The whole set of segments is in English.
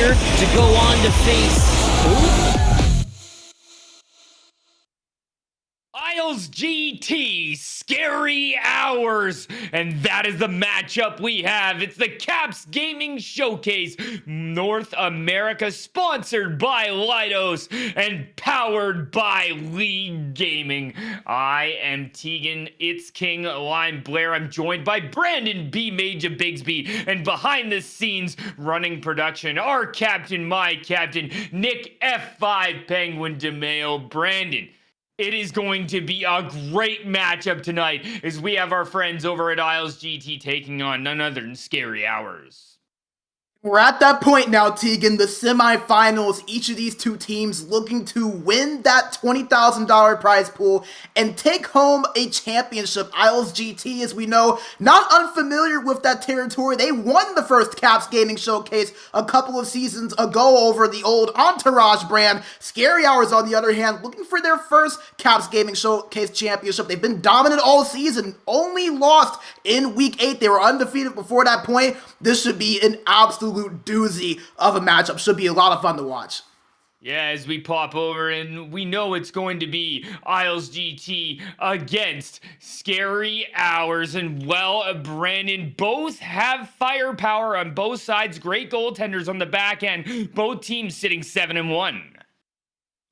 here to go on to face who? IslesGT, Scary Hours, and that is the matchup we have. It's the Caps Gaming Showcase, North America, sponsored by Leidos and powered by Leaguegaming. I am Tegan, it's King Lime Blair. I'm joined by Brandon B. Major Bigsby, and behind the scenes, running production, our captain, my captain, Nick F5 Penguin DeMeo. Brandon, it is going to be a great matchup tonight as we have our friends over at IslesGT taking on none other than Scary Hours. We're at that point now, Tegan, the semifinals. Each of these two teams looking to win that $20,000 prize pool and take home a championship. IslesGT, as we know, not unfamiliar with that territory. They won the first Caps Gaming Showcase a couple of seasons ago over the old Entourage brand. Scary Hours, on the other hand, looking for their first Caps Gaming Showcase championship. They've been dominant all season, only lost in Week 8. They were undefeated before that point. This should be an absolute doozy of a matchup. Should be a lot of fun to watch. Yeah, as we pop over, and we know it's going to be IslesGT against Scary Hours. And well, Brandon, both have firepower on both sides. Great goaltenders on the back end. Both teams sitting 7-1.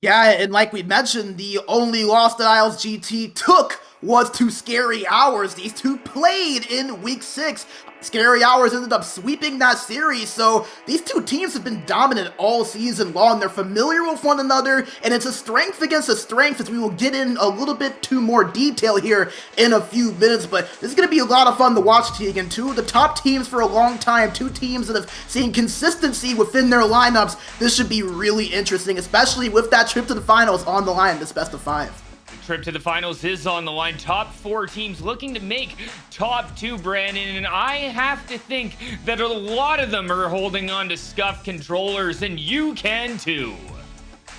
Yeah, and like we mentioned, the only loss that IslesGT took was to Scary Hours. These two played in Week 6. Scary Hours ended up sweeping that series, so these two teams have been dominant all season long. They're familiar with one another, and it's a strength against a strength, as we will get in a little bit to more detail here in a few minutes. But this is going to be a lot of fun to watch, Tegan. Two of the top teams for a long time, two teams that have seen consistency within their lineups. This should be really interesting, especially with that trip to the finals on the line, this best of 5. Trip to the finals is on the line. Top 4 teams looking to make top 2, Brandon, and I have to think that a lot of them are holding on to scuffed controllers, and you can too.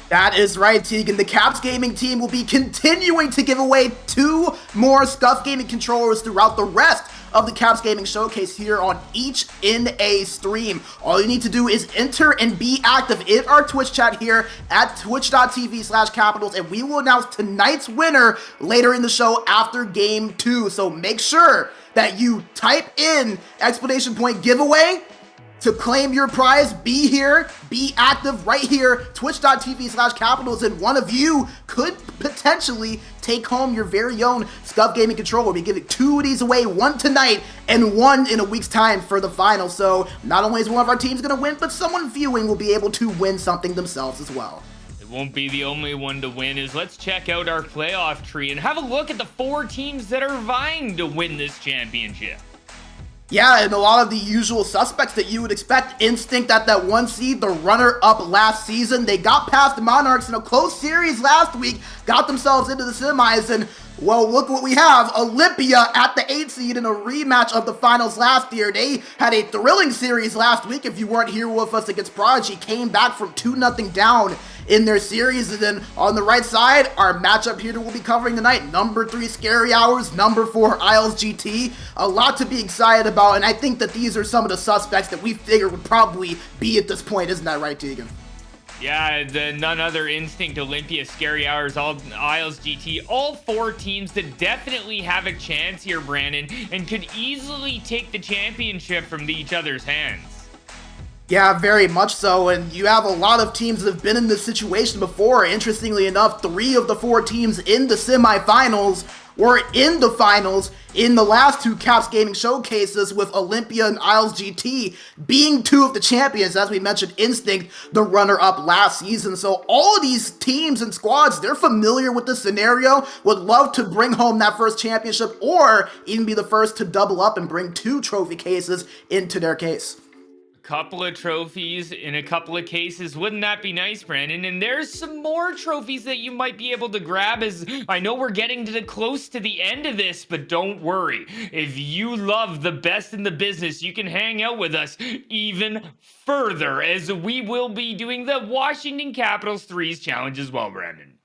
That is right, Tegan. The Caps Gaming team will be continuing to give away 2 more Scuff Gaming controllers throughout the rest of the Caps Gaming Showcase here on each NA stream. All you need to do is enter and be active in our Twitch chat here at twitch.tv/capitals, and we will announce tonight's winner later in the show after Game 2. So make sure that you type in !giveaway to claim your prize. Be here, be active right here, twitch.tv/capitals, and one of you could potentially take home your very own Scuff Gaming controller. We'll be giving 2 of these away, 1 tonight and 1 in a week's time for the final. So not only is one of our teams going to win, but someone viewing will be able to win something themselves as well. It won't be the only one to win. Is let's check out our playoff tree and have a look at the 4 teams that are vying to win this championship. Yeah, and a lot of the usual suspects that you would expect. Instinct at that 1 seed, the runner-up last season. They got past the Monarchs in a close series last week, got themselves into the semis, and well, look what we have. Olympia at the 8 seed in a rematch of the finals last year. They had a thrilling series last week. If you weren't here with us against Prodigy, came back from 2-0 down in their series. And then on the right side, our matchup here that we'll be covering tonight, number 3 Scary Hours, number 4 IslesGT. A lot to be excited about, and I think that these are some of the suspects that we figured would probably be at this point. Isn't that right, Tegan? Yeah, the none other Instinct, Olympia, Scary Hours, all IslesGT, all 4 teams that definitely have a chance here, Brandon, and could easily take the championship from each other's hands. Yeah, very much so, and you have a lot of teams that have been in this situation before. Interestingly enough, 3 of the 4 teams in the semifinals were in the finals in the last 2 Caps Gaming Showcases, with Olympia and IslesGT being 2 of the champions. As we mentioned, Instinct, the runner-up last season. So all of these teams and squads, they're familiar with the scenario, would love to bring home that first championship, or even be the first to double up and bring 2 trophy cases into their case. Couple of trophies in a couple of cases. Wouldn't that be nice, Brandon? And there's some more trophies that you might be able to grab, as I know we're getting close to the end of this, but don't worry. If you love the best in the business, you can hang out with us even further, as we will be doing the Washington Capitals 3s challenge as well, Brandon.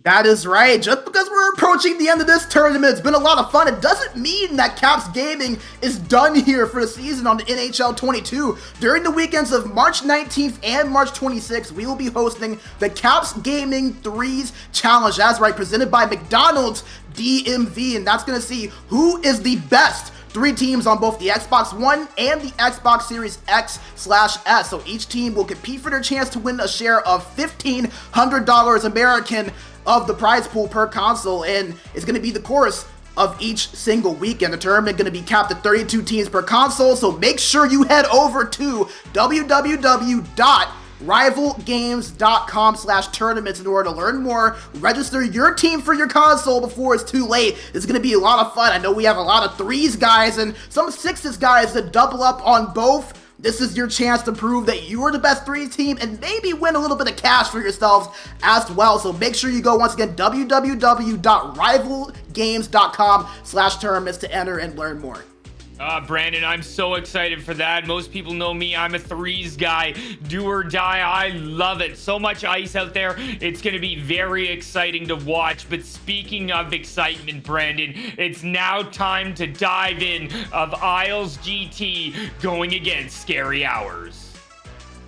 That is right. Just because we're approaching the end of this tournament, it's been a lot of fun. It doesn't mean that Caps Gaming is done here for the season on the NHL 22. During the weekends of March 19th and March 26th, we will be hosting the Caps Gaming Threes Challenge. That's right, presented by McDonald's DMV, and that's going to see who is the best three teams on both the Xbox One and the Xbox Series X/S. So each team will compete for their chance to win a share of $1,500 American of the prize pool per console, and it's going to be the course of each single weekend. The tournament going to be capped at 32 teams per console, so make sure you head over to www.rivalgames.com/tournaments in order to learn more. Register your team for your console before it's too late. It's going to be a lot of fun. I know we have a lot of threes guys and some sixes guys that double up on both. This is your chance to prove that you are the best threes team and maybe win a little bit of cash for yourselves as well. So make sure you go, once again, www.rivalgames.com/tournaments to enter and learn more. Brandon, I'm so excited for that. Most people know me. I'm a threes guy. Do or die. I love it. So much ice out there. It's going to be very exciting to watch. But speaking of excitement, Brandon, it's now time to dive in of IslesGT going against Scary Hours.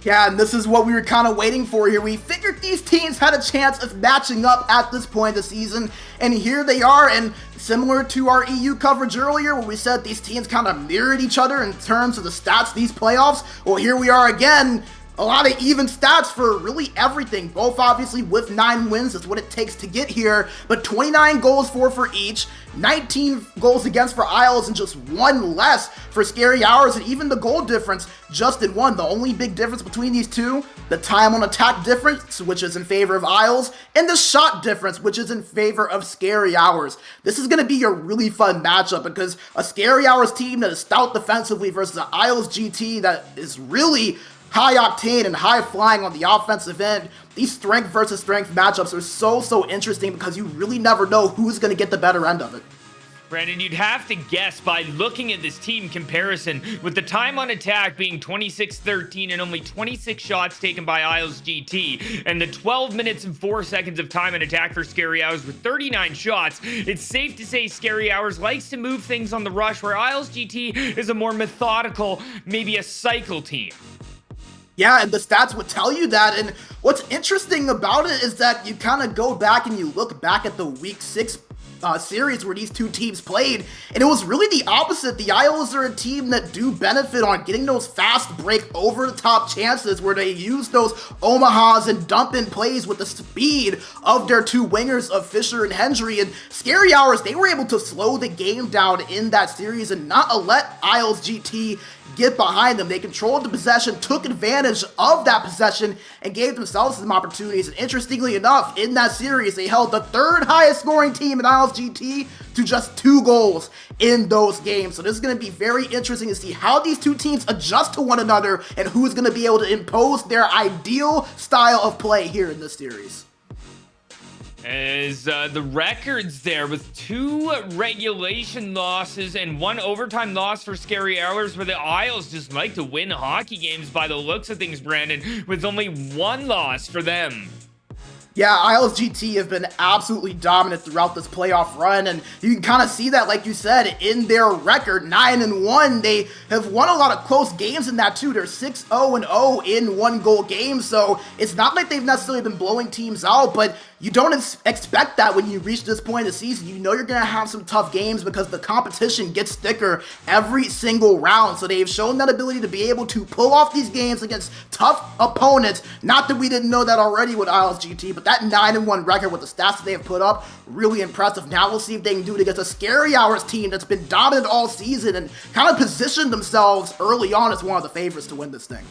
Yeah, and this is what we were kind of waiting for here. We figured these teams had a chance of matching up at this point of the season, and here they are. And similar to our EU coverage earlier, where we said these teams kind of mirrored each other in terms of the stats these playoffs, well, here we are again. A lot of even stats for really everything, both obviously with 9 wins. That's what it takes to get here, but 29 goals for each, 19 goals against for Isles, and just 1 less for Scary Hours, and even the goal difference just in 1. The only big difference between these two, the time on attack difference, which is in favor of Isles, and the shot difference, which is in favor of Scary Hours. This is going to be a really fun matchup because a Scary Hours team that is stout defensively versus an IslesGT that is really high octane and high flying on the offensive end. These strength versus strength matchups are so interesting because you really never know who's going to get the better end of it. Brandon, you'd have to guess by looking at this team comparison, with the time on attack being 26-13 and only 26 shots taken by IslesGT, and the 12 minutes and 4 seconds of time on attack for Scary Hours with 39 shots, it's safe to say Scary Hours likes to move things on the rush, where IslesGT is a more methodical, maybe a cycle team. Yeah, and the stats would tell you that, and what's interesting about it is that you kind of go back and you look back at the Week 6 series where these two teams played, and it was really the opposite. The Isles are a team that do benefit on getting those fast break over the top chances where they use those Omahas and dump in plays with the speed of their two wingers of Fisher and Hendry. And Scary Hours, they were able to slow the game down in that series and not let IslesGT get behind them. They controlled the possession, took advantage of that possession, and gave themselves some opportunities. And interestingly enough, in that series, they held the 3rd highest scoring team in IslesGT to just 2 goals in those games. So this is going to be very interesting to see how these two teams adjust to one another and who is going to be able to impose their ideal style of play here in this series. As the records there with 2 regulation losses and 1 overtime loss for Scary Hours, where the Isles just like to win hockey games by the looks of things, Brandon, with only 1 loss for them. Yeah, IslesGT have been absolutely dominant throughout this playoff run, and you can kind of see that, like you said, in their record, 9-1. They have won a lot of close games in that too. They're 6-0-0 in 1-goal games, so it's not like they've necessarily been blowing teams out, but you don't expect that when you reach this point of the season. You know you're going to have some tough games because the competition gets thicker every single round. So they've shown that ability to be able to pull off these games against tough opponents. Not that we didn't know that already with IslesGT, but that 9-1 record with the stats that they have put up, really impressive. Now we'll see if they can do it against a Scary Hours team that's been dominant all season and kind of positioned themselves early on as one of the favorites to win this thing.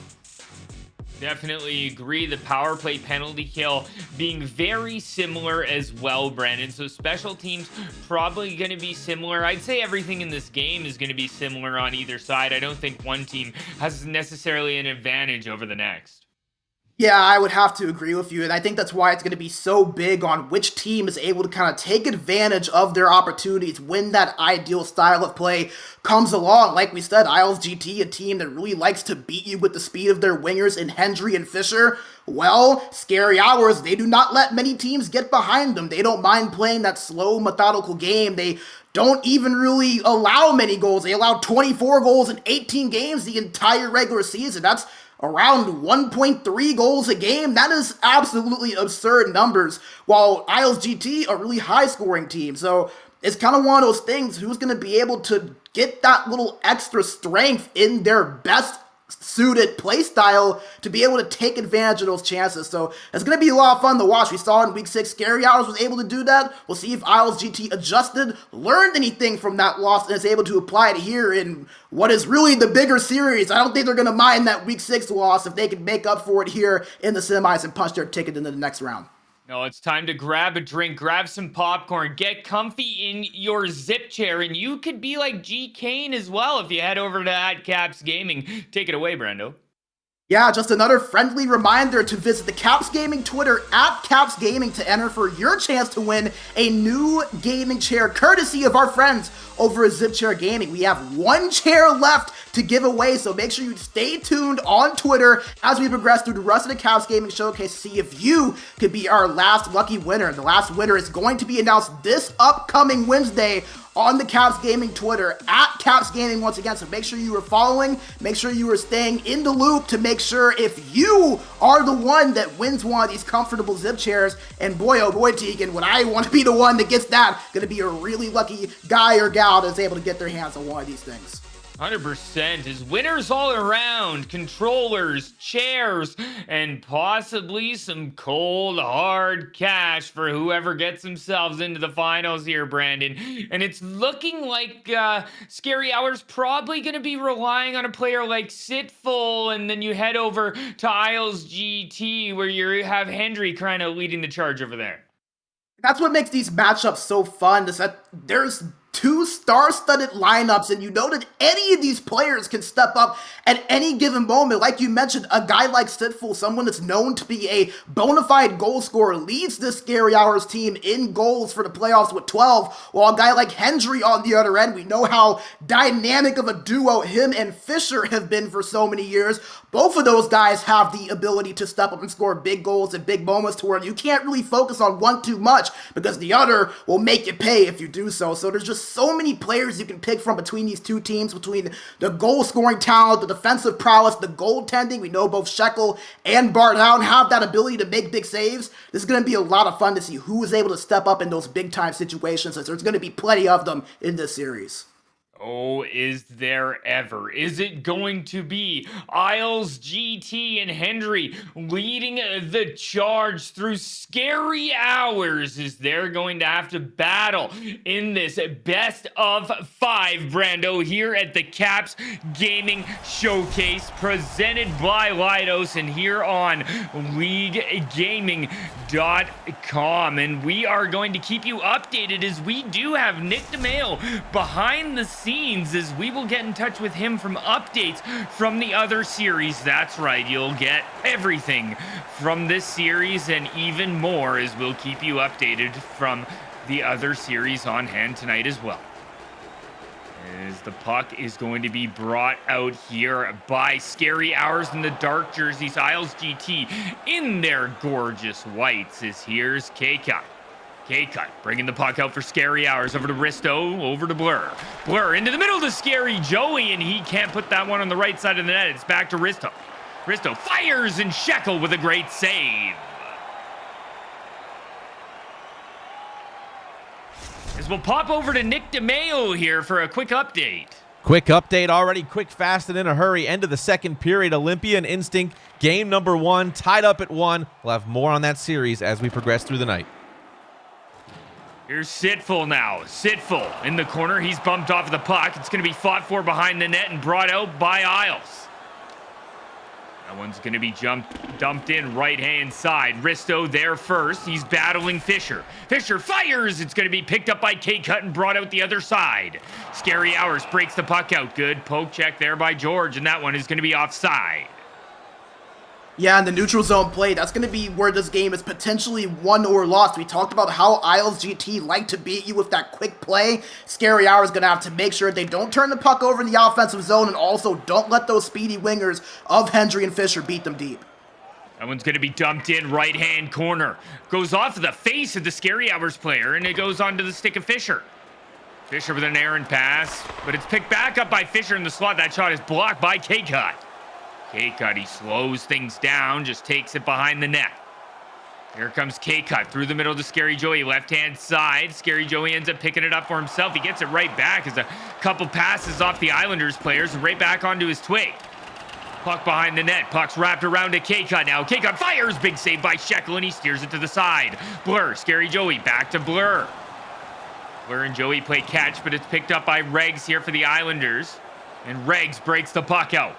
Definitely agree. The power play penalty kill being very similar as well, Brandon. So special teams probably going to be similar. I'd say everything in this game is going to be similar on either side. I don't think one team has necessarily an advantage over the next. Yeah, I would have to agree with you, and I think that's why it's going to be so big on which team is able to kind of take advantage of their opportunities when that ideal style of play comes along. Like we said, IslesGT, a team that really likes to beat you with the speed of their wingers in Hendry and Fisher. Well, Scary Hours, they do not let many teams get behind them. They don't mind playing that slow, methodical game. They don't even really allow many goals. They allow 24 goals in 18 games the entire regular season. That's around 1.3 goals a game. That is absolutely absurd numbers. While IslesGT, a really high scoring team. So it's kind of one of those things, who's going to be able to get that little extra strength in their best suited play style to be able to take advantage of those chances. So it's going to be a lot of fun to watch. We saw in week 6, Scary Hours was able to do that. We'll see if IslesGT adjusted, learned anything from that loss, and is able to apply it here in what is really the bigger series. I don't think they're going to mind that week 6 loss if they can make up for it here in the semis and punch their ticket into the next round. No, it's time to grab a drink, grab some popcorn, get comfy in your zip chair, and you could be like G Kane as well if you head over to @Caps Gaming. Take it away, Brando. Yeah, just another friendly reminder to visit the Caps Gaming Twitter @Caps Gaming to enter for your chance to win a new gaming chair courtesy of our friends over at Zip Chair Gaming. We have one chair left to give away, so make sure you stay tuned on Twitter as we progress through the rest of the Caps Gaming Showcase to see if you could be our last lucky winner. The last winner is going to be announced this upcoming Wednesday on the Caps Gaming Twitter @Caps Gaming once again. So make sure you are following, make sure you are staying in the loop to make sure if you are the one that wins one of these comfortable zip chairs. And boy, oh boy, Tegan, would I want to be the one that gets that. Gonna be a really lucky guy or gal that's able to get their hands on one of these things. 100% is winners all around, controllers, chairs, and possibly some cold hard cash for whoever gets themselves into the finals here, Brandon. And it's looking like Scary Hours probably going to be relying on a player like Sitful, and then you head over to IslesGT where you have Hendry kind of leading the charge over there. That's what makes these matchups so fun, is that there's two star-studded lineups, and you know that any of these players can step up at any given moment. Like you mentioned, a guy like Sitful, someone that's known to be a bona fide goal scorer, leads this Scary Hours team in goals for the playoffs with 12, while a guy like Hendry on the other end, we know how dynamic of a duo him and Fisher have been for so many years. Both of those guys have the ability to step up and score big goals at big moments to where you can't really focus on one too much because the other will make you pay if you do so. So there's just so many players you can pick from between these two teams, between the goal-scoring talent, the defensive prowess, the goaltending. We know both Shekel and Bart Hound have that ability to make big saves. This is going to be a lot of fun to see who is able to step up in those big-time situations, as there's going to be plenty of them in this series. Oh, is there ever? Is it going to be IslesGT and Hendry leading the charge through Scary Hours? Is they're going to have to battle in this best of 5, Brando, here at the Caps Gaming Showcase presented by Leidos and here on Leaguegaming.com. And we are going to keep you updated as we do have Nick DeMeo behind the scenes, as we will get in touch with him from updates from the other series. That's right, you'll get everything from this series and even more, as we'll keep you updated from the other series on hand tonight as well. As the puck is going to be brought out here by Scary Hours in the dark jerseys. IslesGT in their gorgeous whites, as here's K-Cut. K-Cut bringing the puck out for Scary Hours, over to Risto, over to Blur. Blur into the middle to Scary Joey, and he can't put that one on the right side of the net. It's back to Risto. Risto fires, and Shekel with a great save. As we'll pop over to Nick DeMeo here for a quick update. Quick update already, quick, fast, and in a hurry. End of the second period, Olympian Instinct, game number 1, tied up at 1. We'll have more on that series as we progress through the night. Here's Sitful now. Sitful in the corner. He's bumped off the puck. It's going to be fought for behind the net and brought out by Isles. That one's going to be dumped in right-hand side. Risto there first. He's battling Fisher. Fisher fires. It's going to be picked up by K-Cut and brought out the other side. Scary Hours breaks the puck out. Good poke check there by George, and that one is going to be offside. Yeah, in the neutral zone play, that's going to be where this game is potentially won or lost. We talked about how IslesGT like to beat you with that quick play. Scary Hour is going to have to make sure they don't turn the puck over in the offensive zone and also don't let those speedy wingers of Hendry and Fisher beat them deep. That one's going to be dumped in right-hand corner. Goes off of the face of the Scary Hours player, and it goes onto the stick of Fisher. Fisher with an errant pass, but it's picked back up by Fisher in the slot. That shot is blocked by K-Cut. K-Cut, he slows things down, just takes it behind the net. Here comes K-Cut through the middle to Scary Joey, left-hand side. Scary Joey ends up picking it up for himself. He gets it right back as a couple passes off the Islanders players and right back onto his twig. Puck behind the net. Puck's wrapped around to K-Cut now. K-Cut fires. Big save by Shekel, and he steers it to the side. Blur. Scary Joey back to Blur. Blur and Joey play catch, but it's picked up by Regs here for the Islanders. And Regs breaks the puck out.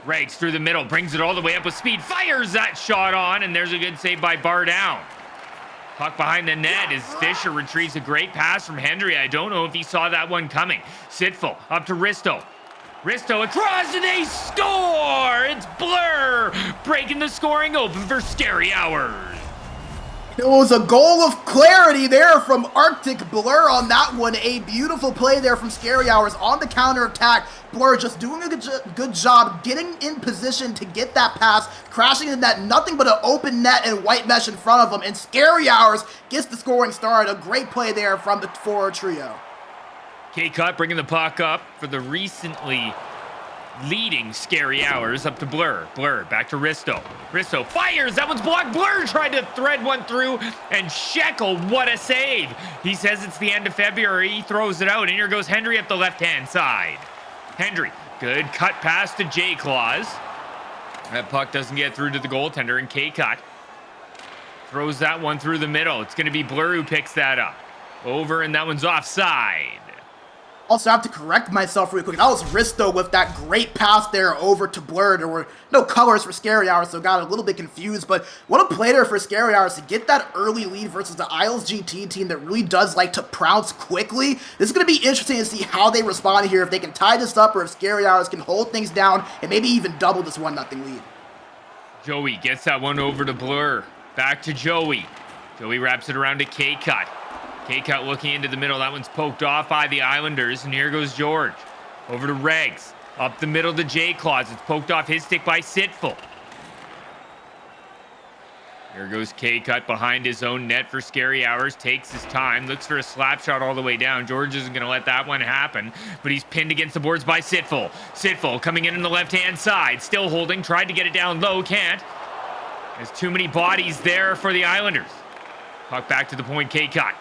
Regs through the middle. Brings it all the way up with speed. Fires that shot on, and there's a good save by Bar Down. Puck behind the net as Fisher retrieves a great pass from Hendry. I don't know if he saw that one coming. Sitful up to Risto. Risto across and they score! It's Blur breaking the scoring open for Scary Hours. It was a goal of clarity there from Arctic Blur on that one. A beautiful play there from Scary Hours on the counterattack. Blur just doing a good job getting in position to get that pass, crashing in that nothing but an open net and white mesh in front of him. And Scary Hours gets the scoring started. A great play there from the forward trio. K-Cut bringing the puck up for the recently leading Scary Hours up to Blur. Blur back to Risto. Risto fires. That one's blocked. Blur tried to thread one through, and Shekel, what a save. He says it's the end of February. He throws it out, and here goes Hendry up the left-hand side. Hendry, good cut pass to J-Claws. That puck doesn't get through to the goaltender, and K-Cut throws that one through the middle. It's going to be Blur who picks that up. Over, and that one's offside. Also, I have to correct myself real quick. That was Risto with that great pass there over to Blur. There were no colors for Scary Hours, so got a little bit confused. But what a play there for Scary Hours to get that early lead versus the IslesGT team that really does like to pounce quickly. This is going to be interesting to see how they respond here, if they can tie this up or if Scary Hours can hold things down and maybe even double this 1-0 lead. Joey gets that one over to Blur. Back to Joey. Joey wraps it around to K-Cut. K-Cut looking into the middle. That one's poked off by the Islanders, and here goes George. Over to Regs. Up the middle to J-Claws. It's poked off his stick by Sitful. Here goes K-Cut behind his own net for Scary Hours. Takes his time. Looks for a slap shot all the way down. George isn't going to let that one happen, but he's pinned against the boards by Sitful. Sitful coming in on the left-hand side. Still holding. Tried to get it down low. Can't. There's too many bodies there for the Islanders. Puck back to the point. K-Cut.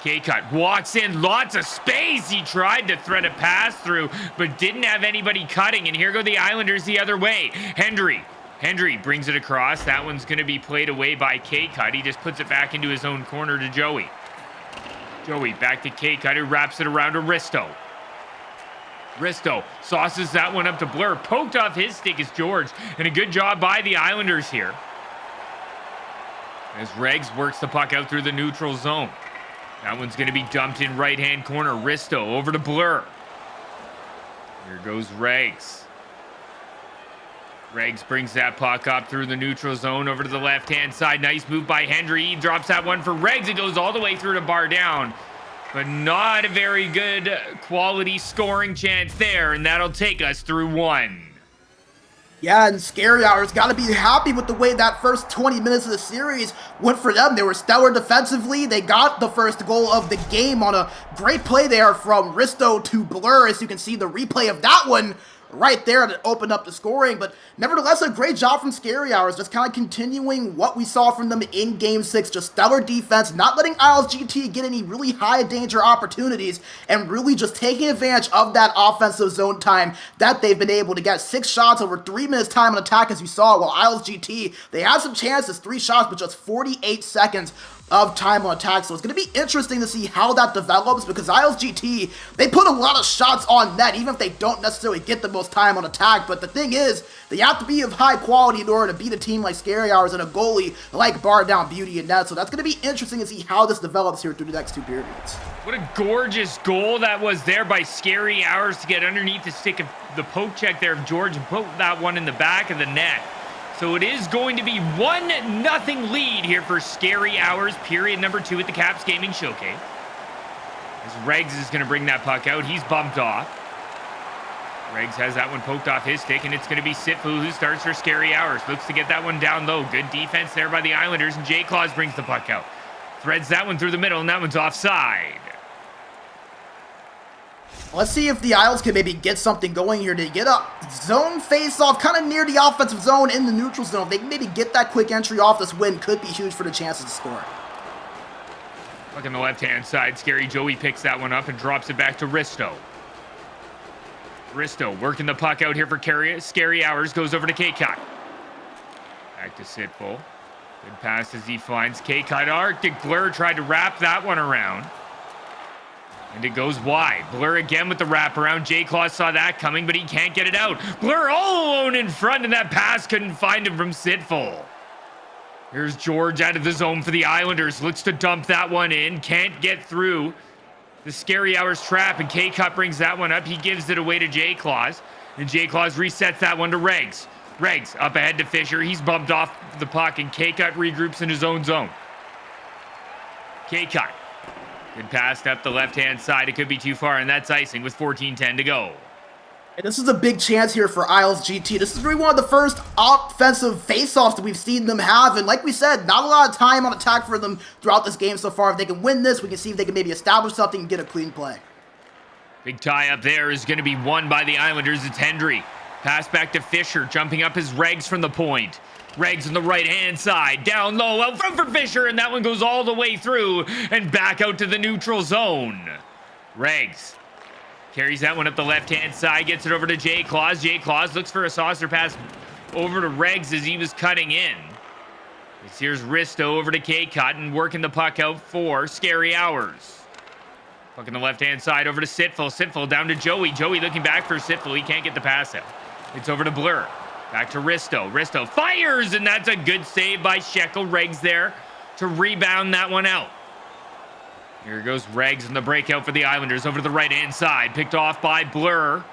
K-Cut walks in, lots of space. He tried to thread a pass through, but didn't have anybody cutting. And here go the Islanders the other way. Hendry brings it across. That one's going to be played away by K-Cut. He just puts it back into his own corner to Joey. Joey back to K-Cut, who wraps it around to Risto. Risto sauces that one up to Blur. Poked off his stick is George. And a good job by the Islanders here, as Regs works the puck out through the neutral zone. That one's going to be dumped in right-hand corner. Risto over to Blur. Here goes Regs. Regs brings that puck up through the neutral zone over to the left-hand side. Nice move by Hendry. He drops that one for Regs. It goes all the way through to Bar Down. But not a very good quality scoring chance there, and that'll take us through one. Yeah, and Scary Hours got to be happy with the way that first 20 minutes of the series went for them. They were stellar defensively. They got the first goal of the game on a great play there from Risto to Blur. As you can see, the replay of that one right there to open up the scoring. But nevertheless, a great job from Scary Hours, just kind of continuing what we saw from them in Game 6. Just stellar defense, not letting IslesGT get any really high danger opportunities, and really just taking advantage of that offensive zone time that they've been able to get. 6 shots over 3 minutes time on attack, as you saw, while IslesGT, they had some chances, 3 shots, but just 48 seconds of time on attack. So it's going to be interesting to see how that develops, because IslesGT, they put a lot of shots on net, even if they don't necessarily get the most time on attack. But the thing is, they have to be of high quality in order to beat a team like Scary Hours and a goalie like Bar Down Beauty and net. So that's going to be interesting to see how this develops here through the next 2 periods. What a gorgeous goal that was there by Scary Hours to get underneath the stick of the poke check there of George and poke that one in the back of the net. So it is going to be 1-0 lead here for Scary Hours, period number 2 at the Caps Gaming Showcase. As Regs is going to bring that puck out. He's bumped off. Regs has that one poked off his stick, and it's going to be Sitfu who starts for Scary Hours. Looks to get that one down low. Good defense there by the Islanders, and J-Claws brings the puck out. Threads that one through the middle, and that one's offside. Let's see if the Isles can maybe get something going here to get a zone face-off kind of near the offensive zone in the neutral zone. If they can maybe get that quick entry off, this win could be huge for the chances to score. Look on the left-hand side. Scary Joey picks that one up and drops it back to Risto. Risto working the puck out here for Scary Hours. Goes over to K-Cut. Back to Sitful. Good pass as he finds K-Cut. Arctic Blur tried to wrap that one around. And it goes wide. Blur again with the wraparound. J-Claw saw that coming, but he can't get it out. Blur all alone in front, and that pass couldn't find him from Sitful. Here's George out of the zone for the Islanders. Looks to dump that one in. Can't get through the Scary Hours trap, and K-Cut brings that one up. He gives it away to J-Claws, and J-Claws resets that one to Regs. Regs up ahead to Fisher. He's bumped off the puck, and K-Cut regroups in his own zone. K-Cut. Good pass up the left-hand side. It could be too far, and that's icing with 14:10 to go. And this is a big chance here for IslesGT. This is really one of the first offensive face-offs that we've seen them have. And like we said, not a lot of time on attack for them throughout this game so far. If they can win this, we can see if they can maybe establish something and get a clean play. Big tie up there is going to be won by the Islanders. It's Hendry. Pass back to Fisher, jumping up his Regs from the point. Regs on the right-hand side, down low, out front for Fisher, and that one goes all the way through and back out to the neutral zone. Regs carries that one up the left-hand side, gets it over to J-Claws. J-Claws looks for a saucer pass over to Regs as he was cutting in. Here's Risto over to K-Cut and working the puck out for Scary Hours. Puck on the left-hand side over to Sitful. Sitful down to Joey. Joey looking back for Sitful. He can't get the pass out. It's over to Blur. Back to Risto. Risto fires, and that's a good save by Shekel. Regs there to rebound that one out. Here goes Regs in the breakout for the Islanders over to the right-hand side. Picked off by Blur.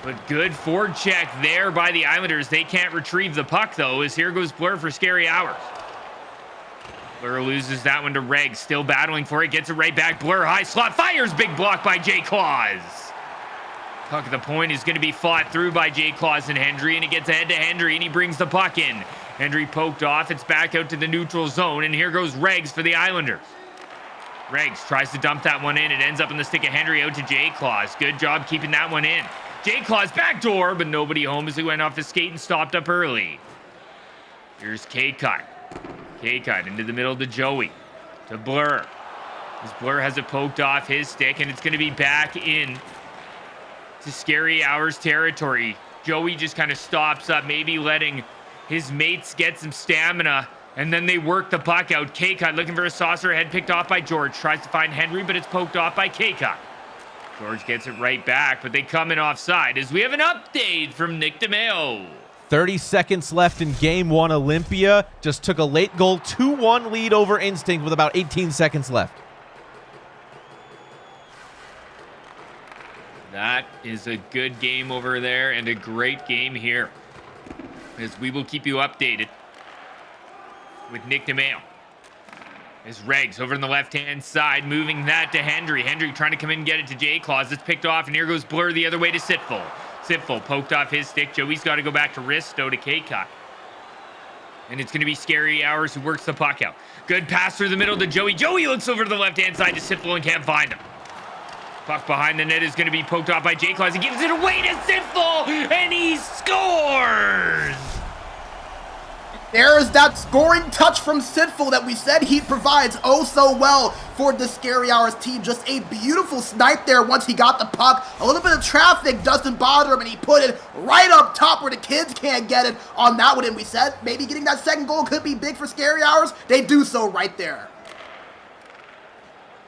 But good forward check there by the Islanders. They can't retrieve the puck, though, as here goes Blur for Scary Hours. Blur loses that one to Regs. Still battling for it. Gets it right back. Blur high slot. Fires. Big block by J-Claws. Puck at the point is going to be fought through by J-Claws and Hendry, and it gets ahead to Hendry, and he brings the puck in. Hendry poked off. It's back out to the neutral zone, and here goes Regs for the Islanders. Regs tries to dump that one in. It ends up in the stick of Hendry out to J-Claws. Good job keeping that one in. J-Claws backdoor, but nobody home as he went off his skate and stopped up early. Here's K-Cut. K-Cut into the middle to Joey. To Blur. As Blur has it poked off his stick, and it's going to be back in to Scary Hours territory. Joey just kind of stops up, maybe letting his mates get some stamina, and then they work the puck out. K-Cut looking for a saucer head, picked off by George. Tries to find Henry, but it's poked off by K-Cut. George gets it right back, but they come in offside as we have an update from Nick DeMeo. 30 seconds left in Game 1. Olympia just took a late goal 2-1 lead over Instinct with about 18 seconds left. That is a good game over there and a great game here, as we will keep you updated with Nick DeMeo. As Regs over on the left-hand side, moving that to Hendry. Hendry trying to come in and get it to J-Claws. It's picked off, and here goes Blur the other way to Sitful. Sitful poked off his stick. Joey's got to go back to Risto to K-Cut. And it's going to be Scary Hours who works the puck out. Good pass through the middle to Joey. Joey looks over to the left-hand side to Sitful and can't find him. Puck behind the net is going to be poked off by J-Claws. He gives it away to Sitful, and he scores! There is that scoring touch from Sitful that we said he provides oh so well for the Scary Hours team. Just a beautiful snipe there once he got the puck. A little bit of traffic doesn't bother him, and he put it right up top where the kids can't get it on that one. And we said maybe getting that second goal could be big for Scary Hours. They do so right there.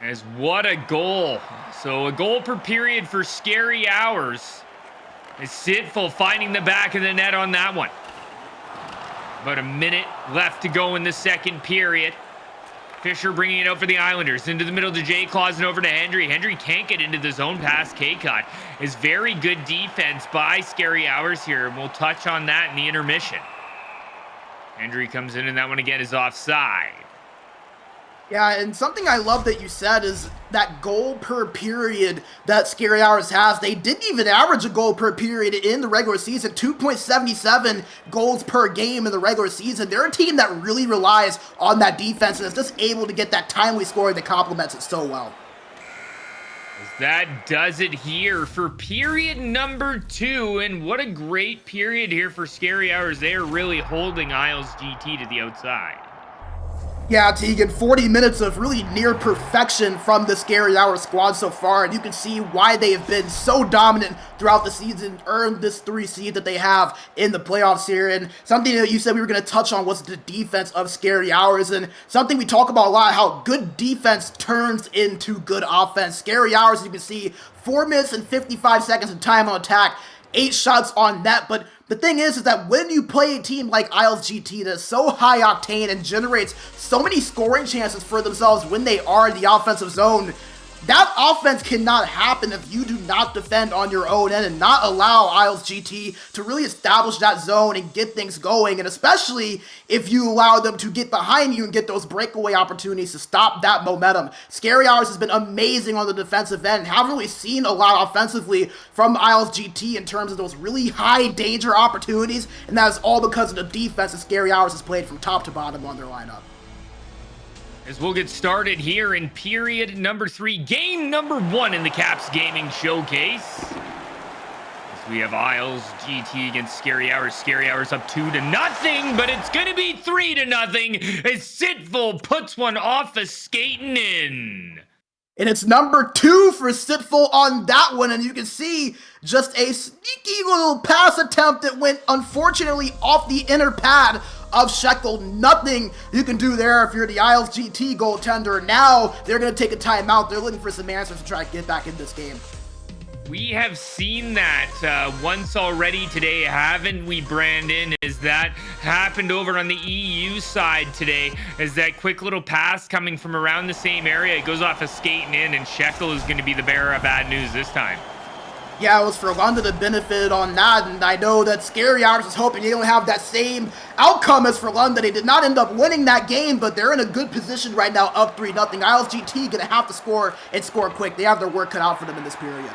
As what a goal. So a goal per period for Scary Hours. As Sitful finding the back of the net on that one. About a minute left to go in the second period. Fisher bringing it out for the Islanders. Into the middle to J. Claus and over to Hendry. Hendry can't get into the zone past K-Cut. Is very good defense by Scary Hours here, and we'll touch on that in the intermission. Hendry comes in, and that one again is offside. Yeah, and something I love that you said is that goal per period that Scary Hours has. They didn't even average a goal per period in the regular season. 2.77 goals per game in the regular season. They're a team that really relies on that defense and is just able to get that timely scoring that complements it so well. That does it here for period number 2, and what a great period here for Scary Hours. They are really holding IslesGT to the outside. Yeah, Tegan, 40 minutes of really near perfection from the Scary Hours squad so far, and you can see why they have been so dominant throughout the season, earned this 3 seed that they have in the playoffs here. And something that you said we were going to touch on was the defense of Scary Hours, and something we talk about a lot, how good defense turns into good offense. Scary Hours, as you can see, 4 minutes and 55 seconds of time on attack, 8 shots on net, but the thing is that when you play a team like IslesGT that's so high octane and generates so many scoring chances for themselves when they are in the offensive zone, that offense cannot happen if you do not defend on your own end and not allow IslesGT to really establish that zone and get things going, and especially if you allow them to get behind you and get those breakaway opportunities to stop that momentum. Scary Hours has been amazing on the defensive end. Haven't really seen a lot offensively from IslesGT in terms of those really high danger opportunities, and that is all because of the defense that Scary Hours has played from top to bottom on their lineup. As we'll get started here in period number 3, game number 1 in the Caps Gaming Showcase. As we have IslesGT against Scary Hours. Scary Hours up 2-0, but it's going to be 3-0 as Sitful puts one off a skating in. And it's number 2 for Sitful on that one, and you can see just a sneaky little pass attempt that went, unfortunately, off the inner pad of Shekel. Nothing you can do there if you're the IslesGT goaltender. Now they're going to take a timeout. They're looking for some answers to try to get back in this game. We have seen that once already today, haven't we, Brandon? As that happened over on the EU side today, as that quick little pass coming from around the same area, it goes off a skating in, and Shekel is going to be the bearer of bad news this time. Yeah, it was for London to benefit on that, and I know that Scary Hours was hoping they don't have that same outcome as for London. They did not end up winning that game, but they're in a good position right now, up 3-0. IslesGT gonna have to score and score quick. They have their work cut out for them in this period.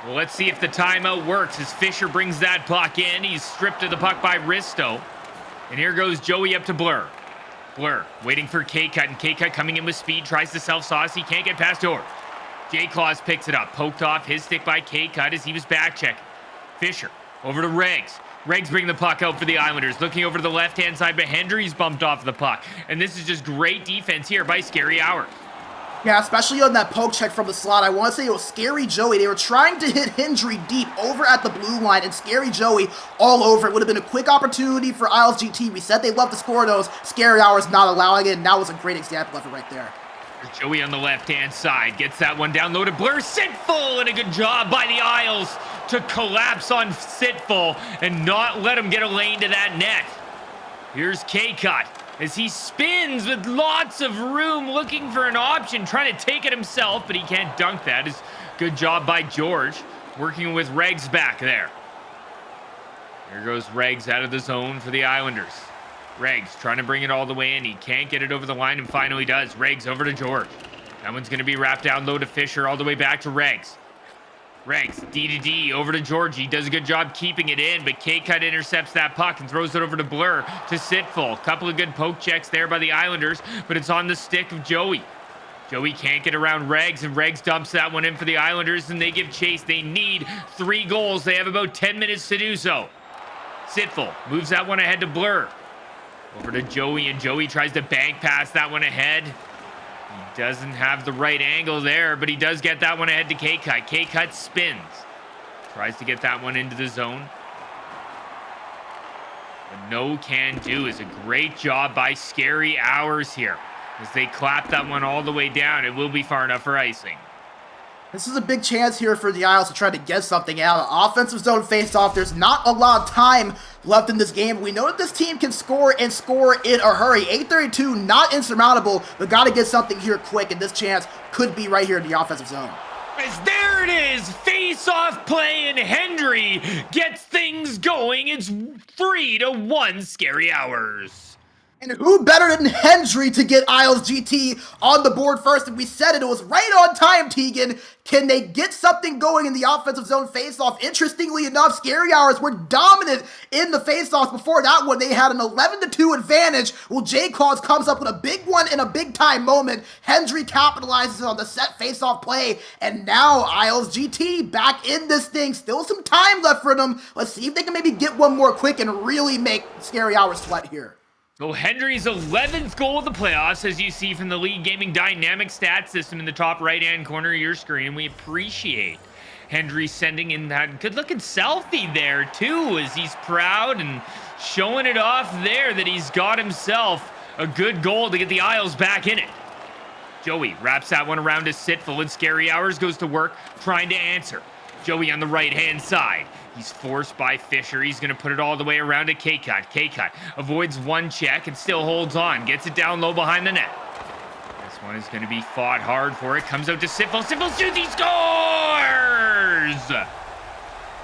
Well, let's see if the timeout works as Fisher brings that puck in. He's stripped of the puck by Risto. And here goes Joey up to Blur. Blur waiting for K-Cut, and K-Cut coming in with speed, tries to self-sauce. He can't get past George. J. Claus picks it up, poked off his stick by K-Cut as he was back checking. Fisher over to Regs. Regs bringing the puck out for the Islanders. Looking over to the left-hand side, but Hendry's bumped off the puck. And this is just great defense here by Scary Hours. Yeah, especially on that poke check from the slot. I want to say it was Scary Joey. They were trying to hit Hendry deep over at the blue line, and Scary Joey all over. It would have been a quick opportunity for IslesGT. We said they love to score those. Scary Hours not allowing it, and that was a great example of it right there. Joey on the left-hand side gets that one down low to Blur. Sitful, and a good job by the Isles to collapse on Sitful and not let him get a lane to that net. Here's K-Cut as he spins with lots of room, looking for an option, trying to take it himself, but he can't dunk that. It's good job by George, working with Regs back there. Here goes Regs out of the zone for the Islanders. Regs trying to bring it all the way in. He can't get it over the line and finally does. Regs over to George. That one's going to be wrapped down low to Fisher all the way back to Regs. Regs, D to D, over to George. He does a good job keeping it in, but K-Cut intercepts that puck and throws it over to Blur to Sitful. Couple of good poke checks there by the Islanders, but it's on the stick of Joey. Joey can't get around Regs, and Regs dumps that one in for the Islanders, and they give chase. They need 3 goals. They have about 10 minutes to do so. Sitful moves that one ahead to Blur. Over to Joey, and Joey tries to bank pass that one ahead. He doesn't have the right angle there, but he does get that one ahead to K-Cut. K-Cut spins. Tries to get that one into the zone. But no can do. Is a great job by Scary Hours here. As they clap that one all the way down, it will be far enough for icing. This is a big chance here for the Isles to try to get something out. Offensive zone face-off. There's not a lot of time left in this game. We know that this team can score and score in a hurry. 832, not insurmountable, but got to get something here quick, and this chance could be right here in the offensive zone. As there it is, face-off play, and Hendry gets things going. It's 3-1 Scary Hours. And who better than Hendry to get IslesGT on the board first? And we said it was right on time, Tegan. Can they get something going in the offensive zone faceoff? Interestingly enough, Scary Hours were dominant in the faceoffs. Before that one, they had an 11-2 advantage. Well, J-Claws comes up with a big one in a big-time moment. Hendry capitalizes on the set faceoff play. And now IslesGT back in this thing. Still some time left for them. Let's see if they can maybe get one more quick and really make Scary Hours sweat here. So Hendry's 11th goal of the playoffs, as you see from the Leaguegaming dynamic stat system in the top right-hand corner of your screen. We appreciate Hendry sending in that good-looking selfie there, too, as he's proud and showing it off there that he's got himself a good goal to get the Isles back in it. Joey wraps that one around to Sitful, and Scary Hours goes to work trying to answer. Joey on the right-hand side. He's forced by Fisher. He's going to put it all the way around to K-Cut. K-Cut avoids one check and still holds on. Gets it down low behind the net. This one is going to be fought hard for it. Comes out to Sitful. Sitful shoots. He scores!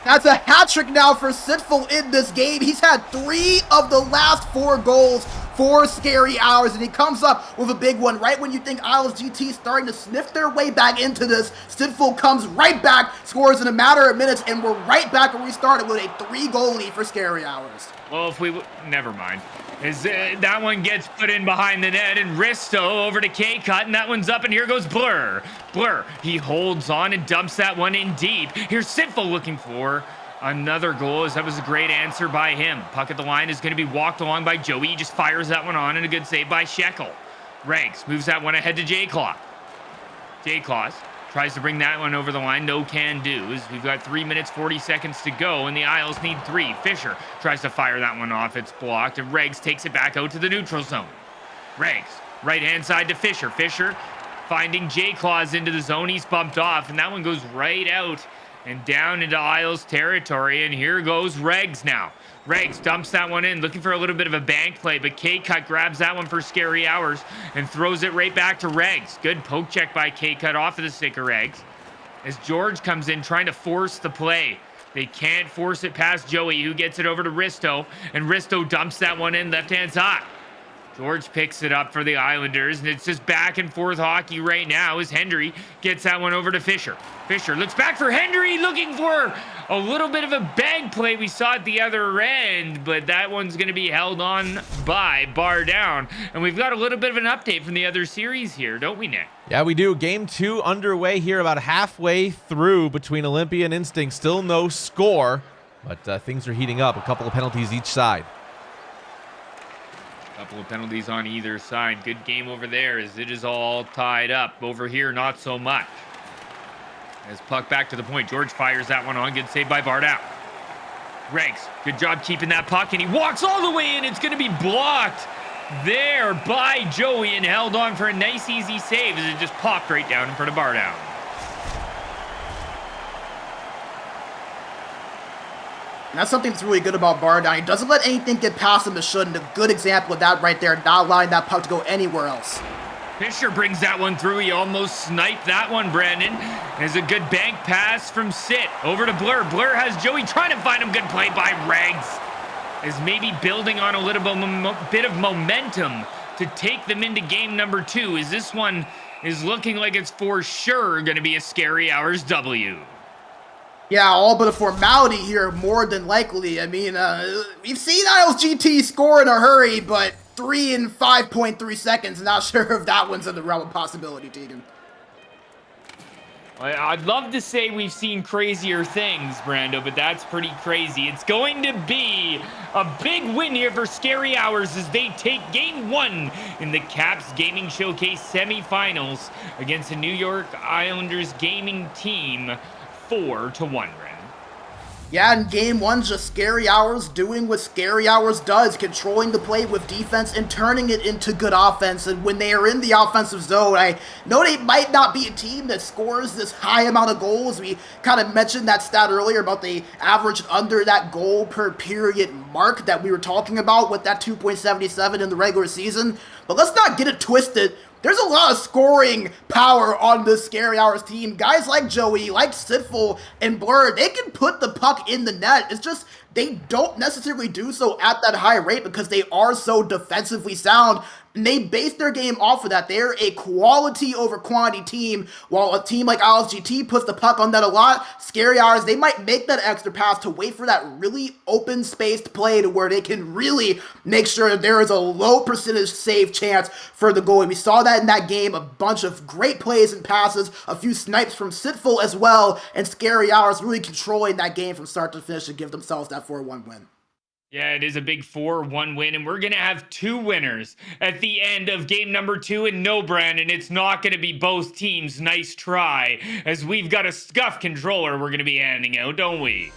That's a hat trick now for Sitful in this game. He's had 3 of the last 4 goals for Scary Hours, and he comes up with a big one right when you think IslesGT starting to sniff their way back into this. Sitful comes right back, scores in a matter of minutes, and we're right back where we started with a 3-goal lead for Scary Hours. Well, if we never mind. As that one gets put in behind the net, and Risto over to K-Cut, and that one's up, and here goes Blur. Blur, he holds on and dumps that one in deep. Here's Sitful looking for another goal, as that was a great answer by him. Puck at the line is going to be walked along by Joey. He just fires that one on, and a good save by Shekel. Ranks moves that one ahead to J-Claw. J-Claws tries to bring that one over the line. No can do, as we've got 3 minutes, 40 seconds to go, and the Isles need 3. Fisher tries to fire that one off. It's blocked, and Regs takes it back out to the neutral zone. Regs, right-hand side to Fisher. Fisher finding J-Claws into the zone. He's bumped off, and that one goes right out and down into Isles territory, and here goes Regs now. Regs dumps that one in, looking for a little bit of a bank play, but K-Cut grabs that one for Scary Hours and throws it right back to Regs. Good poke check by K-Cut off of the stick of Regs. As George comes in trying to force the play. They can't force it past Joey, who gets it over to Risto, and Risto dumps that one in left-hand side. George picks it up for the Islanders, and it's just back and forth hockey right now as Hendry gets that one over to Fisher. Fisher looks back for Hendry, looking for a little bit of a bag play. We saw at the other end, but that one's going to be held on by Bar Down. And we've got a little bit of an update from the other series here, don't we, Nick? Yeah, we do. Game 2 underway here, about halfway through between Olympia and Instinct. Still no score, but things are heating up. A couple of penalties each side. Couple of penalties on either side. Good game over there as it is all tied up. Over here, not so much. As puck back to the point. George fires that one on. Good save by Bardow. Regs, good job keeping that puck, and he walks all the way in. It's going to be blocked there by Joey and held on for a nice, easy save as it just popped right down in front of Bardow. And that's something that's really good about Bardown. He doesn't let anything get past him that shouldn't. A good example of that right there, not allowing that puck to go anywhere else. Fisher brings that one through. He almost sniped that one, Brandon. There's a good bank pass from Sit over to Blur. Blur has Joey trying to find him. Good play by Regs. Is maybe building on a little bit of momentum to take them into game number 2. As this one is looking like it's for sure going to be a Scary Hours W. Yeah, all but a formality here, more than likely. I mean, we've seen IslesGT score in a hurry, but 3 in 5.3 seconds. Not sure if that one's in the realm of possibility, Tegan. I'd love to say we've seen crazier things, Brando, but that's pretty crazy. It's going to be a big win here for Scary Hours as they take game 1 in the Caps Gaming Showcase semifinals against the New York Islanders gaming team. 4-1, Brandon. Yeah, in game one, just Scary Hours doing what Scary Hours does, controlling the play with defense and turning it into good offense. And when they are in the offensive zone, I know they might not be a team that scores this high amount of goals. We kind of mentioned that stat earlier about they averaged under that goal per period mark that we were talking about with that 2.77 in the regular season. But let's not get it twisted. There's a lot of scoring power on this Scary Hours team. Guys like Joey, like Sitful, and Blur, they can put the puck in the net. It's just they don't necessarily do so at that high rate because they are so defensively sound. And they base their game off of that. They're a quality over quantity team. While a team like IslesGT puts the puck on that a lot, Scary Hours, they might make that extra pass to wait for that really open spaced play to where they can really make sure that there is a low percentage save chance for the goalie. We saw that in that game, a bunch of great plays and passes, a few snipes from Sitful as well, and Scary Hours really controlling that game from start to finish to give themselves that 4-1 win. Yeah, it is a big 4-1 win, and we're going to have two winners at the end of game number 2. And no, Brandon, it's not going to be both teams. Nice try, as we've got a scuff controller we're going to be handing out, don't we?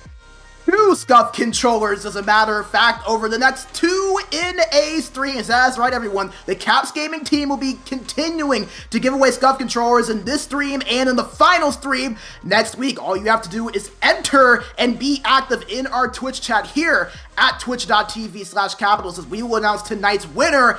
2 scuff controllers, as a matter of fact, over the next 2 NA streams. That's right, everyone. The Caps Gaming team will be continuing to give away scuff controllers in this stream and in the final stream next week. All you have to do is enter and be active in our Twitch chat here at twitch.tv/capitals, as we will announce tonight's winner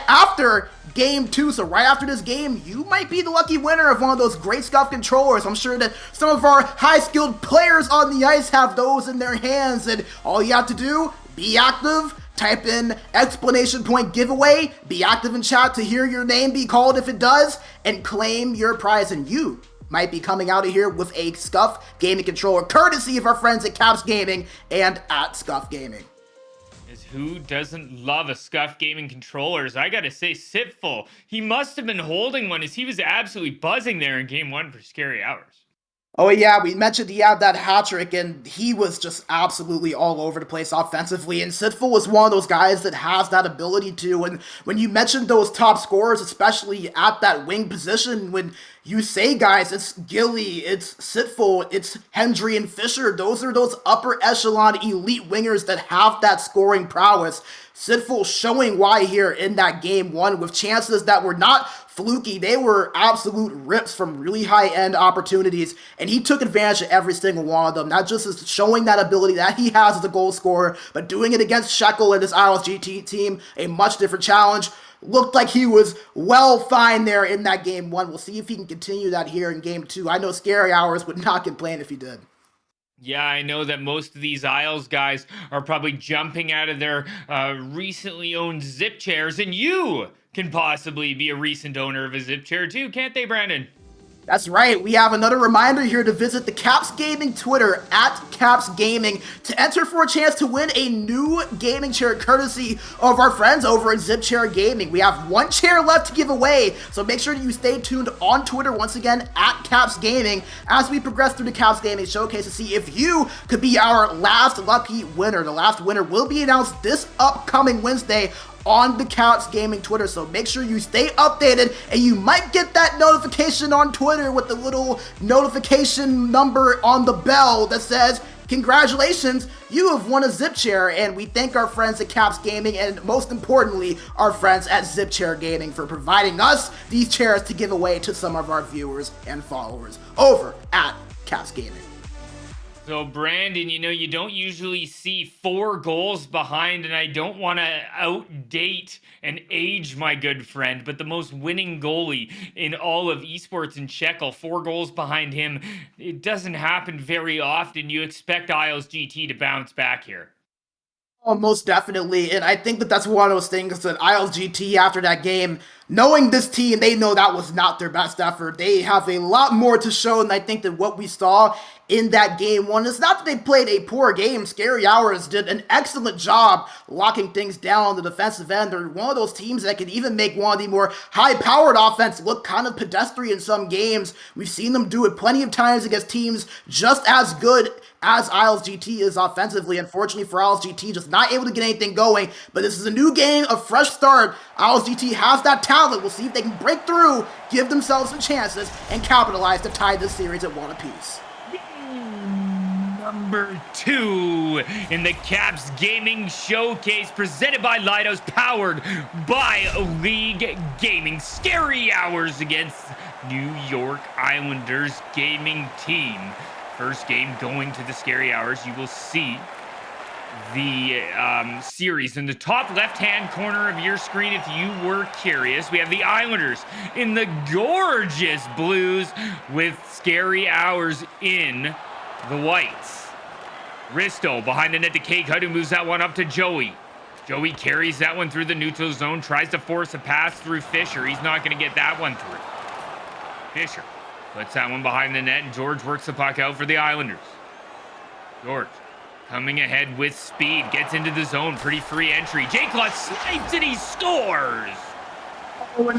after game 2. So right after this game, you might be the lucky winner of one of those great scuff controllers. I'm sure that some of our high-skilled players on the ice have those in their hands, and all you have to do, be active, type in exclamation point giveaway, be active in chat to hear your name be called if it does, and claim your prize, and you might be coming out of here with a scuff gaming controller, courtesy of our friends at Caps Gaming and at Scuff Gaming. Who doesn't love a scuff gaming controllers? I gotta say, Sitful, he must have been holding one, as he was absolutely buzzing there in game 1 for Scary Hours. Oh yeah, we mentioned he had that hat trick, and he was just absolutely all over the place offensively, and Sitful was one of those guys that has that ability to, and when you mentioned those top scorers, especially at that wing position, when you say guys, it's Gilly, it's Sitful, it's Hendry and Fisher, those are those upper echelon elite wingers that have that scoring prowess. Sitful showing why here in that game 1 with chances that were not fluky. They were absolute rips from really high-end opportunities, and he took advantage of every single one of them. Not just as showing that ability that he has as a goal scorer, but doing it against Shekel and his IslesGT team, a much different challenge. Looked like he was well fine there in that game 1. We'll see if he can continue that here in game 2. I know Scary Hours would not complain if he did. Yeah, I know that most of these Isles guys are probably jumping out of their recently owned zip chairs, and you can possibly be a recent owner of a zip chair too, can't they, Brandon? That's right, we have another reminder here to visit the Caps Gaming Twitter, at Caps Gaming, to enter for a chance to win a new gaming chair courtesy of our friends over at Zip Chair Gaming. We have 1 chair left to give away, so make sure you stay tuned on Twitter, once again, at Caps Gaming, as we progress through the Caps Gaming Showcase to see if you could be our last lucky winner. The last winner will be announced this upcoming Wednesday on the Caps Gaming Twitter, so make sure you stay updated, and you might get that notification on Twitter with the little notification number on the bell that says, congratulations, you have won a zip chair. And we thank our friends at Caps Gaming, and most importantly, our friends at Zip Chair Gaming, for providing us these chairs to give away to some of our viewers and followers over at Caps Gaming. So, Brandon, you know, you don't usually see 4 goals behind, and I don't want to outdate and age my good friend, but the most winning goalie in all of esports in Shekel, 4 goals behind him. It doesn't happen very often. You expect IslesGT to bounce back here. Oh, most definitely, and I think that that's one of those things that IslesGT, after that game, knowing this team, they know that was not their best effort. They have a lot more to show, and I think that what we saw in that game 1, it's not that they played a poor game. Scary Hours did an excellent job locking things down on the defensive end. They're one of those teams that can even make one of the more high-powered offense look kind of pedestrian in some games. We've seen them do it plenty of times against teams just as good as IslesGT is offensively. Unfortunately for IslesGT, just not able to get anything going, but this is a new game, a fresh start. IslesGT has that talent. We'll see if they can break through, give themselves some chances, and capitalize to tie this series at 1 apiece. number 2 in the Caps Gaming Showcase, presented by Leidos, powered by Leaguegaming. Scary hours against New York Islanders gaming team. First game going to the scary hours. You will see the series in the top left-hand corner of your screen if you were curious. We have the Islanders in the gorgeous blues with scary hours in the whites. Risto behind the net to K-Cut, who moves that one up to Joey. Joey carries that one through the neutral zone, tries to force a pass through Fisher. He's not going to get that one through. Fisher puts that one behind the net, and George works the puck out for the Islanders. George coming ahead with speed, gets into the zone, pretty free entry. Jake Law snipes and he scores!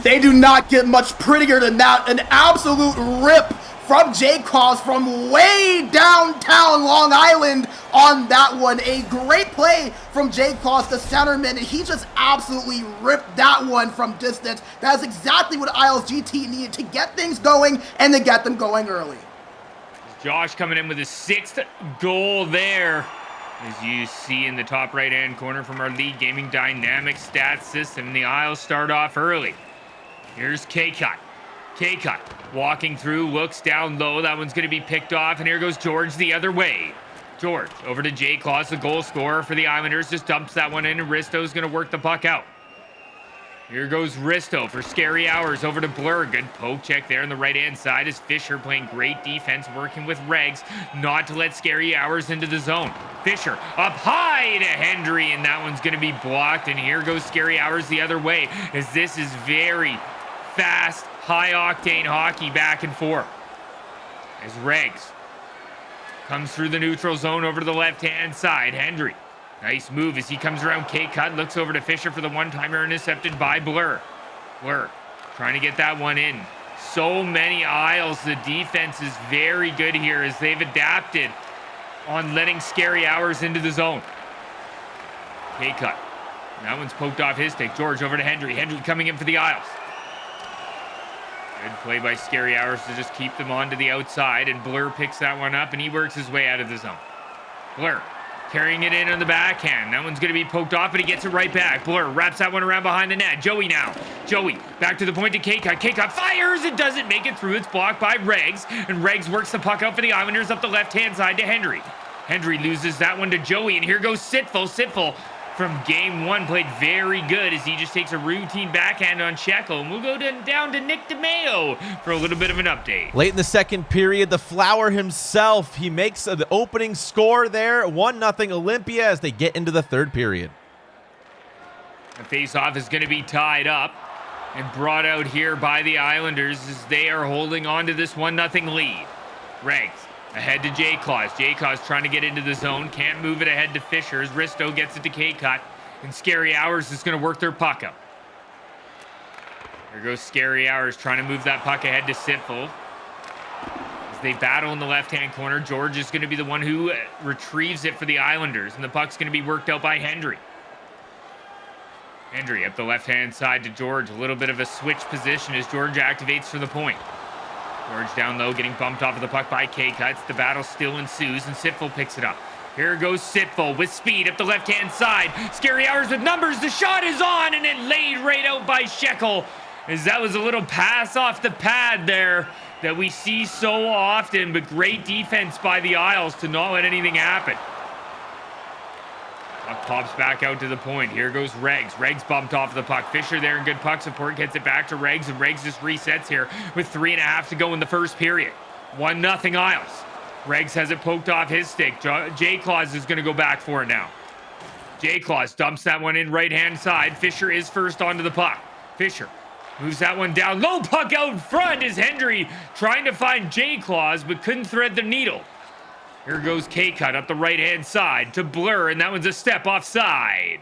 They do not get much prettier than that. An absolute rip from Jake Claus from way downtown Long Island on that one. A great play from Jake Claus, the centerman. He just absolutely ripped that one from distance. That's exactly what IslesGT needed to get things going and to get them going early. Josh coming in with his 6th goal there. As you see in the top right-hand corner from our Leaguegaming dynamic stats system, the Isles start off early. Here's K-Cut. K-Cut walking through, looks down low. That one's going to be picked off, and here goes George the other way. George over to Jay Claus, the goal scorer for the Islanders, just dumps that one in, and Risto's going to work the puck out. Here goes Risto for scary hours over to Blur. Good poke check there on the right-hand side as Fisher playing great defense, working with Regs not to let scary hours into the zone. Fisher up high to Hendry, and that one's going to be blocked. And here goes scary hours the other way, as this is very fast, high-octane hockey back and forth. As Regs comes through the neutral zone over to the left-hand side. Hendry. Nice move as he comes around K-Cut, looks over to Fisher for the one-timer, intercepted by Blur. Blur trying to get that one in. So many Isles. The defense is very good here as they've adapted on letting scary hours into the zone. K-Cut. That one's poked off his stick. George over to Hendry. Hendry coming in for the Isles. Good play by scary hours to just keep them onto the outside, and Blur picks that one up and he works his way out of the zone. Blur carrying it in on the backhand. That one's going to be poked off, but he gets it right back. Blur wraps that one around behind the net. Joey now. Joey back to the point to K-Cut. K-Cut fires. It doesn't make it through. It's blocked by Regs, and Regs works the puck out for the Islanders up the left-hand side to Hendry. Hendry loses that one to Joey, and here goes Sitful. Sitful from game 1 played very good as he just takes a routine backhand on Shekel. And we'll go down to Nick DeMeo for a little bit of an update. Late in the second period, the Flower himself, he makes the opening score there, 1-0 Olympia as they get into the third period. The face-off is going to be tied up and brought out here by the Islanders as they are holding on to this 1-0 lead. Regs ahead to Jay Claus. Jay Claus trying to get into the zone. Can't move it ahead to Fisher as Risto gets it to K-Cut. And Scary Hours is going to work their puck up. There goes Scary Hours trying to move that puck ahead to Sitful. As they battle in the left-hand corner, George is going to be the one who retrieves it for the Islanders. And the puck's going to be worked out by Hendry. Hendry up the left-hand side to George. A little bit of a switch position as George activates for the point. George down low, getting bumped off of the puck by K-Cuts. The battle still ensues, and Sitful picks it up. Here goes Sitful with speed up the left-hand side. Scary Hours with numbers. The shot is on, and it laid right out by Shekel. As that was a little pass off the pad there that we see so often, but great defense by the Isles to not let anything happen. Puck pops back out to the point. Here goes Regs. Regs bumped off the puck. Fisher there in good puck support. Gets it back to Regs, and Regs just resets here with 3.5 to go in the first period. 1-0 Isles. Regs has it poked off his stick. Jay Claus is going to go back for it now. Jay Claus dumps that one in right-hand side. Fisher is first onto the puck. Fisher moves that one down. Low puck out front is Hendry trying to find Jay Claus, but couldn't thread the needle. Here goes K-Cut up the right-hand side to Blur, and that one's a step offside.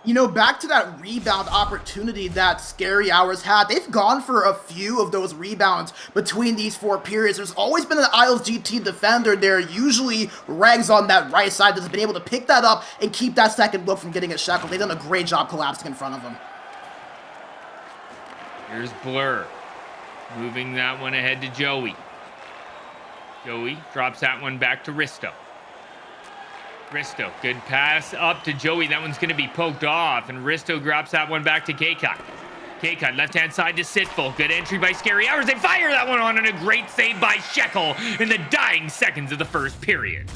You know, back to that rebound opportunity that Scary Hours had, they've gone for a few of those rebounds between these 4 periods. There's always been an IslesGT defender there, usually Regs on that right side, that's been able to pick that up and keep that second look from getting a Shekel. They've done a great job collapsing in front of him. Here's Blur moving that one ahead to Joey. Joey drops that one back to Risto. Risto, good pass up to Joey. That one's going to be poked off, and Risto drops that one back to K-Cut. K-Cut, left-hand side to Sitful. Good entry by Scary Hours. They fire that one on, and a great save by Shekel in the dying seconds of the first period.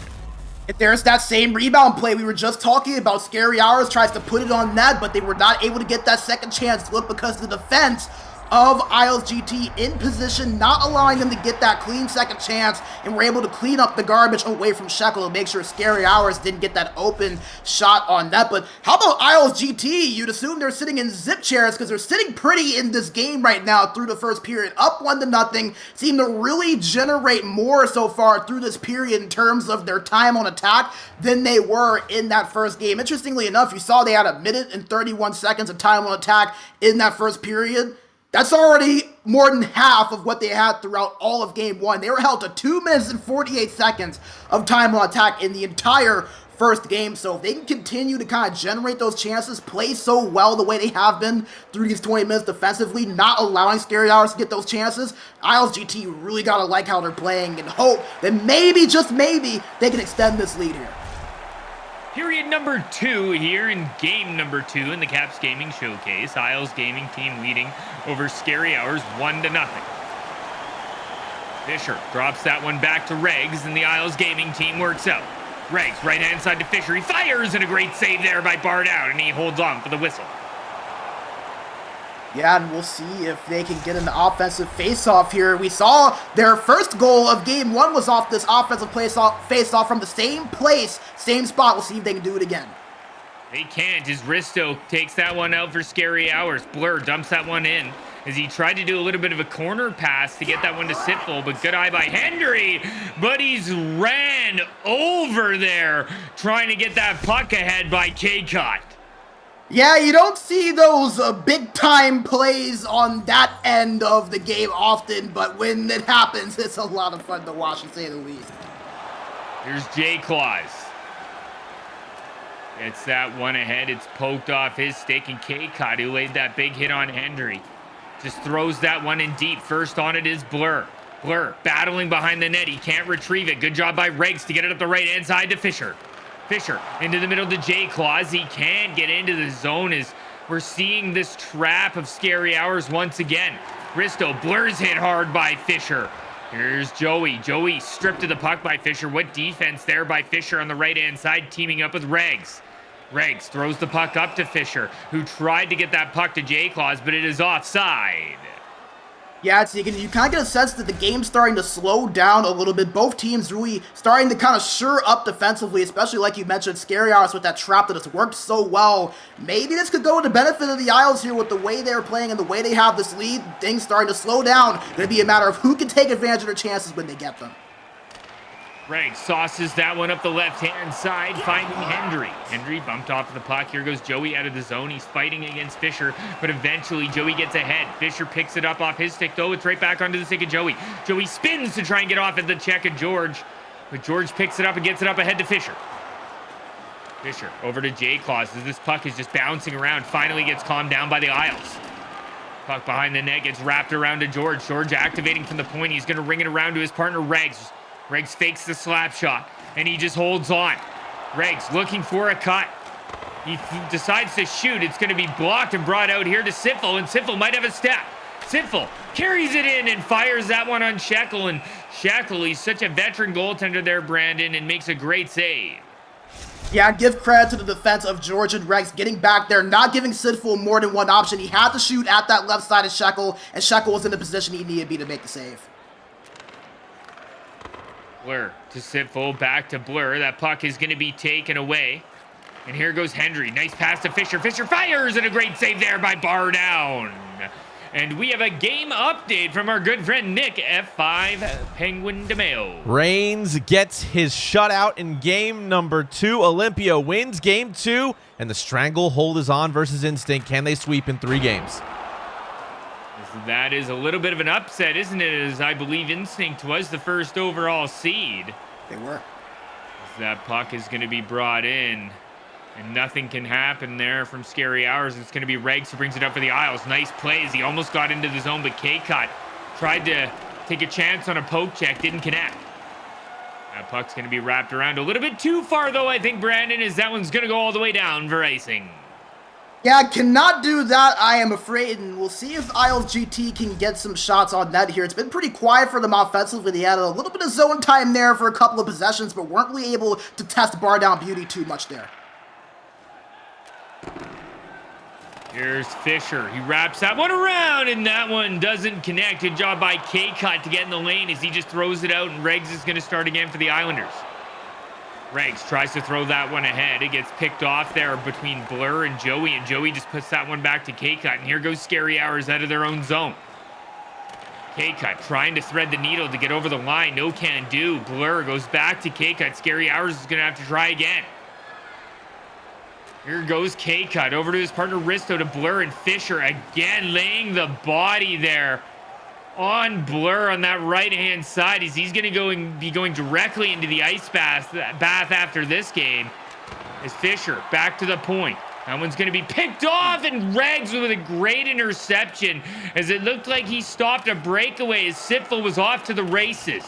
There's that same rebound play we were just talking about. Scary Hours tries to put it on net, but they were not able to get that second chance look because the defense of IslesGT in position, not allowing them to get that clean second chance, and were able to clean up the garbage away from Shekel to make sure Scary Hours didn't get that open shot on net. But how about IslesGT? You'd assume they're sitting in zip chairs because they're sitting pretty in this game right now through the first period, up 1-0, seem to really generate more so far through this period in terms of their time on attack than they were in that first game. Interestingly enough, you saw they had 1 minute and 31 seconds of time on attack in that first period. That's already more than half of what they had throughout all of game one. They were held to 2 minutes and 48 seconds of time on attack in the entire first game. So if they can continue to kind of generate those chances, play so well the way they have been through these 20 minutes defensively, not allowing Scary Hours to get those chances, IslesGT really got to like how they're playing and hope that maybe, just maybe, they can extend this lead here. Period number 2 here in game number 2 in the Caps Gaming Showcase. Isles Gaming team leading over Scary Hours 1-0. Fisher drops that one back to Regs, and the Isles Gaming team works out. Regs, right-hand side to Fisher. He fires, and a great save there by Bardown, and he holds on for the whistle. Yeah, and we'll see if they can get an offensive face-off here. We saw their first goal of game one was off this offensive face-off from the same place, same spot. We'll see if they can do it again. They can't, as Risto takes that one out for Scary Hours. Blur dumps that one in as he tried to do a little bit of a corner pass to get that one to Sitful, but good eye by Hendry. But he's ran over there trying to get that puck ahead by K-Cut. Yeah, you don't see those big-time plays on that end of the game often, but when it happens, it's a lot of fun to watch, to say the least. Here's J-Claws. It's that one ahead. It's poked off his stick, and K-Cut, who laid that big hit on Hendry, just throws that one in deep. First on it is Blur. Blur battling behind the net. He can't retrieve it. Good job by Regs to get it up the right-hand side to Fisher. Fisher into the middle to J-Claws. He can't get into the zone as we're seeing this trap of Scary Hours once again. Risto Blur's hit hard by Fisher. Here's Joey. Joey stripped of the puck by Fisher. What defense there by Fisher on the right-hand side, teaming up with Regs. Regs throws the puck up to Fisher, who tried to get that puck to J-Claws, but it is offside. Yeah, so you kind of get a sense that the game's starting to slow down a little bit. Both teams really starting to kind of shore up defensively, especially like you mentioned, Scary Hours with that trap that has worked so well. Maybe this could go to the benefit of the Isles here with the way they're playing and the way they have this lead. Things starting to slow down. Going to be a matter of who can take advantage of their chances when they get them. Regs sauces that one up the left-hand side, finding Hendry. Hendry bumped off the puck. Here goes Joey out of the zone. He's fighting against Fisher, but eventually Joey gets ahead. Fisher picks it up off his stick, though. It's right back onto the stick of Joey. Joey spins to try and get off at the check of George, but George picks it up and gets it up ahead to Fisher. Fisher over to J-Claws as this puck is just bouncing around. Finally gets calmed down by the Isles. Puck behind the net gets wrapped around to George. George activating from the point. He's going to ring it around to his partner, Regs. Regs fakes the slap shot, and he just holds on. Regs looking for a cut. He decides to shoot. It's going to be blocked and brought out here to Sitful, and Sitful might have a step. Sitful carries it in and fires that one on Shekel, and Shekel, he's such a veteran goaltender there, Brandon, and makes a great save. Yeah, give credit to the defense of George and Regs getting back there, not giving Sitful more than one option. He had to shoot at that left side of Shekel, and Shekel was in the position he needed to be to make the save. Blur to Sitful, back to Blur. That puck is going to be taken away. And here goes Hendry. Nice pass to Fisher. Fisher fires, and a great save there by Bardown. And we have a game update from our good friend Nick, F5 Penguin DeMeo. Reigns gets his shutout in game number 2. Olympia wins game 2, and the stranglehold is on versus Instinct. Can they sweep in 3 games? That is a little bit of an upset, isn't it? As I believe Instinct was the first overall seed. They were. As that puck is going to be brought in, and nothing can happen there from Scary Hours. It's going to be Regs who brings it up for the Isles. Nice plays. He almost got into the zone, but K-Cut tried to take a chance on a poke check, didn't connect. That puck's going to be wrapped around a little bit too far, though, I think, Brandon, as that one's going to go all the way down for icing. Yeah, cannot do that, I am afraid, and we'll see if IslesGT can get some shots on net here. It's been pretty quiet for them offensively. They had a little bit of zone time there for a couple of possessions, but weren't really able to test Bar Down Beauty too much there. Here's Fisher. He wraps that one around, and that one doesn't connect. Good job by K-Cut to get in the lane as he just throws it out, and Regs is going to start again for the Islanders. Regs tries to throw that one ahead. It gets picked off there between Blur and Joey just puts that one back to K-Cut, and here goes Scary Hours out of their own zone. K-Cut trying to thread the needle to get over the line. No can do. Blur goes back to K-Cut. Scary Hours is going to have to try again. Here goes K-Cut over to his partner Risto to Blur, and Fisher again laying the body there on Blur on that right-hand side as he's going to be going directly into the ice bath after this game. As Fisher back to the point. That one's going to be picked off, and Regs with a great interception as it looked like he stopped a breakaway as Sitful was off to the races.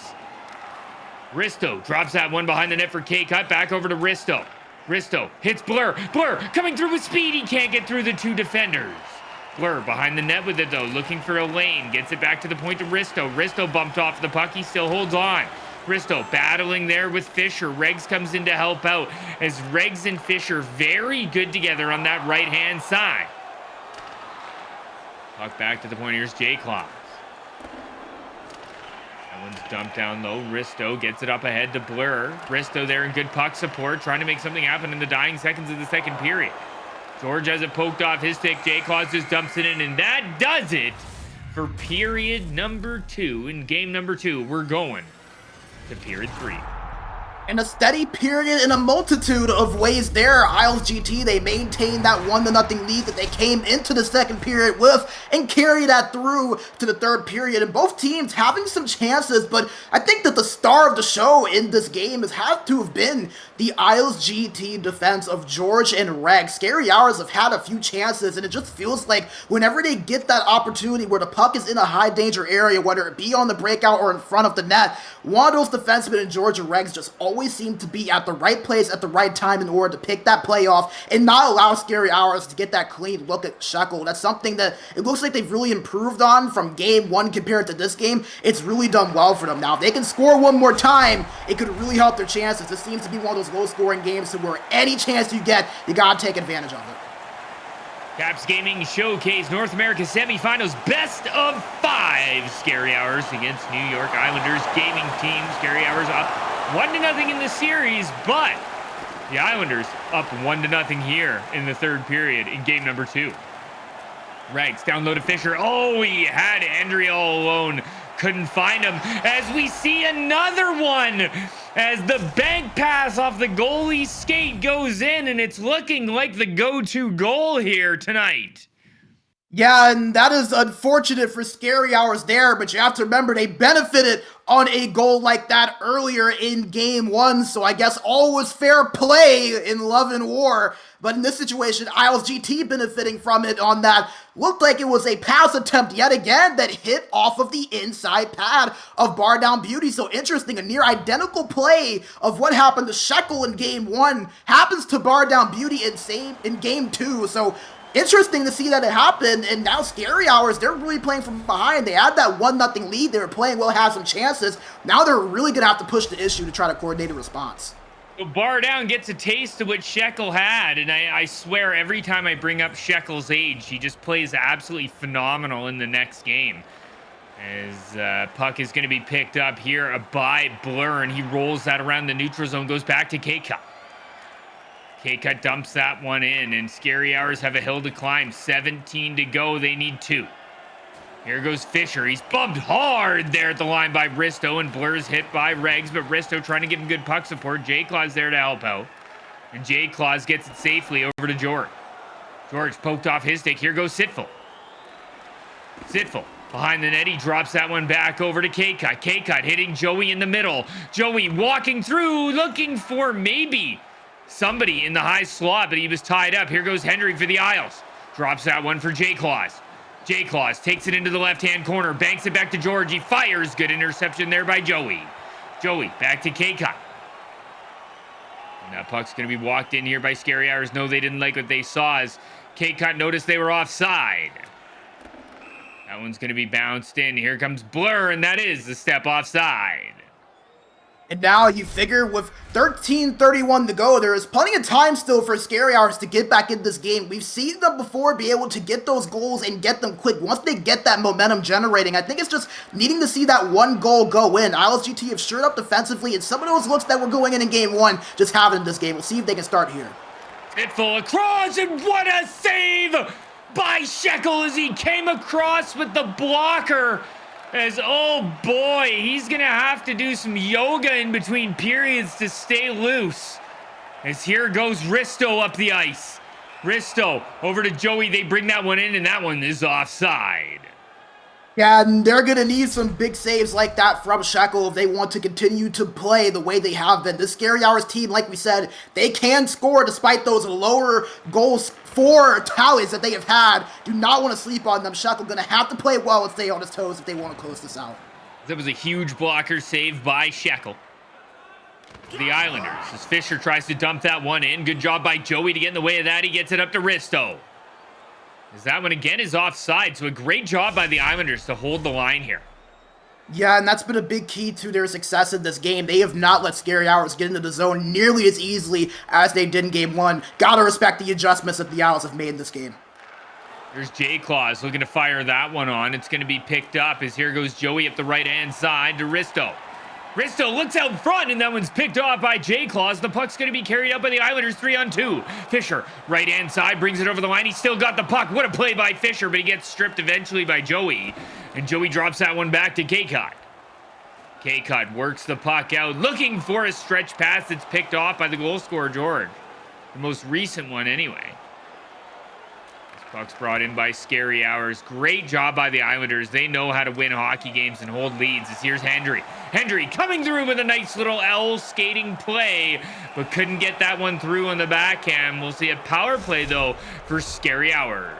Risto drops that one behind the net for K-Cut. Back over to Risto. Risto hits Blur. Blur coming through with speed. He can't get through the two defenders. Blur behind the net with it, though, looking for a lane. Gets it back to the point to Risto. Risto bumped off the puck. He still holds on. Risto battling there with Fisher. Regs comes in to help out as Regs and Fisher very good together on that right-hand side. Puck back to the point. Here's J-Claws. That one's dumped down low. Risto gets it up ahead to Blur. Risto there in good puck support, trying to make something happen in the dying seconds of the second period. George has it poked off his stick. J-Claws just dumps it in, and that does it for period number 2. In game number 2, we're going to period 3. In a steady period in a multitude of ways there, IslesGT, they maintained that 1-0 lead that they came into the second period with and carried that through to the third period. And both teams having some chances, but I think that the star of the show in this game has had to have been the IslesGT defense of George and Reg. Scary Hours have had a few chances, and it just feels like whenever they get that opportunity where the puck is in a high danger area, whether it be on the breakout or in front of the net, one of those defensemen in George and Regs just always seem to be at the right place at the right time in order to pick that play off and not allow Scary Hours to get that clean look at Shekel. That's something that it looks like they've really improved on from game 1 compared to this game. It's really done well for them. Now, if they can score one more time, it could really help their chances. This seems to be one of those low-scoring games where any chance you get, you gotta take advantage of it. Caps Gaming Showcase North America semifinals, best of 5. Scary Hours against New York Islanders gaming team. Scary Hours up 1-0 in the series, but the Islanders up 1-0 here in the third period in game number 2. Regs down low to Fisher. Oh, he had Andrea all alone. Couldn't find him as we see another one as the bank pass off the goalie's skate goes in, and it's looking like the go-to goal here tonight. Yeah, and that is unfortunate for Scary Hours there, but you have to remember they benefited on a goal like that earlier in game 1, so I guess all was fair play in love and war. But in this situation, IslesGT benefiting from it on that. Looked like it was a pass attempt yet again that hit off of the inside pad of Bar Down Beauty. So interesting, a near identical play of what happened to Shekel in game 1 happens to Bar Down Beauty in game 2. So interesting to see that it happened, and now Scary Hours, they're really playing from behind. They had that 1-0 lead. They were playing well, had some chances. Now they're really going to have to push the issue to try to coordinate a response. So Bar Down gets a taste of what Shekel had, and I swear every time I bring up Shekel's age, he just plays absolutely phenomenal in the next game. As puck is going to be picked up here by Blur, and he rolls that around the neutral zone, goes back to K-Cut. K-Cut dumps that one in, and Scary Hours have a hill to climb. 17 to go. They need 2. Here goes Fisher. He's bumped hard there at the line by Risto, and Blur's hit by Regs, but Risto trying to give him good puck support. J-Claws there to help out, and J-Claws gets it safely over to George. George poked off his stick. Here goes Sitful. Sitful behind the net. He drops that one back over to K-Cut. K-Cut hitting Joey in the middle. Joey walking through, looking for maybe somebody in the high slot, but he was tied up. Here goes Hendry for the Isles. Drops that one for J-Claws. J-Claws takes it into the left-hand corner, banks it back to George. He fires. Good interception there by Joey. Joey, back to K-Cut. And that puck's going to be walked in here by Scary Hours. No, they didn't like what they saw as K-Cut noticed they were offside. That one's going to be bounced in. Here comes Blur, and that is the step offside. And now you figure with 13:31 to go, there is plenty of time still for Scary Hours to get back in this game. We've seen them before be able to get those goals and get them quick. Once they get that momentum generating, I think it's just needing to see that one goal go in. IslesGT have shored up defensively, and some of those looks that were going in game one just have it in this game. We'll see if they can start here. Pitfall across, and what a save by Shekel as he came across with the blocker. As, oh boy, he's going to have to do some yoga in between periods to stay loose. As here goes Risto up the ice. Risto over to Joey. They bring that one in, and that one is offside. Yeah, and they're going to need some big saves like that from Shekel if they want to continue to play the way they have been. This Scary Hours team, like we said, they can score despite those lower goals for tallies that they have had. Do not want to sleep on them. Shekel going to have to play well and stay on his toes if they want to close this out. That was a huge blocker save by Shekel. The Islanders, as Fisher tries to dump that one in. Good job by Joey to get in the way of that. He gets it up to Risto. As that one again is offside, so a great job by the Islanders to hold the line here. Yeah, and that's been a big key to their success in this game. They have not let Scary Hours get into the zone nearly as easily as they did in game one. Gotta respect the adjustments that the Owls have made in this game. There's J-Claws looking to fire that one on. It's going to be picked up as here goes Joey up the right-hand side to Risto. Risto looks out front, and that one's picked off by J-Claws. The puck's going to be carried out by the Islanders 3-on-2. Fisher, right-hand side, brings it over the line. He's still got the puck. What a play by Fisher, but he gets stripped eventually by Joey. And Joey drops that one back to K-Cut. K-Cut works the puck out, looking for a stretch pass that's picked off by the goal scorer, George. The most recent one, anyway. Puck's brought in by Scary Hours. Great job by the Islanders. They know how to win hockey games and hold leads. As here's Hendry. Hendry coming through with a nice little L skating play, but couldn't get that one through on the backhand. We'll see a power play, though, for Scary Hours.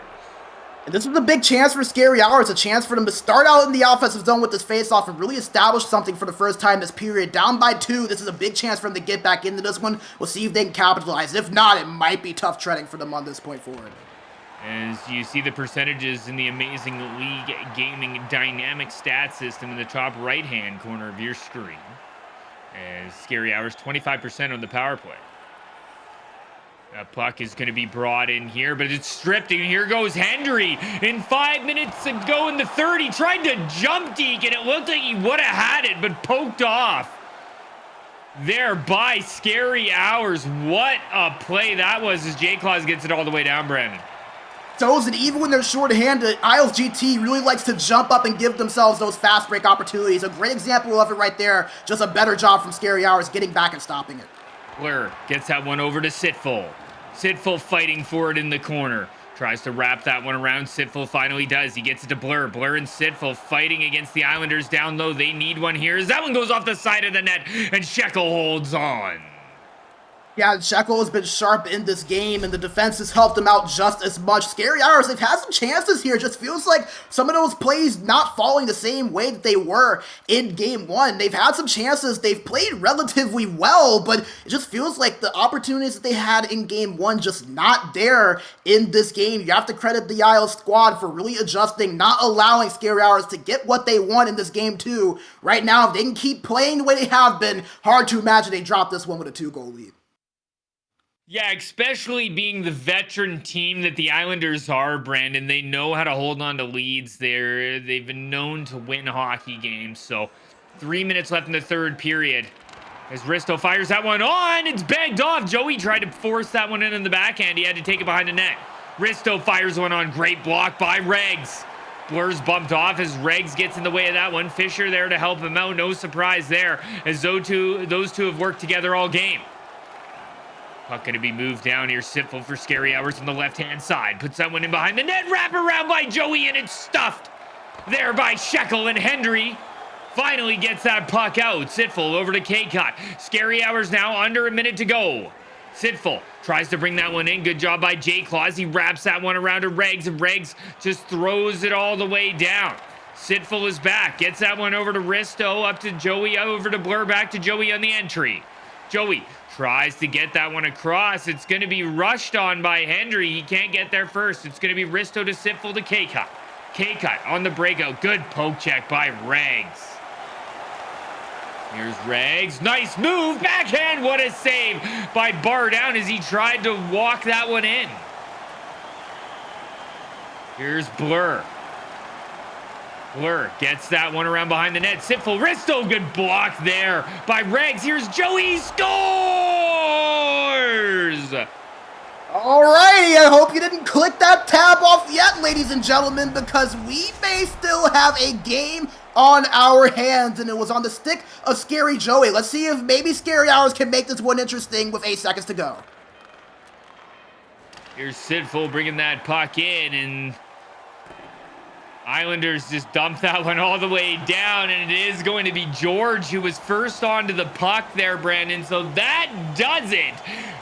And this was a big chance for Scary Hours, a chance for them to start out in the offensive zone with this faceoff and really establish something for the first time this period. Down by 2, this is a big chance for them to get back into this one. We'll see if they can capitalize. If not, it might be tough treading for them on this point forward. As you see the percentages in the amazing Leaguegaming dynamic stat system in the top right-hand corner of your screen. As Scary Hours, 25% on the power play. That puck is going to be brought in here, but it's stripped, and here goes Hendry. In 5 minutes ago in the third, he tried to jump deke, and it looked like he would have had it, but poked off. There by Scary Hours. What a play that was as J-Claws gets it all the way down, Brandon. And even when they're short-handed, IslesGT really likes to jump up and give themselves those fast break opportunities. A great example of it right there. Just a better job from Scary Hours getting back and stopping it. Blur gets that one over to Sitful. Sitful fighting for it in the corner. Tries to wrap that one around. Sitful finally does. He gets it to Blur. Blur and Sitful fighting against the Islanders down low. They need one here as that one goes off the side of the net, and Shekel holds on. Yeah, Shekel has been sharp in this game, and the defense has helped him out just as much. Scary Hours, they've had some chances here. Just feels like some of those plays not falling the same way that they were in game one. They've had some chances. They've played relatively well, but it just feels like the opportunities that they had in game one just not there in this game. You have to credit the Isles squad for really adjusting, not allowing Scary Hours to get what they want in this game too. Right now, if they can keep playing the way they have been, hard to imagine they drop this one with a 2-goal lead. Yeah, especially being the veteran team that the Islanders are, Brandon. They know how to hold on to leads. They've been known to win hockey games. So 3 minutes left in the third period. As Risto fires that one on, it's bagged off. Joey tried to force that one in the backhand. He had to take it behind the net. Risto fires one on. Great block by Regs. Blur's bumped off as Regs gets in the way of that one. Fisher there to help him out. No surprise there as those two have worked together all game. Puck going to be moved down here. Sitful for Scary Hours on the left-hand side. Puts that one in behind the net. Wrap around by Joey, and it's stuffed there by Shekel, and Hendry finally gets that puck out. Sitful over to K-Cut. Scary Hours now under a minute to go. Sitful tries to bring that one in. Good job by J-Claws. He wraps that one around to Regs, and Regs just throws it all the way down. Sitful is back. Gets that one over to Risto, up to Joey, over to Blur, back to Joey on the entry. Joey tries to get that one across. It's going to be rushed on by Hendry. He can't get there first. It's going to be Risto to Sitful to K-Cut. K-Cut on the breakout. Good poke check by Regs. Here's Regs. Nice move. Backhand. What a save by Bar Down as he tried to walk that one in. Here's Blur. Blur gets that one around behind the net. Sitful, Risto, good block there by Regs. Here's Joey, scores! Alrighty, I hope you didn't click that tab off yet, ladies and gentlemen, because we may still have a game on our hands, and it was on the stick of Scary Joey. Let's see if maybe Scary Hours can make this one interesting with 8 seconds to go. Here's Sitful bringing that puck in, and Islanders just dumped that one all the way down, and it is going to be George who was first onto the puck there, Brandon. So that does it.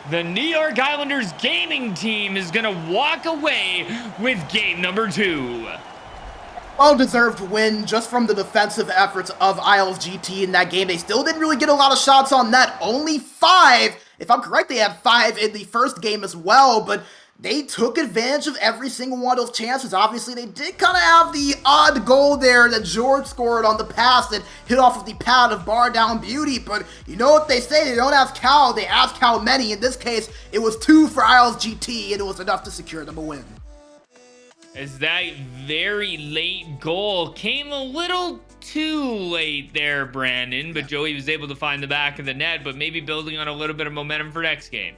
The New York Islanders gaming team is going to walk away with game number 2. Well-deserved win just from the defensive efforts of IslesGT in that game. They still didn't really get a lot of shots on net. Only 5. If I'm correct, they had 5 in the first game as well, but they took advantage of every single one of those chances. Obviously, they did kind of have the odd goal there that George scored on the pass that hit off of the pad of Bar Down Beauty. But you know what they say, they don't ask how, they ask how many. In this case, it was 2 for IslesGT, and it was enough to secure them a win. As that very late goal came a little too late there, Brandon, but Joey was able to find the back of the net, but maybe building on a little bit of momentum for next game.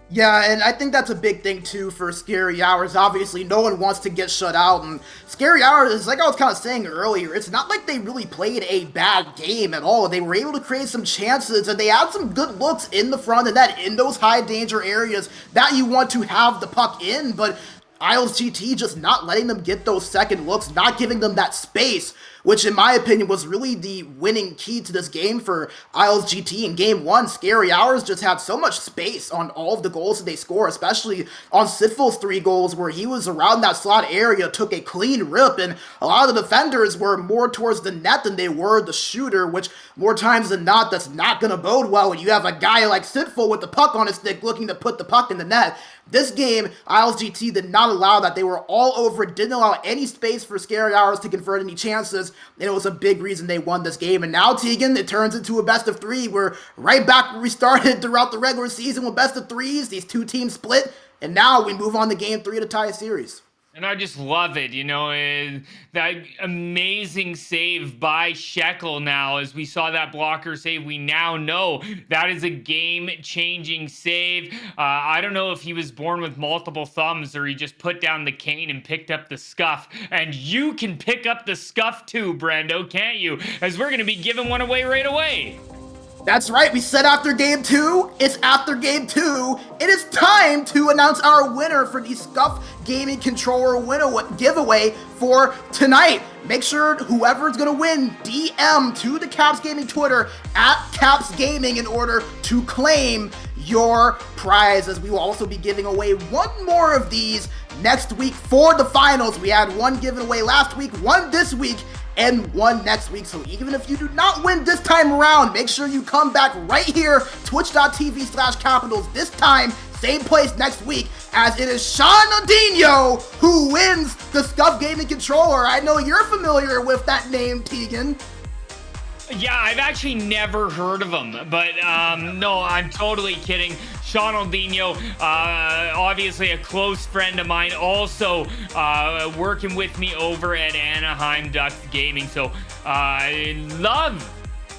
Yeah, and I think that's a big thing, too, for Scary Hours. Obviously, no one wants to get shut out, and Scary Hours, like I was kind of saying earlier, it's not like they really played a bad game at all. They were able to create some chances, and they had some good looks in the front of net, in those high-danger areas that you want to have the puck in, but IslesGT just not letting them get those second looks, not giving them that space, which in my opinion was really the winning key to this game for IslesGT. In game 1, Scary Hours just had so much space on all of the goals that they score, especially on Sitful's 3 goals where he was around that slot area, took a clean rip, and a lot of the defenders were more towards the net than they were the shooter, which more times than not, that's not going to bode well when you have a guy like Sitful with the puck on his stick looking to put the puck in the net. This game, IslesGT did not allow that. They were all over it, didn't allow any space for Scary Hours to convert any chances, and it was a big reason they won this game. And now, Tegan, it turns into a best of 3. We're right back where we started throughout the regular season with best of 3s. These 2 teams split, and now we move on to game 3 to tie a series. And I just love it, you know, that amazing save by Shekel now. As we saw that blocker save, we now know that is a game-changing save. I don't know if he was born with multiple thumbs or he just put down the cane and picked up the scuff. And you can pick up the scuff too, Brando, can't you? As we're going to be giving one away right away. That's right, we said after game 2, it's after game 2. It is time to announce our winner for the Scuff Gaming Controller giveaway for tonight. Make sure whoever's going to win, DM to the Caps Gaming Twitter at Caps Gaming in order to claim your prize, as we will also be giving away 1 more of these next week for the finals. We had 1 given away last week, 1 this week, and 1 next week. So even if you do not win this time around, make sure you come back right here, twitch.tv/Capitals. This time, same place next week, as it is Sean Odinho who wins the Scuff Gaming Controller. I know you're familiar with that name, Tegan. Yeah, I've actually never heard of him, but no, I'm totally kidding. Sean Aldino, obviously a close friend of mine, also working with me over at Anaheim Ducks Gaming. So I love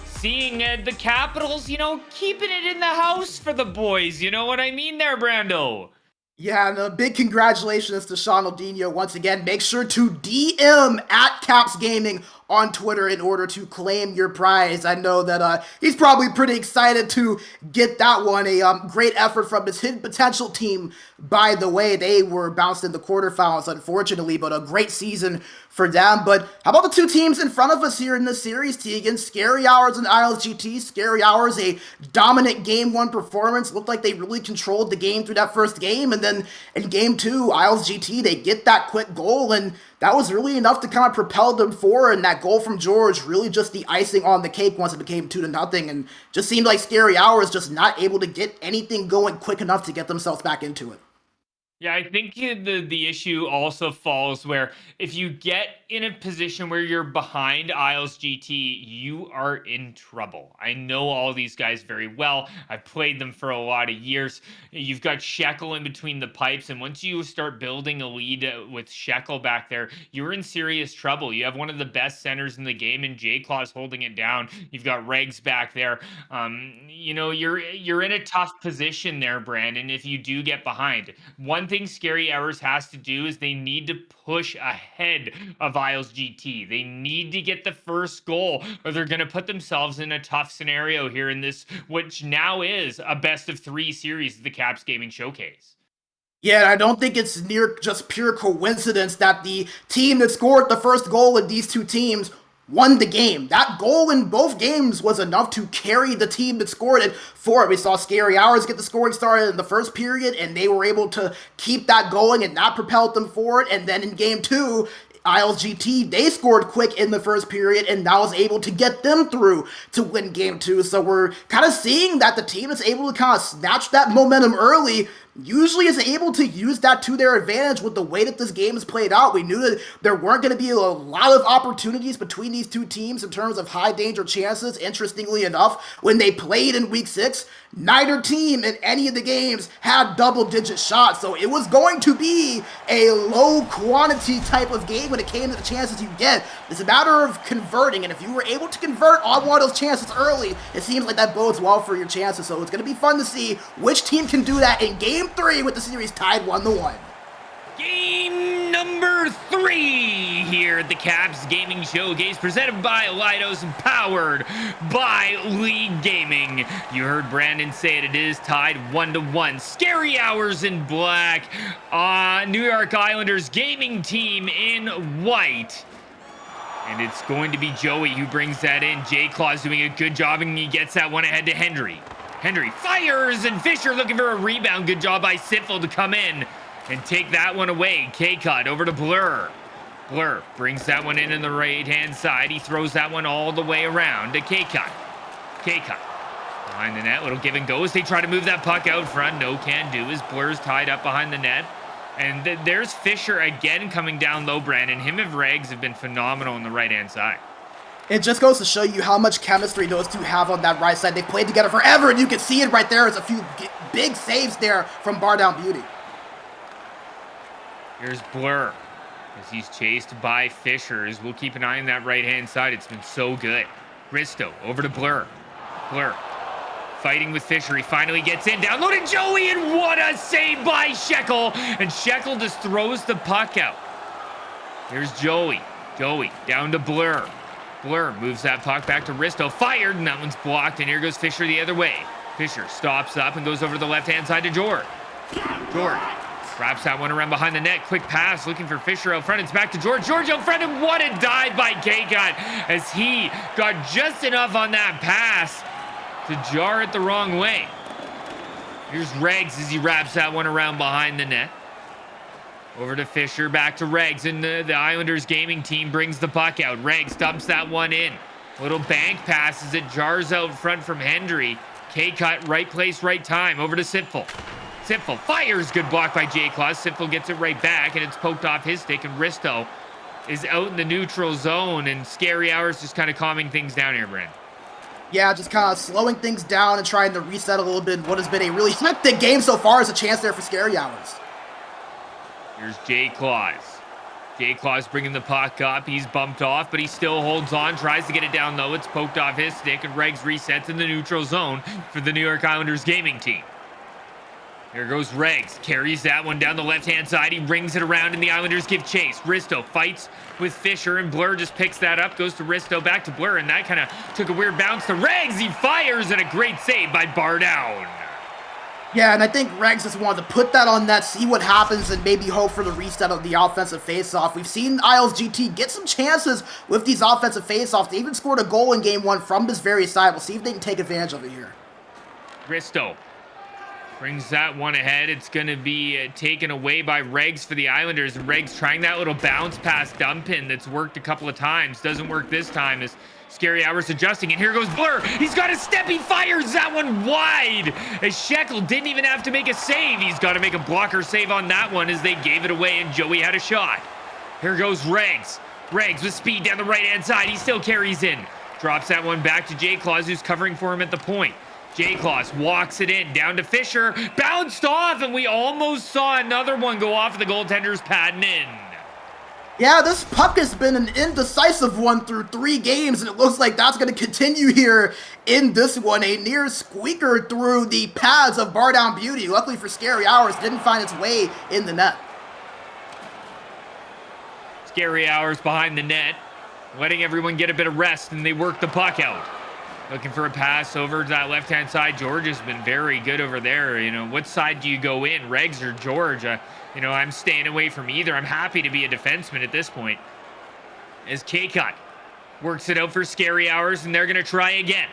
seeing the Capitals, you know, keeping it in the house for the boys. You know what I mean there, Brando? Yeah, and a big congratulations to Sean Aldino once again. Make sure to DM at Caps Gaming on Twitter in order to claim your prize. I know that he's probably pretty excited to get that one. A great effort from his hidden potential team, by the way. They were bounced in the quarterfinals, unfortunately, but a great season for them. But how about the 2 teams in front of us here in this series, Tegan? Scary Hours and IslesGT. Scary Hours, a dominant Game 1 performance. Looked like they really controlled the game through that first game. And then in Game 2, IslesGT, they get that quick goal, and that was really enough to kind of propel them forward, and that goal from George really just the icing on the cake once it became 2-0, and just seemed like Scary Hours just not able to get anything going quick enough to get themselves back into it. Yeah, I think the issue also falls where if you get in a position where you're behind IslesGT, you are in trouble. I know all these guys very well. I've played them for a lot of years. You've got Shekel in between the pipes, and once you start building a lead with Shekel back there, you're in serious trouble. You have one of the best centers in the game, and J-Claw's holding it down. You've got Regs back there. You're in a tough position there, Brandon, if you do get behind. One thing Scary Hours has to do is they need to push ahead of IslesGT. They need to get the first goal, or they're going to put themselves in a tough scenario here in this, which now is a best of 3 series of the Caps Gaming Showcase. Yeah, I don't think it's near just pure coincidence that the team that scored the first goal in these two teams won the game. That goal in both games was enough to carry the team that scored it forward. We saw Scary Hours get the scoring started in the first period, and they were able to keep that going, and that propelled them forward. And then in game 2, IslesGT, they scored quick in the first period, and that was able to get them through to win game 2. So we're kind of seeing that the team is able to kind of snatch that momentum early, usually is able to use that to their advantage with the way that this game is played out. We knew that there weren't going to be a lot of opportunities between these two teams in terms of high danger chances. Interestingly enough, when they played in week 6, neither team in any of the games had double-digit shots, so it was going to be a low quantity type of game when it came to the chances you get. It's a matter of converting, and if you were able to convert on one of those chances early, it seems like that bodes well for your chances. So it's going to be fun to see which team can do that in game 3 with the series tied 1-1. Game number 3 here at the Caps Gaming Showcase, presented by Leidos and powered by Leaguegaming. You heard Brandon say it is tied 1-1. Scary Hours in black, New York Islanders gaming team in white. And it's going to be Joey who brings that in. J-Claw's doing a good job, and he gets that one ahead to Hendry. Hendry fires, and Fisher looking for a rebound. Good job by Sitful to come in and take that one away. K-Cut over to Blur. Blur brings that one in the right-hand side. He throws that one all the way around to K-Cut. K-Cut behind the net. Little give and go as they try to move that puck out front. No can do as Blur's tied up behind the net. And there's Fisher again coming down low, Brandon. Him and Regs have been phenomenal on the right-hand side. It just goes to show you how much chemistry those two have on that right side. They've played together forever, and you can see it right there. There's a few big saves there from Bar Down Beauty. Here's Blur as he's chased by Fisher. As we'll keep an eye on that right-hand side. It's been so good. Risto over to Blur. Blur fighting with Fisher. He finally gets in. Downloaded Joey, and what a save by Shekel. And Shekel just throws the puck out. Here's Joey. Joey down to Blur. Blur moves that puck back to Risto. Fired, and that one's blocked. And here goes Fisher the other way. Fisher stops up and goes over to the left-hand side to George. George wraps that one around behind the net. Quick pass, looking for Fisher out front. It's back to George. George out front, and what a dive by K-Cut as he got just enough on that pass to jar it the wrong way. Here's Regs as he wraps that one around behind the net. Over to Fisher, back to Regs, and the Islanders gaming team brings the puck out. Regs dumps that one in. Little bank pass as it jars out front from Hendry. K-Cut, right place, right time. Over to Sitful. Sitful fires, good block by J-Claw. Sitful gets it right back, and it's poked off his stick, and Risto is out in the neutral zone, and Scary Hours just kind of calming things down here, Brent. Yeah, just kind of slowing things down and trying to reset a little bit. What has been a really hectic game so far is a chance there for Scary Hours. Here's J-Claws. J-Claws bringing the puck up. He's bumped off, but he still holds on, tries to get it down low. It's poked off his stick, and Regs resets in the neutral zone for the New York Islanders gaming team. Here goes Regs. Carries that one down the left-hand side. He rings it around, and the Islanders give chase. Risto fights with Fisher, and Blur just picks that up. Goes to Risto, back to Blur, and that kind of took a weird bounce to Regs. He fires, and a great save by Bar Down. Yeah, and I think Regs just wanted to put that on net, see what happens, and maybe hope for the reset of the offensive faceoff. We've seen IslesGT get some chances with these offensive faceoffs. They even scored a goal in Game 1 from this very side. We'll see if they can take advantage of it here. Risto Brings that one ahead. It's going to be taken away by Regs for the Islanders. Regs trying that little bounce pass dump in that's worked a couple of times. Doesn't work this time as Scary Hours adjusting. And here goes Blur. He's got a step. He fires that one wide. As Shekel didn't even have to make a save. He's got to make a blocker save on that one as they gave it away and Joey had a shot. Here goes Regs. Regs with speed down the right-hand side. He still carries in. Drops that one back to J-Claws, who's covering for him at the point. J-Claws walks it in, down to Fisher, bounced off, and we almost saw another one go off of the goaltender's pad and in. Yeah, this puck has been an indecisive one through 3 games, and it looks like that's going to continue here in this one. A near squeaker through the pads of Bar Down Beauty. Luckily for Scary Hours, didn't find its way in the net. Scary Hours behind the net, letting everyone get a bit of rest, and they work the puck out. Looking for a pass over to that left-hand side. George has been very good over there. You know, what side do you go in, Regs or George? You know, I'm staying away from either. I'm happy to be a defenseman at this point. As K-Cut works it out for Scary Hours, and they're going to try again.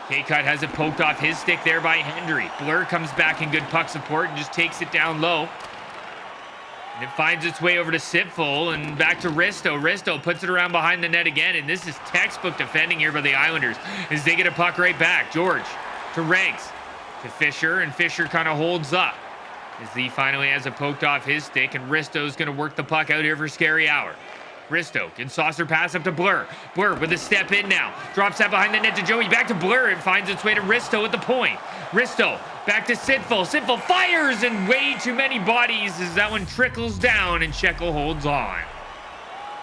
K-Cut has it poked off his stick there by Hendry. Blur comes back in good puck support and just takes it down low. And it finds its way over to Sipful and back to Risto. Risto puts it around behind the net again, and this is textbook defending here by the Islanders as they get a puck right back. George to Regs to Fisher, and Fisher kind of holds up as he finally has it poked off his stick, and Risto's going to work the puck out here for Scary Hour. Risto can saucer pass up to Blur. Blur with a step in now. Drops that behind the net to Joey. Back to Blur. It finds its way to Risto at the point. Risto back to Sitful. Sitful fires, and way too many bodies as that one trickles down and Shekel holds on.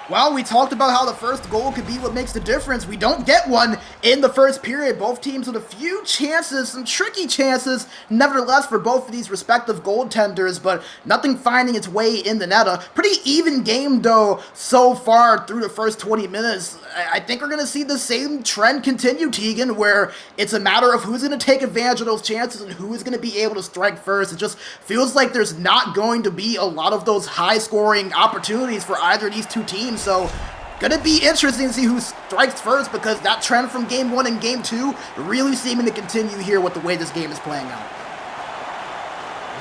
Well, we talked about how the first goal could be what makes the difference. We don't get one in the first period. Both teams with a few chances, some tricky chances, nevertheless, for both of these respective goaltenders, but nothing finding its way in the net. A pretty even game, though, so far through the first 20 minutes. I think we're going to see the same trend continue, Tegan, where it's a matter of who's going to take advantage of those chances and who is going to be able to strike first. It just feels like there's not going to be a lot of those high-scoring opportunities for either of these two teams. So, gonna be interesting to see who strikes first, because that trend from Game 1 and Game 2 really seeming to continue here with the way this game is playing out.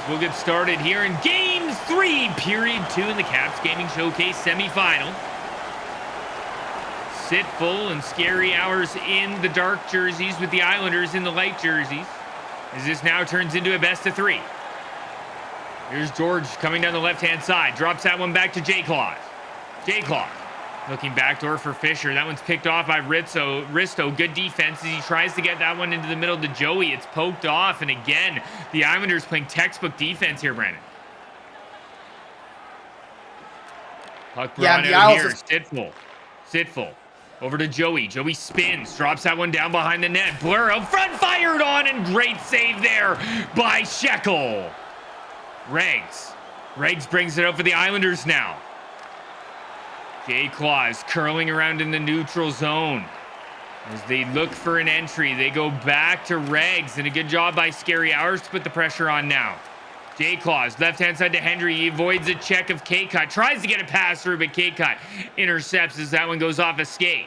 We'll get started here in Game 3, Period 2 in the Caps Gaming Showcase semifinal. Sitful and Scary Hours in the dark jerseys with the Islanders in the light jerseys, as this now turns into a best-of-3. Here's George coming down the left-hand side. Drops that one back to J-Claws. J-Claws looking backdoor for Fisher. That one's picked off by Risto. Good defense as he tries to get that one into the middle to Joey. It's poked off, and again, the Islanders playing textbook defense here, Brandon. Puck brought out here. Sitful. Over to Joey. Joey spins. Drops that one down behind the net. Blur out front. Fired on, and great save there by Shekel. Regs brings it out for the Islanders now. J-Claws curling around in the neutral zone. As they look for an entry, they go back to Regs, and a good job by Scary Hours to put the pressure on now. J-Claws, left-hand side to Hendry. He avoids a check of K-Cut. Tries to get a pass through, but K-Cut intercepts as that one goes off a skate.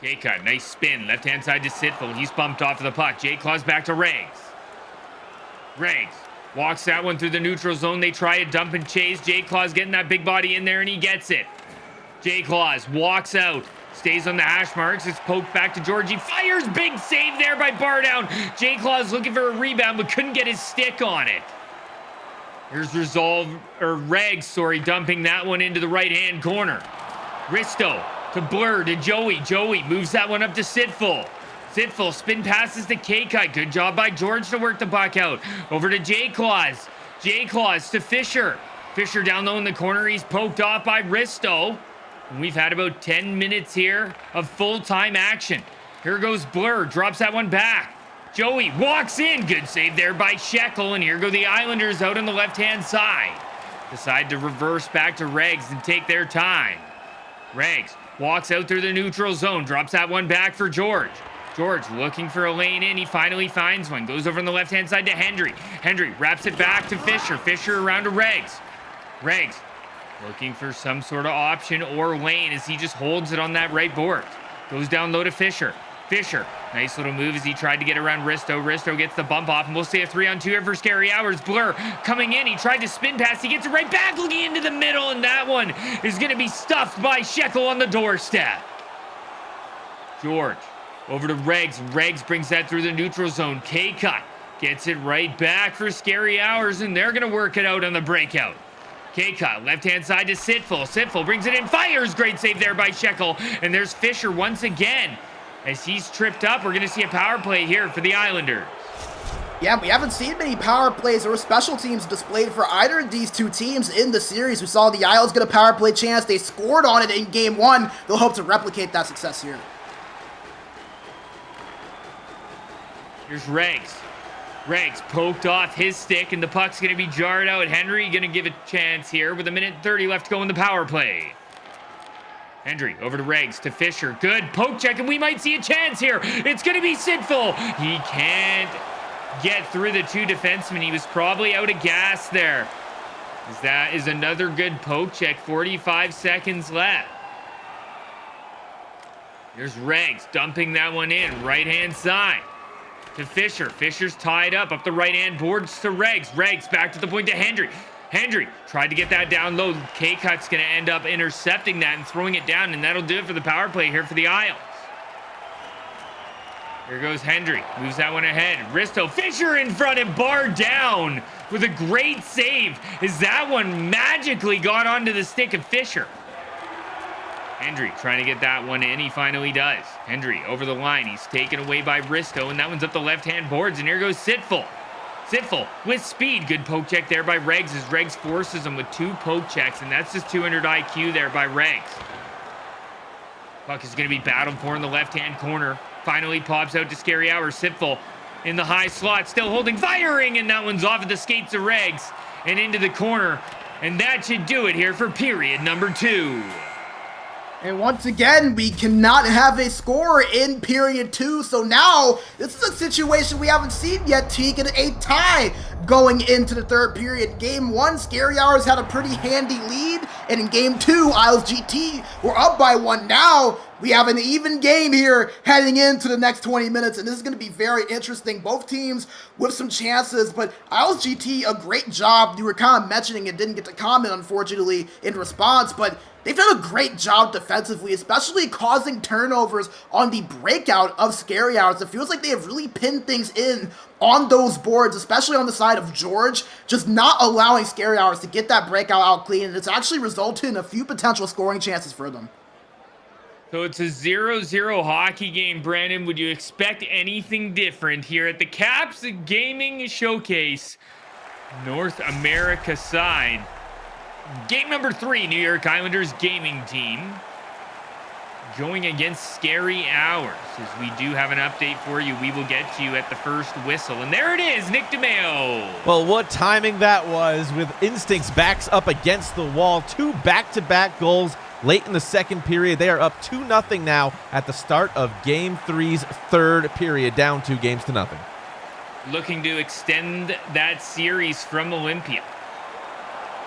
K-Cut, nice spin. Left-hand side to Sitful. He's bumped off of the puck. J-Claws back to Regs. Regs walks that one through the neutral zone. They try a dump and chase. J-Claws getting that big body in there, and he gets it. J-Claws walks out. Stays on the hash marks. It's poked back to Georgie. Fires. Big save there by Bardown. J-Claws looking for a rebound, but couldn't get his stick on it. Here's Regs, dumping that one into the right-hand corner. Risto to Blur to Joey. Joey moves that one up to Sitful. Sitful spin passes to K-Cut. Good job by George to work the puck out. Over to J-Claws. J-Claws to Fisher. Fisher down low in the corner. He's poked off by Risto. And we've had about 10 minutes here of full-time action. Here goes Blur. Drops that one back. Joey walks in. Good save there by Shekel. And here go the Islanders out on the left-hand side. Decide to reverse back to Regs and take their time. Regs walks out through the neutral zone. Drops that one back for George. George looking for a lane in. He finally finds one. Goes over on the left-hand side to Hendry. Hendry wraps it back to Fisher. Fisher around to Regs. Regs looking for some sort of option or lane as he just holds it on that right board. Goes down low to Fisher. Fisher Nice little move as he tried to get around Risto. Risto gets the bump off, and we'll see a 3-on-2 here for Scary Hours. Blur coming in. He tried to spin pass. He gets it right back, looking into the middle, and that one is going to be stuffed by Shekel on the doorstep. George over to Regs. Regs brings that through the neutral zone. K-Cut gets it right back for Scary Hours, and they're going to work it out on the breakout. K-Cut, left-hand side to Sitful. Sitful brings it in, fires. Great save there by Shekel. And there's Fisher once again. As he's tripped up, we're going to see a power play here for the Islanders. Yeah, we haven't seen many power plays or special teams displayed for either of these two teams in the series. We saw the Isles get a power play chance. They scored on it in Game 1. They'll hope to replicate that success here. Here's Regs. Regs poked off his stick, and the puck's going to be jarred out. Henry going to give a chance here with 1:30 left to go in the power play. Hendry over to Regs, to Fisher. Good poke check, and we might see a chance here. It's going to be Sitful. He can't get through the two defensemen. He was probably out of gas there. As that is another good poke check. 45 seconds left. Here's Regs dumping that one in. Right-hand side to Fisher. Fisher's tied up the right-hand boards to Regs. Regs back to the point to Hendry. Hendry tried to get that down low. K-Cut's going to end up intercepting that and throwing it down, and that'll do it for the power play here for the Isles. Here goes Hendry. Moves that one ahead. Risto. Fisher in front and barred down with a great save as that one magically got onto the stick of Fisher. Hendry trying to get that one in. He finally does. Hendry over the line. He's taken away by Risto, and that one's up the left-hand boards, and here goes Sitful. Sitful with speed. Good poke check there by Regs as Regs forces him with 2 poke checks, and that's just 200 IQ there by Regs. Puck is going to be battled for in the left-hand corner. Finally pops out to Scary Hours. Sitful in the high slot, still holding, firing, and that one's off of the skates of Regs and into the corner. And that should do it here for period number 2. And once again, we cannot have a score in period 2. So now, this is a situation we haven't seen yet, Teague, and a tie going into the third period. Game 1, Scary Hours had a pretty handy lead. And in Game 2, IslesGT were up by 1. Now, we have an even game here heading into the next 20 minutes. And this is going to be very interesting. Both teams with some chances. But IslesGT, a great job. You were kind of mentioning it, didn't get to comment, unfortunately, in response. But they've done a great job defensively, especially causing turnovers on the breakout of Scary Hours. It feels like they have really pinned things in on those boards, especially on the side of George, just not allowing Scary Hours to get that breakout out clean, and it's actually resulted in a few potential scoring chances for them. So it's a 0-0 hockey game, Brandon. Would you expect anything different here at the Caps Gaming Showcase North America side? Game number 3, New York Islanders gaming team going against Scary Hours. As we do have an update for you, we will get to you at the first whistle. And there it is, Nick DeMeo. Well, what timing that was, with Instinct's backs up against the wall. 2 back-to-back goals late in the second period. They are up 2-0 now at the start of Game 3's third period, down 2 games to nothing. Looking to extend that series from Olympia.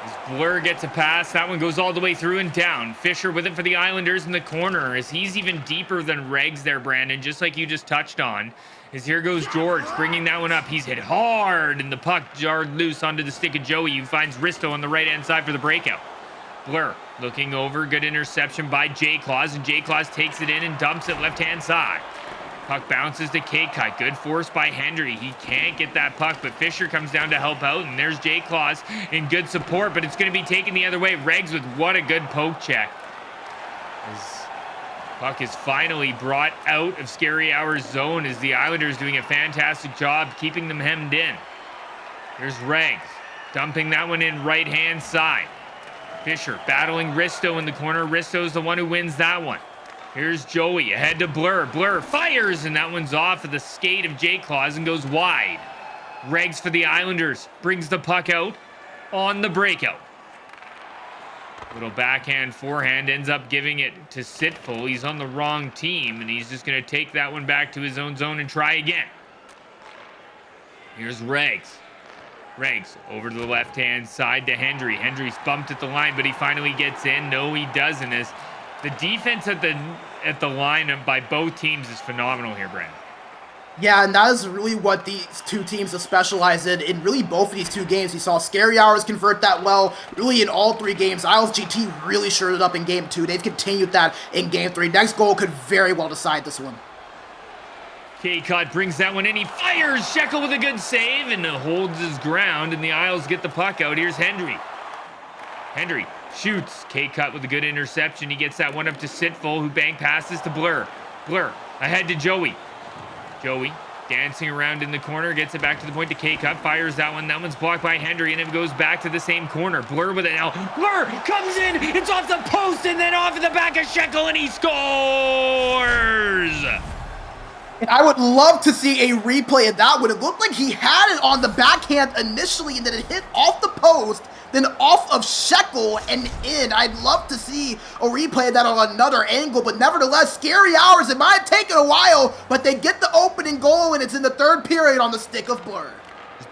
As Blur gets a pass, that one goes all the way through and down. Fisher with it for the Islanders in the corner, as he's even deeper than Regs there, Brandon, just like you just touched on. As here goes George, bringing that one up. He's hit hard, and the puck jarred loose onto the stick of Joey, who finds Risto on the right-hand side for the breakout. Blur looking over, good interception by J-Claws, and J-Claws takes it in and dumps it left-hand side. Puck bounces to K-Cut. Good force by Hendry. He can't get that puck, but Fisher comes down to help out, and there's J-Claws in good support, but it's going to be taken the other way. Regs with what a good poke check. As puck is finally brought out of Scary Hours zone, as the Islanders doing a fantastic job keeping them hemmed in. Here's Regs dumping that one in right-hand side. Fisher battling Risto in the corner. Risto's the one who wins that one. Here's Joey ahead to Blur. Blur fires, and that one's off of the skate of J-Claws and goes wide. Regs for the Islanders brings the puck out on the breakout. Little backhand, forehand, ends up giving it to Sitful. He's on the wrong team, and he's just going to take that one back to his own zone and try again. Here's Regs. Regs over to the left-hand side to Hendry. Hendry's bumped at the line, but he finally gets in. No, he doesn't. As the defense at the line by both teams is phenomenal here, Brandon. Yeah, and that is really what these two teams have specialized in really both of these two games. You saw Scary Hours convert that well, really in all three games. IslesGT really shirted up in game 2. They've continued that in game 3. Next goal could very well decide this one. K-Cut brings that one in. He fires. Shekel with a good save and holds his ground, and the Isles get the puck out. Here's Hendry. Hendry shoots. K-Cut with a good interception. He gets that one up to Sitful, who bang passes to Blur. Blur ahead to Joey. Joey dancing around in the corner, gets it back to the point to K-Cut, fires that one. That one's blocked by Hendry, and it goes back to the same corner. Blur with it now. Blur comes in. It's off the post and then off in the back of Shekel, and he scores. I would love to see a replay of that one. It looked like he had it on the backhand initially, and then it hit off the post, then off of Shekel and in. I'd love to see a replay of that on another angle, but nevertheless, Scary Hours. It might have taken a while, but they get the opening goal, and it's in the third period on the stick of Blur.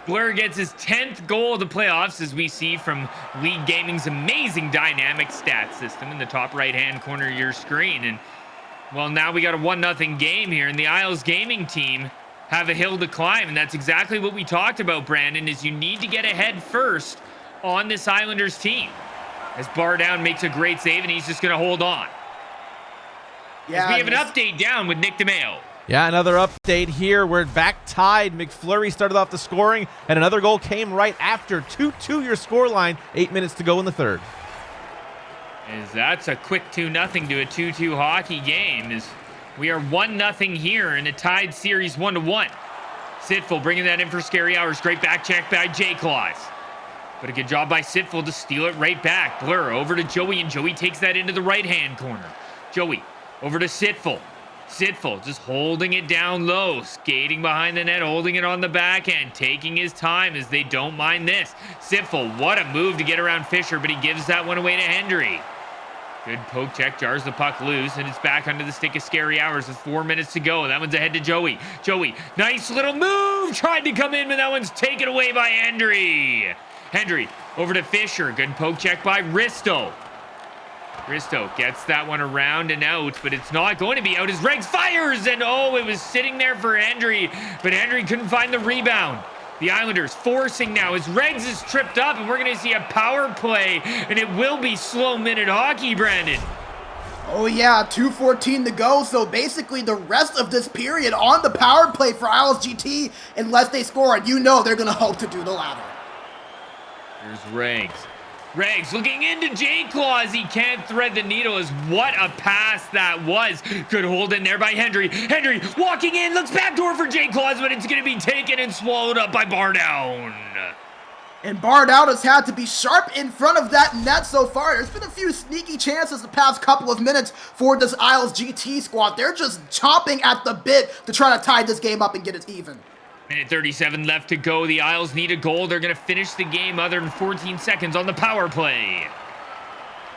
Blur gets his 10th goal of the playoffs, as we see from Leaguegaming's amazing dynamic stat system in the top right-hand corner of your screen. And well, now we got a 1-0 game here, and the Isles Gaming team have a hill to climb, and that's exactly what we talked about, Brandon, is you need to get ahead first on this Islanders team. As Bardown makes a great save, and he's just going to hold on. Yeah, as we have an update down with Nick DeMeo. Yeah, another update here. We're back tied. McFlurry started off the scoring, and another goal came right after. 2-2 your scoreline. 8 minutes to go in the third. As that's a quick 2-0 to a 2-2 hockey game, as we are 1-0 here in a tied series 1-1. Sitful bringing that in for Scary Hours. Great back check by J-Claws. But a good job by Sitful to steal it right back. Blur over to Joey, and Joey takes that into the right-hand corner. Joey over to Sitful. Sitful just holding it down low, skating behind the net, holding it on the back end, taking his time as they don't mind this. Sitful, what a move to get around Fisher, but he gives that one away to Hendry. Good poke check, jars the puck loose, and it's back under the stick of Scary Hours with 4 minutes to go. That one's ahead to Joey. Joey, nice little move, tried to come in, but that one's taken away by Hendry. Hendry over to Fisher, good poke check by Risto. Risto gets that one around and out, but it's not going to be out as Regs fires, and oh, it was sitting there for Hendry, but Hendry couldn't find the rebound. The Islanders forcing now as Regs is tripped up, and we're going to see a power play, and it will be slow minute hockey, Brandon. Oh yeah, 2:14 to go, so basically the rest of this period on the power play for IslesGT, unless they score, and you know they're going to hope to do the latter. Here's Regs. Regs looking into J-Claws. He can't thread the needle as what a pass that was. Good hold in there by Hendry. Hendry walking in, looks backdoor for J-Claws, but it's going to be taken and swallowed up by Bardown. And Bardown has had to be sharp in front of that net so far. There's been a few sneaky chances the past couple of minutes for this IslesGT squad. They're just chomping at the bit to try to tie this game up and get it even. Minute 37 left to go. The Isles need a goal. They're going to finish the game other than 14 seconds on the power play.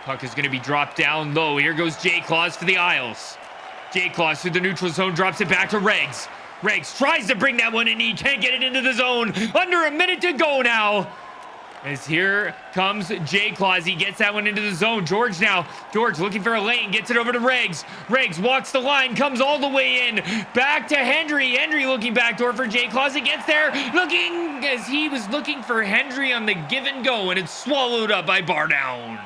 Puck is going to be dropped down low. Here goes J-Claws for the Isles. J-Claws through the neutral zone, drops it back to Regs. Regs tries to bring that one in. He can't get it into the zone. Under a minute to go now. As here comes J-Claws. He gets that one into the zone. George now. George looking for a lane. Gets it over to Regs. Regs walks the line. Comes all the way in. Back to Hendry. Hendry looking backdoor for J-Claws. He gets there. Looking as he was looking for Hendry on the give and go. And it's swallowed up by Bardown.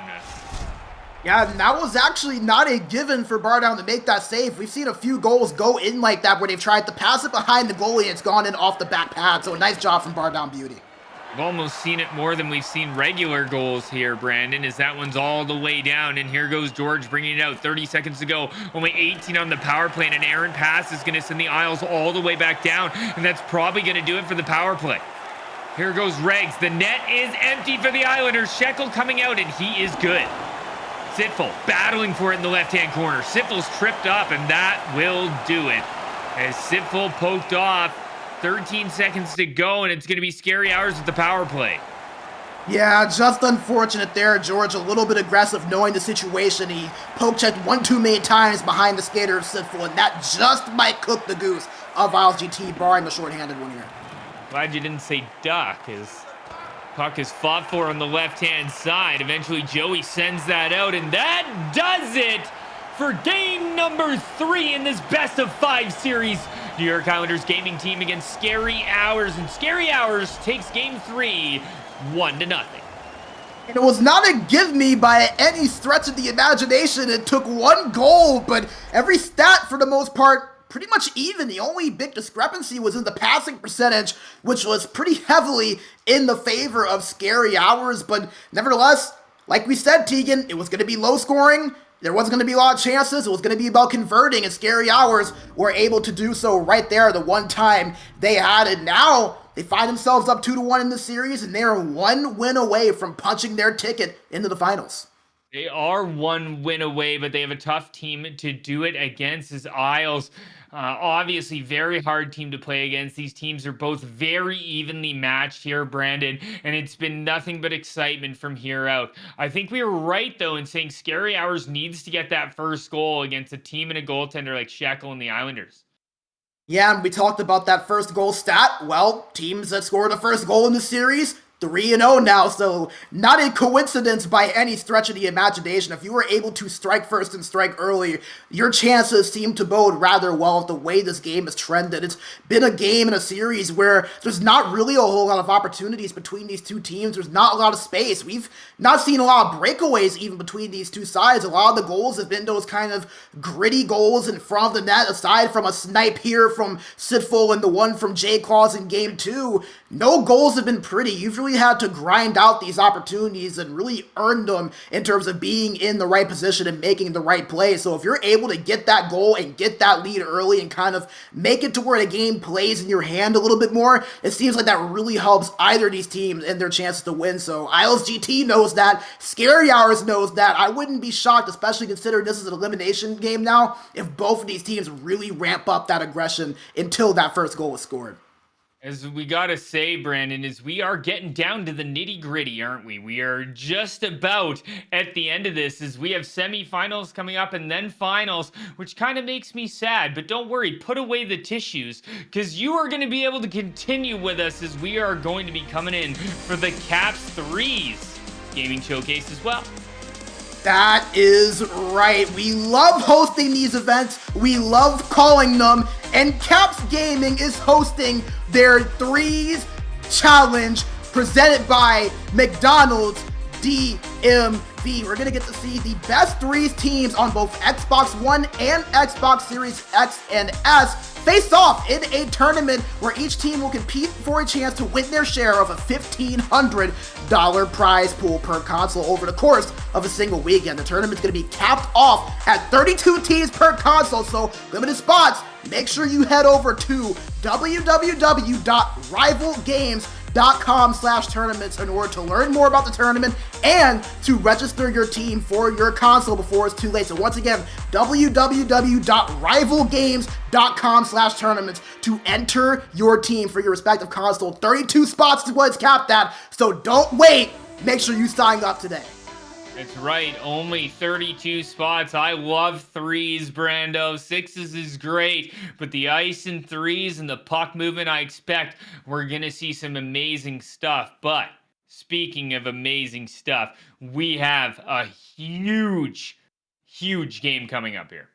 Yeah, and that was actually not a given for Bardown to make that save. We've seen a few goals go in like that where they've tried to pass it behind the goalie and it's gone in off the back pad. So a nice job from Bardown Beauty. We've almost seen it more than we've seen regular goals here, Brandon, as that one's all the way down. And here goes George bringing it out. 30 seconds to go. Only 18 on the power play, and an errant pass is going to send the Isles all the way back down. And that's probably going to do it for the power play. Here goes Regs. The net is empty for the Islanders. Shekel coming out, and he is good. Sitful battling for it in the left-hand corner. Sitful's tripped up, and that will do it. As Sitful poked off, 13 seconds to go, and it's going to be Scary Hours at the power play. Yeah, just unfortunate there. George a little bit aggressive knowing the situation. He poke checked one too many times behind the skater of Sitful, and that just might cook the goose of IslesGT, barring the shorthanded one here. Glad you didn't say duck, as puck is fought for on the left-hand side. Eventually, Joey sends that out, and that does it for game number 3 in this best-of-5 series. New York Islanders gaming team against Scary Hours, and Scary Hours takes game 3, 1-0. And it was not a give me by any stretch of the imagination. It took 1 goal, but every stat for the most part pretty much even. The only big discrepancy was in the passing percentage, which was pretty heavily in the favor of Scary Hours. But nevertheless, like we said, Tegan, it was going to be low scoring. There wasn't going to be a lot of chances. It was going to be about converting, and Scary Hours were able to do so right there the one time they had it. Now they find themselves up 2-1 in the series, and they are 1 win away from punching their ticket into the finals. They are 1 win away, but they have a tough team to do it against, as Isles. Obviously, very hard team to play against. These teams are both very evenly matched here, Brandon, and it's been nothing but excitement from here out. I think we were right, though, in saying Scary Hours needs to get that first goal against a team and a goaltender like Shekel and the Islanders. Yeah, and we talked about that first goal stat. Well, teams that scored the first goal in the series, 3-0 now, so not a coincidence by any stretch of the imagination. If you were able to strike first and strike early, your chances seem to bode rather well with the way this game has trended. It's been a game and a series where there's not really a whole lot of opportunities between these two teams. There's not a lot of space. We've not seen a lot of breakaways even between these two sides. A lot of the goals have been those kind of gritty goals in front of the net, aside from a snipe here from Sitful and the one from J. Claus in game 2. No goals have been pretty. You've really had to grind out these opportunities and really earn them in terms of being in the right position and making the right play. So if you're able to get that goal and get that lead early and kind of make it to where the game plays in your hand a little bit more, it seems like that really helps either of these teams and their chances to win. So IslesGT knows that. Scary Hours knows that. I wouldn't be shocked, especially considering this is an elimination game now, if both of these teams really ramp up that aggression until that first goal is scored. As we gotta say, Brandon, is we are getting down to the nitty gritty, aren't we? We are just about at the end of this, as we have semifinals coming up and then finals, which kind of makes me sad. But don't worry, put away the tissues, because you are going to be able to continue with us as we are going to be coming in for the Caps 3's gaming showcase as well. That is right. We love hosting these events. We love calling them. And Caps Gaming is hosting their Threes Challenge presented by McDonald's DMV. We're going to get to see the best Threes teams on both Xbox One and Xbox Series X and S face off in a tournament where each team will compete for a chance to win their share of a $1,500 prize pool per console over the course of a single weekend. The tournament's going to be capped off at 32 teams per console, so limited spots. Make sure you head over to www.rivalgames.com/tournaments in order to learn more about the tournament and to register your team for your console before it's too late. So once again, www.rivalgames.com/tournaments to enter your team for your respective console. 32 spots is what it's capped at, so don't wait. Make sure you sign up today. That's right, only 32 spots. I love threes, Brando. Sixes is great, but the ice and threes and the puck movement, I expect we're going to see some amazing stuff. But speaking of amazing stuff, we have a huge game coming up here.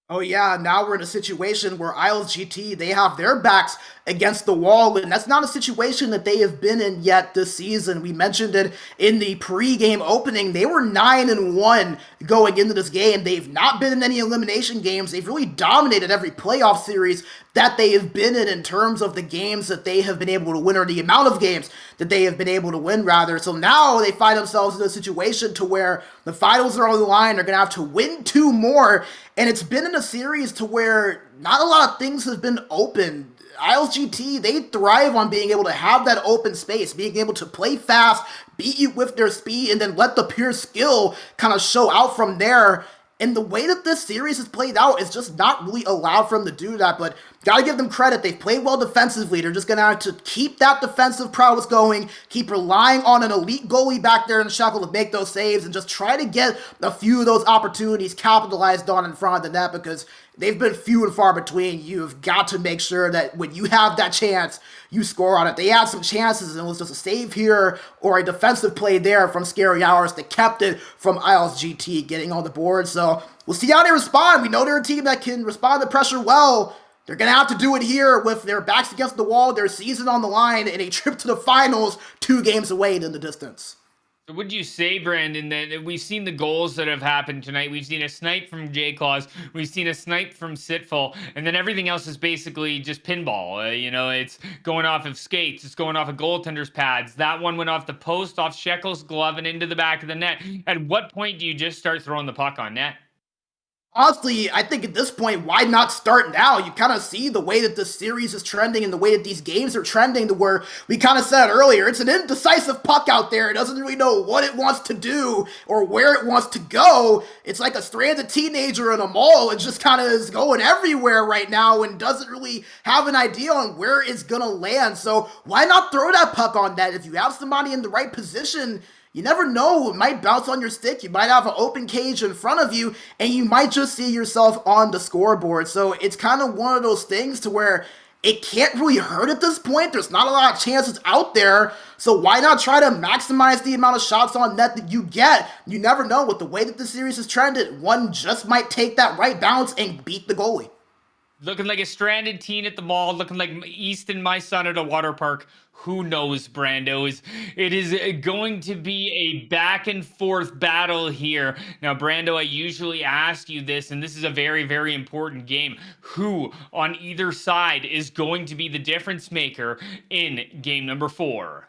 Oh yeah, now we're in a situation where IslesGT, they have their backs against the wall, and that's not a situation that they have been in yet this season. We mentioned it in the pre-game opening. They were 9-1 going into this game. They've not been in any elimination games. They've really dominated every playoff series that they have been in terms of the games that they have been able to win, or the amount of games that they have been able to win, rather. So now they find themselves in a situation to where the finals are on the line. They're going to have to win 2 more, and it's been in a series to where not a lot of things have been open. IslesGT, they thrive on being able to have that open space, being able to play fast, beat you with their speed, and then let the pure skill kind of show out from there. And the way that this series has played out is just not really allowed for them to do that, but gotta give them credit. They've played well defensively. They're just gonna have to keep that defensive prowess going, keep relying on an elite goalie back there in Shekel to make those saves, and just try to get a few of those opportunities capitalized on in front of the net, because they've been few and far between. You've got to make sure that when you have that chance, you score on it. They had some chances, and it was just a save here or a defensive play there from Scary Hours that kept it from IslesGT getting on the board. So we'll see how they respond. We know they're a team that can respond to pressure well, They're going to have to do it here with their backs against the wall, their season on the line, and a trip to the finals 2 games away in the distance. So would you say, Brandon, that we've seen the goals that have happened tonight? We've seen a snipe from J-Claws, we've seen a snipe from Sitful, and then everything else is basically just pinball. It's going off of skates, it's going off of goaltenders' pads. That one went off the post, off Shekel's glove, and into the back of the net. At what point do you just start throwing the puck on net? Honestly, I think at this point, why not start now? You kind of see the way that this series is trending and the way that these games are trending to where we kind of said earlier, it's an indecisive puck out there. It doesn't really know what it wants to do or where it wants to go. It's like a stranded teenager in a mall. It just kind of is going everywhere right now and doesn't really have an idea on where it's going to land. So why not throw that puck on net? If you have somebody in the right position, you never know, it might bounce on your stick, you might have an open cage in front of you, and you might just see yourself on the scoreboard. So it's kind of one of those things to where it can't really hurt at this point. There's not a lot of chances out there, so why not try to maximize the amount of shots on net that you get? You never know, with the way that the series has trended, one just might take that right bounce and beat the goalie. Looking like a stranded teen at the mall, looking like Easton, my son, at a water park. Who knows, Brando? It is going to be a back and forth battle here. Now, Brando, I usually ask you this, and this is a very, very important game. Who on either side is going to be the difference maker in game number 4?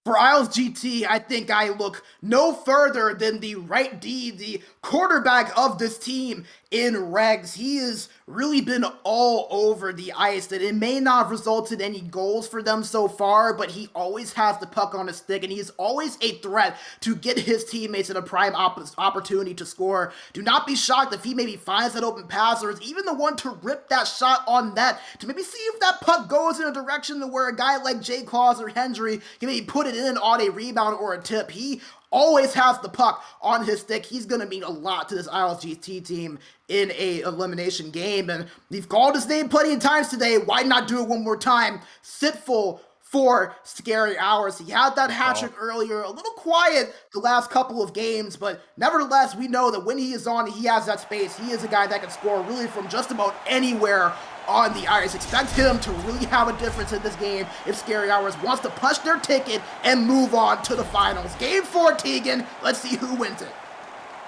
For IslesGT, I think I look no further than the right D, the quarterback of this team in Regs. He has really been all over the ice, and it may not have resulted in any goals for them so far, but he always has the puck on his stick, and he is always a threat to get his teammates in a prime opportunity to score. Do not be shocked if he maybe finds that open pass, or is even the one to rip that shot on net, to maybe see if that puck goes in a direction to where a guy like J-Claws or Hendry can maybe put it in on a rebound or a tip. He always has the puck on his stick. He's going to mean a lot to this IslesGT team in a elimination game. And we've called his name plenty of times today. Why not do it one more time? Sitful for Scary Hours. He had that hat trick earlier, a little quiet the last couple of games, but nevertheless, we know that when he is on, he has that space. He is a guy that can score really from just about anywhere on the ice. Expect him to really have a difference in this game if Scary Hours wants to punch their ticket and move on to the finals. Game 4, Tegan. Let's see who wins it.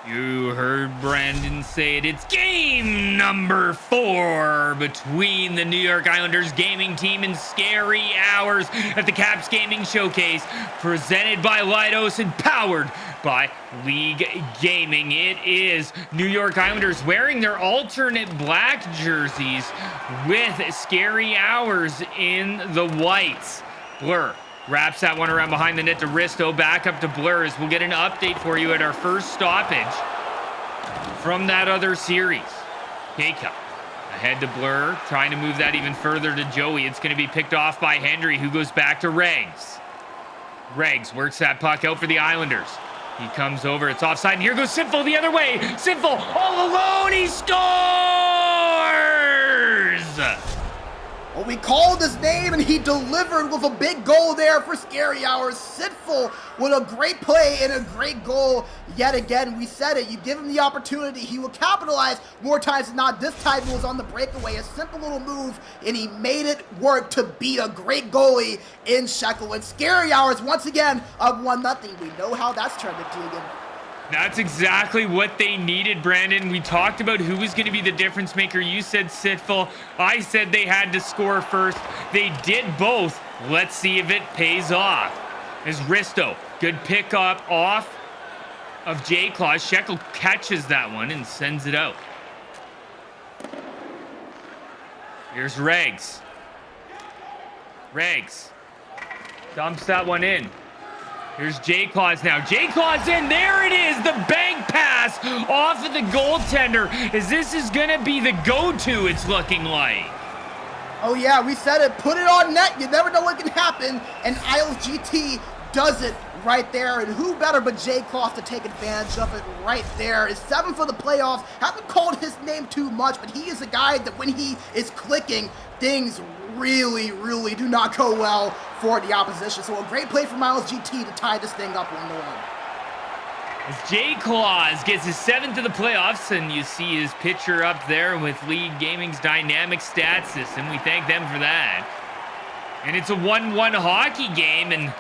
You heard Brandon say it. It's game number 4 between the New York Islanders gaming team and Scary Hours at the Caps Gaming Showcase, presented by Leidos and powered by Leaguegaming. It is New York Islanders wearing their alternate black jerseys with Scary Hours in the whites. Blur wraps that one around behind the net to Risto, back up to Blur as we'll get an update for you at our first stoppage from that other series. K-Cup ahead to Blur, trying to move that even further to Joey. It's going to be picked off by Hendry, who goes back to Regs. Regs works that puck out for the Islanders. He comes over, it's offside, and here goes Sinful the other way. Sinful all alone, he scores! Well, we called his name, and he delivered with a big goal there for Scary Hours. Sitful with a great play and a great goal yet again. We said it. You give him the opportunity, he will capitalize more times than not. This time it was on the breakaway. A simple little move, and he made it work to beat a great goalie in Shekel. And Scary Hours, once again, up 1-0. We know how that's trended, Tegan. That's exactly what they needed, Brandon. We talked about who was going to be the difference maker. You said Sitful. I said they had to score first. They did both. Let's see if it pays off. As Risto, good pickup off of J-Claws. Shekel catches that one and sends it out. Here's Regs. Regs dumps that one in. Here's J-Claws now. J-Claws in. There it is. The bank pass off of the goaltender. As this is going to be the go-to, it's looking like. Oh, yeah, we said it. Put it on net. You never know what can happen. And IslesGT does it right there. And who better but J-Claws to take advantage of it right there. Is 7 for the playoffs. Haven't called his name too much, but he is a guy that when he is clicking, things really do not go well for the opposition. So a great play from IslesGT to tie this thing up 1-1. As Jay Claus gets his 7th of the playoffs, and you see his picture up there with Leaguegaming's dynamic stat system. We thank them for that. And it's a 1-1 hockey game, and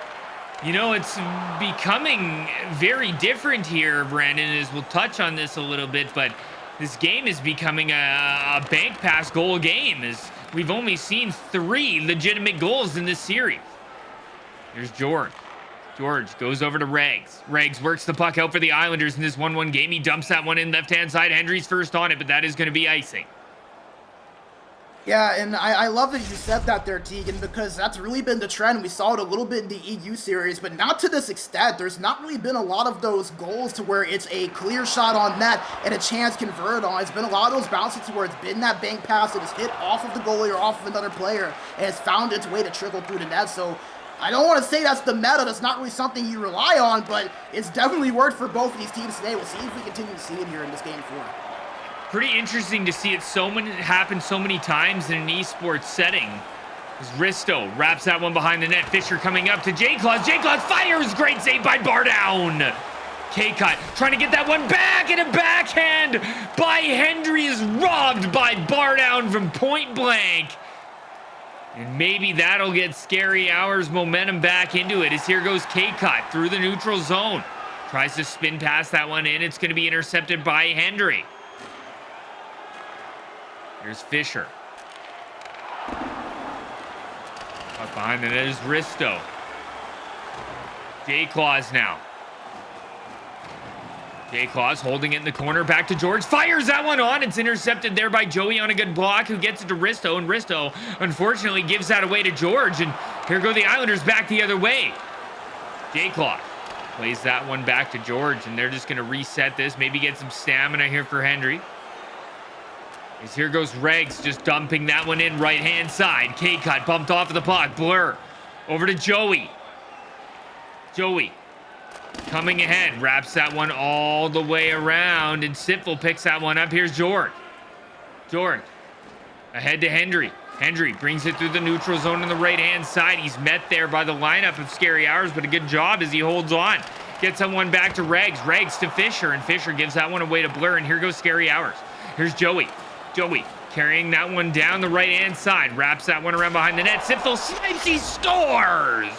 you know, it's becoming very different here, Brandon, as we'll touch on this a little bit, but this game is becoming a bank pass goal game, as we've only seen 3 legitimate goals in this series. Here's George. George goes over to Regs. Regs works the puck out for the Islanders in this 1-1 game. He dumps that one in left-hand side. Hendry's first on it, but that is going to be icing. Yeah, and I love that you said that there, Tegan, because that's really been the trend. We saw it a little bit in the EU series, but not to this extent. There's not really been a lot of those goals to where it's a clear shot on net and a chance converted on. It's been a lot of those bounces to where it's been that bank pass that is hit off of the goalie or off of another player, and it's found its way to trickle through the net. So I don't want to say that's the meta. That's not really something you rely on, but it's definitely worked for both of these teams today. We'll see if we continue to see it here in this game 4. Pretty interesting to see it happen so many times in an esports setting. As Risto wraps that one behind the net. Fisher coming up to Jay Claus. Jay Claus fires. Great save by Bardown. K-Cut trying to get that one back, and a backhand by Hendry is robbed by Bardown from point blank. And maybe that'll get Scary Hours momentum back into it, as here goes K-Cut through the neutral zone. Tries to spin past that one in. It's going to be intercepted by Hendry. Here's Fisher. Up behind the net is Risto. Jay Claus now. Jay Claus holding it in the corner. Back to George. Fires that one on. It's intercepted there by Joey on a good block, who gets it to Risto. And Risto, unfortunately, gives that away to George. And here go the Islanders back the other way. Jay Claus plays that one back to George. And they're just going to reset this. Maybe get some stamina here for Hendry. As here goes Regs, just dumping that one in right-hand side. K-Cut bumped off of the puck. Blur over to Joey. Joey coming ahead, wraps that one all the way around, and Sitful picks that one up. Here's George. George ahead to Hendry. Hendry brings it through the neutral zone on the right-hand side. He's met there by the lineup of Scary Hours, but a good job as he holds on. Gets that one back to Regs. Regs to Fisher, and Fisher gives that one away to Blur, and here goes Scary Hours. Here's Joey. Joey carrying that one down the right-hand side. Wraps that one around behind the net. Sitful snipes. He scores!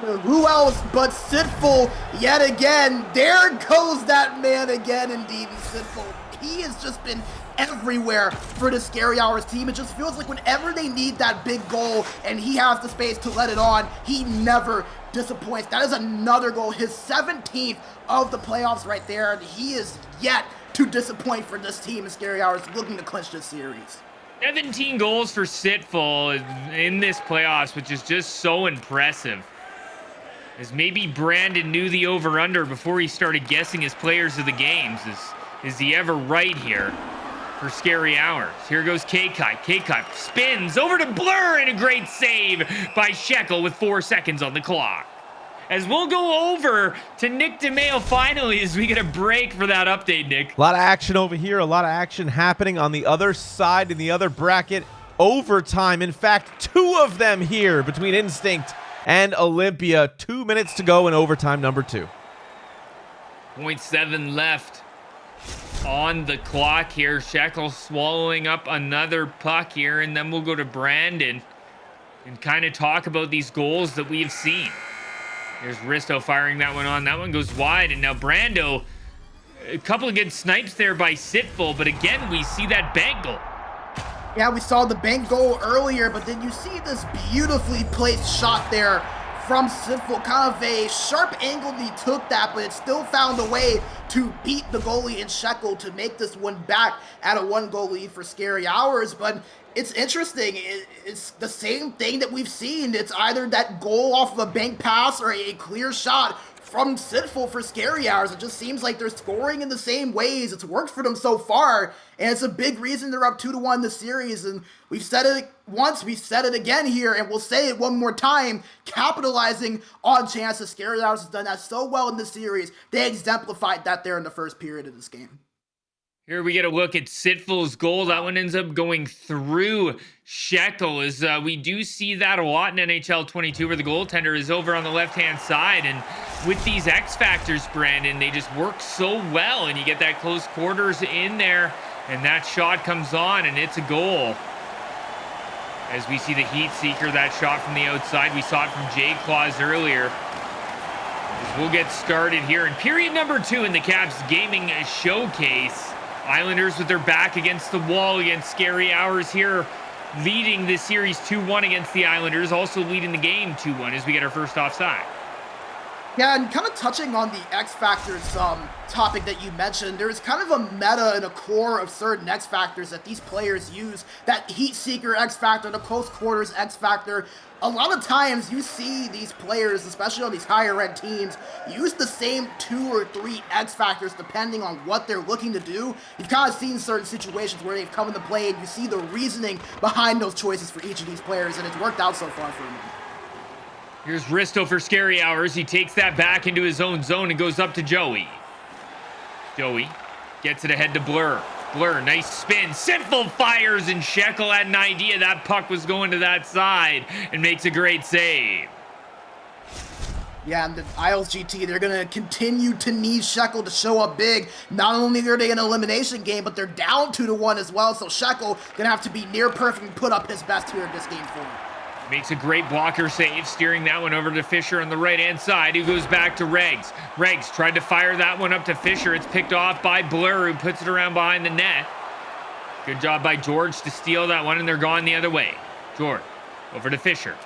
Who else but Sitful yet again? There goes that man again, indeed, Sitful. He has just been everywhere for the Scary Hours team. It just feels like whenever they need that big goal and he has the space to let it on, he never disappoints. That is another goal, his 17th of the playoffs right there, and he is yet to disappoint for this team. And Scary Hours looking to clinch this series. 17 goals for Sitful in this playoffs, which is just so impressive. As maybe Brandon knew the over-under before he started guessing his players of the games. Is he ever right here for Scary Hours? Here goes K-Cut. K-Cut spins over to Blur, and a great save by Shekel with 4 seconds on the clock. As we'll go over to Nick DeMeo finally as we get a break for that update, Nick. A lot of action over here. A lot of action happening on the other side in the other bracket. Overtime. In fact, 2 of them here between Instinct and Olympia. 2 minutes to go in overtime number 2. 0.7 left on the clock here. Shekel swallowing up another puck here, and then we'll go to Brandon and kind of talk about these goals that we have seen. There's Risto firing that one on. That one goes wide, and now Brando, a couple of good snipes there by Sitful, but again, we see that bank goal. Yeah, we saw the bank goal earlier, but then you see this beautifully placed shot there from Sitful. Kind of a sharp angle he took that, but it still found a way to beat the goalie in Shekel to make this one back at a 1-goal lead for Scary Hours. But it's interesting. It's the same thing that we've seen. It's either that goal off of a bank pass or a clear shot from Sitful for Scary Hours. It just seems like they're scoring in the same ways. It's worked for them so far, and it's a big reason they're up 2-1 in the series. And we've said it once, we've said it again here, and we'll say it one more time, capitalizing on chances. Scary Hours has done that so well in this series. They exemplified that there in the first period of this game. Here we get a look at Sitful's goal. That one ends up going through Shekel. As we do see that a lot in NHL 22, where the goaltender is over on the left-hand side. And with these X factors, Brandon, they just work so well, and you get that close quarters in there, and that shot comes on, and it's a goal. As we see the Heat Seeker, that shot from the outside. We saw it from Jay Claus earlier. As we'll get started here in period number 2 in the Caps Gaming Showcase. Islanders with their back against the wall against Scary Hours here, leading this series 2-1 against the Islanders, also leading the game 2-1 as we get our first offside. Yeah, and kind of touching on the X Factors topic that you mentioned, there's kind of a meta and a core of certain X Factors that these players use. That Heat Seeker X Factor, the Close Quarters X Factor. A lot of times you see these players, especially on these higher end teams, use the same 2 or 3 X Factors depending on what they're looking to do. You've kind of seen certain situations where they've come into play and you see the reasoning behind those choices for each of these players, and it's worked out so far for them. Here's Risto for Scary Hours. He takes that back into his own zone and goes up to Joey. Joey gets it ahead to Blur. Blur, nice spin. Sitful fires, and Shekel had an idea that puck was going to that side and makes a great save. Yeah, and the IslesGT, they're going to continue to need Shekel to show up big. Not only are they in an elimination game, but they're down 2-1 as well, so Shekel going to have to be near perfect and put up his best here in this game for him. Makes a great blocker save, steering that one over to Fisher on the right-hand side, who goes back to Regs. Regs tried to fire that one up to Fisher. It's picked off by Blur, who puts it around behind the net. Good job by George to steal that one, and they're gone the other way. George, over to Fisher.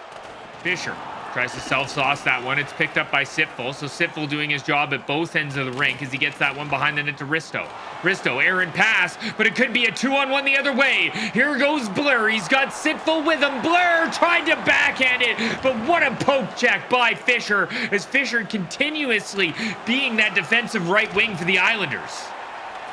Fisher tries to self-sauce that one. It's picked up by Sitful, so Sitful doing his job at both ends of the rink as he gets that one behind the net to Risto. Risto, errant pass, but it could be a 2-on-1 the other way. Here goes Blur. He's got Sitful with him. Blur tried to backhand it, but what a poke check by Fisher, as Fisher continuously being that defensive right wing for the Islanders.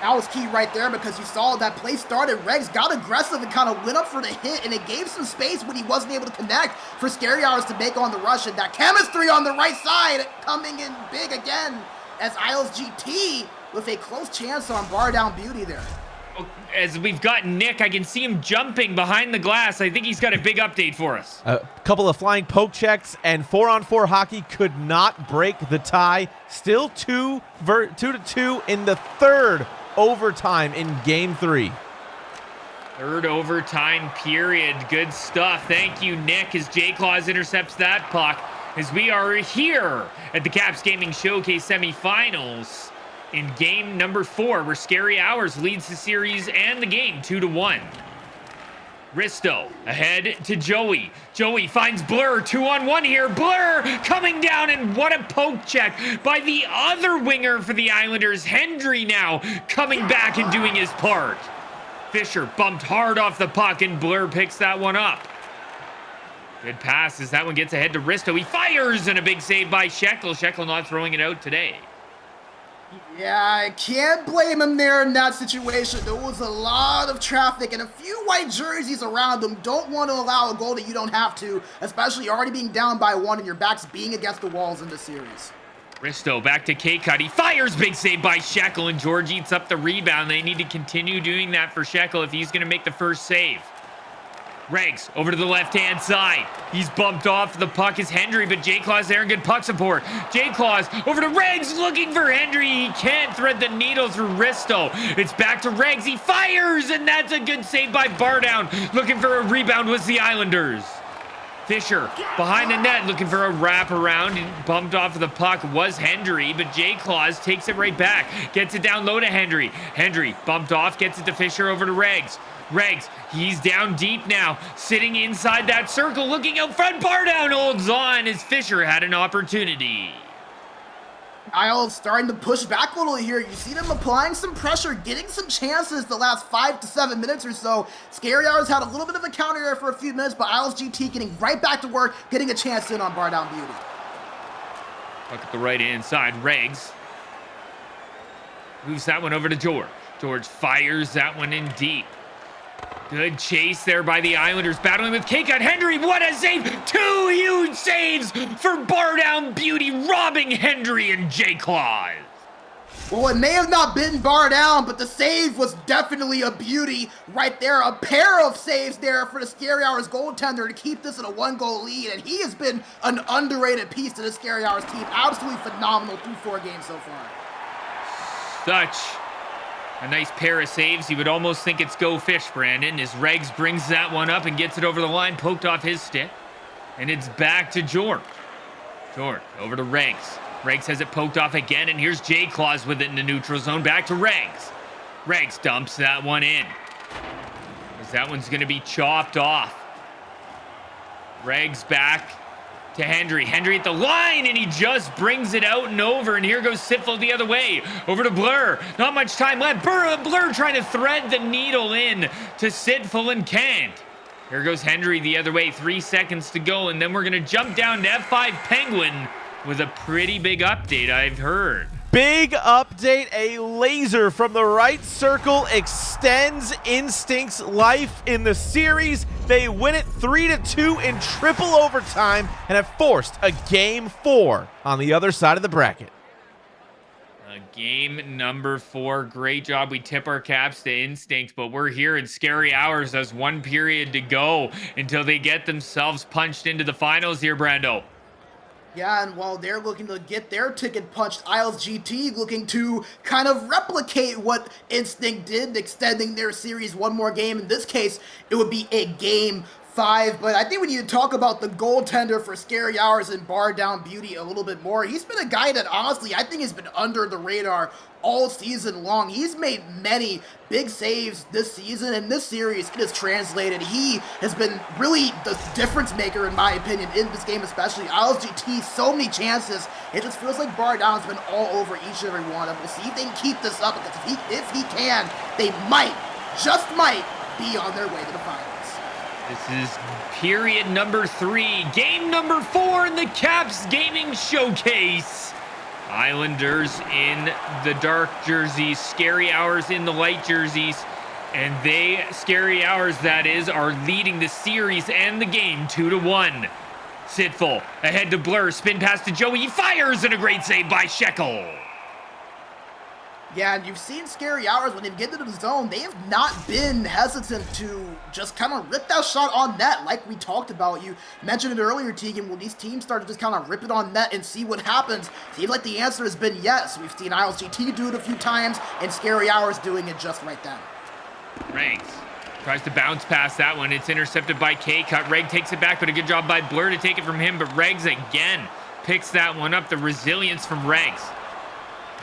That was key right there because you saw that play started. Regs got aggressive and kind of went up for the hit, and it gave some space when he wasn't able to connect for Scary Hours to make on the rush. And that chemistry on the right side coming in big again as IslesGT with a close chance on Bar Down Beauty there. As we've got Nick, I can see him jumping behind the glass. I think he's got a big update for us. A couple of flying poke checks, and 4-on-4 hockey could not break the tie. Still 2-2 in the third overtime in game 3. Third overtime period. Good stuff. Thank you, Nick, as Jay Claus intercepts that puck. As we are here at the Caps Gaming Showcase semifinals in game number 4, where Scary Hours leads the series and the game 2-1. Risto ahead to Joey. Joey finds Blur 2-on-1 here. Blur coming down, and what a poke check by the other winger for the Islanders. Hendry now coming back and doing his part. Fisher bumped hard off the puck, and Blur picks that one up. Good pass as that one gets ahead to Risto. He fires, and a big save by Shekel. Shekel not throwing it out today. Yeah, I can't blame him there in that situation. There was a lot of traffic and a few white jerseys around him. Don't want to allow a goal that you don't have to, especially already being down by 1 and your back's being against the walls in this series. Risto back to K-Cut. He fires, big save by Shekel, and George eats up the rebound. They need to continue doing that for Shekel if he's going to make the first save. Regs over to the left-hand side. He's bumped off the puck is Hendry, but Jay Claus there in good puck support. Jay Claus over to Regs looking for Hendry. He can't thread the needle through Risto. It's back to Regs. He fires, and that's a good save by Bardown. Looking for a rebound was the Islanders. Fisher behind the net looking for a wraparound. Bumped off of the puck was Hendry, but Jay Claus takes it right back. Gets it down low to Hendry. Hendry bumped off, gets it to Fisher over to Regs. Regs, he's down deep now, sitting inside that circle, looking out front. Bardown holds on as Fisher had an opportunity. Isles starting to push back a little here. You see them applying some pressure, getting some chances the last 5 to 7 minutes or so. Scary Hours had a little bit of a counter there for a few minutes, but IslesGT getting right back to work, getting a chance in on Bar Down Beauty. Look at the right-hand side. Regs moves that one over to George. George fires that one in deep. Good chase there by the Islanders, battling with K-Cut. Hendry, what a save! 2 huge saves for Bar Down Beauty, robbing Hendry and Jay Claus. Well, it may have not been bar down, but the save was definitely a beauty right there. A pair of saves there for the Scary Hours goaltender to keep this in a 1-goal lead, and he has been an underrated piece to the Scary Hours team. Absolutely phenomenal through 4 games so far. Such a nice pair of saves. You would almost think it's go fish, Brandon, as Regs brings that one up and gets it over the line, poked off his stick. And it's back to George. George over to Regs. Regs has it poked off again, and here's J-Claws with it in the neutral zone. Back to Regs. Regs dumps that one in, as that one's going to be chopped off. Regs back to Hendry. Hendry at the line, and he just brings it out and over. And here goes Sitful the other way. Over to Blur. Not much time left. Blur trying to thread the needle in to Sitful and can't. Here goes Hendry the other way. 3 seconds to go, and then we're going to jump down to F5 Penguin with a pretty big update, I've heard. Big update. A laser from the right circle extends Instinct's life in the series. They win it 3-2 in triple overtime and have forced a game 4 on the other side of the bracket. Game number 4. Great job. We tip our caps to Instinct, but we're here in Scary Hours. There's 1 period to go until they get themselves punched into the finals here, Brando. Yeah, and while they're looking to get their ticket punched, IslesGT looking to kind of replicate what Instinct did, extending their series 1 more game. In this case, it would be a game 5, but I think we need to talk about the goaltender for Scary Hours and Bar Down Beauty a little bit more. He's been a guy that honestly I think has been under the radar all season long. He's made many big saves this season, and this series it has translated. He has been really the difference maker in my opinion in this game, especially. IslesGT, so many chances. It just feels like Bar Down's been all over each and every one, and we'll see if they can keep this up, because if he can, they might, just might, be on their way to the finals. This is period number 3, game number 4 in the Caps Gaming Showcase. Islanders in the dark jerseys, Scary Hours in the light jerseys, and they, Scary Hours that is, are leading the series and the game 2-1. Sitful ahead to Blur, spin pass to Joey, he fires, and a great save by Shekel. Yeah, and you've seen Scary Hours when they get into the zone, they have not been hesitant to just kind of rip that shot on net like we talked about. You mentioned it earlier, Tegan, when these teams start to just kind of rip it on net and see what happens. Seems like the answer has been yes. We've seen IslesGT do it a few times, and Scary Hours doing it just right then. Regs tries to bounce past that one. It's intercepted by K-Cut. Reg takes it back, but a good job by Blur to take it from him, but Regs again picks that one up. The resilience from Regs.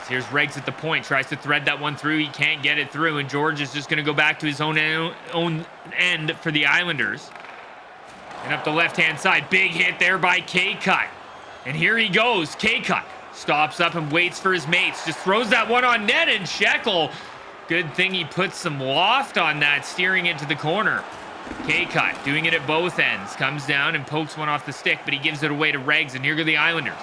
Here's Regs at the point, tries to thread that one through. He can't get it through, and George is just going to go back to his own end for the Islanders. And up the left-hand side, big hit there by K-Cut. And here he goes. K-Cut stops up and waits for his mates. Just throws that one on net, and Shekel, good thing he put some loft on that, steering it to the corner. K-Cut doing it at both ends. Comes down and pokes one off the stick, but he gives it away to Regs, and here go the Islanders.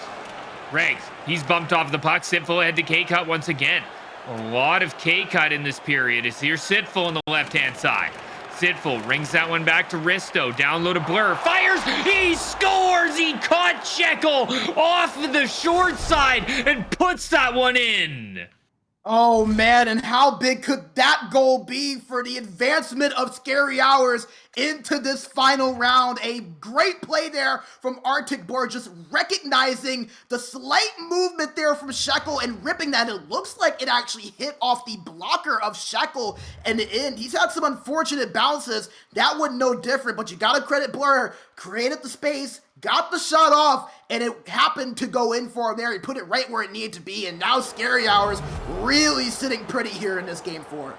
Regs, he's bumped off the puck. Sitful ahead to K-Cut once again. A lot of K-Cut in this period. It's here Sitful on the left-hand side. Sitful rings that one back to Risto. Down low to Blur. Fires! He scores! He caught Shekel off the short side and puts that one in. Oh man, and how big could that goal be for the advancement of Scary Hours into this final round? A great play there from Arctic Blur, just recognizing the slight movement there from Shekel and ripping that. It looks like it actually hit off the blocker of Shekel and in. He's had some unfortunate bounces. That one no different, but you gotta credit Blur. Created the space, got the shot off, and it happened to go in for him there. He put it right where it needed to be, and now Scary Hours really sitting pretty here in this game 4.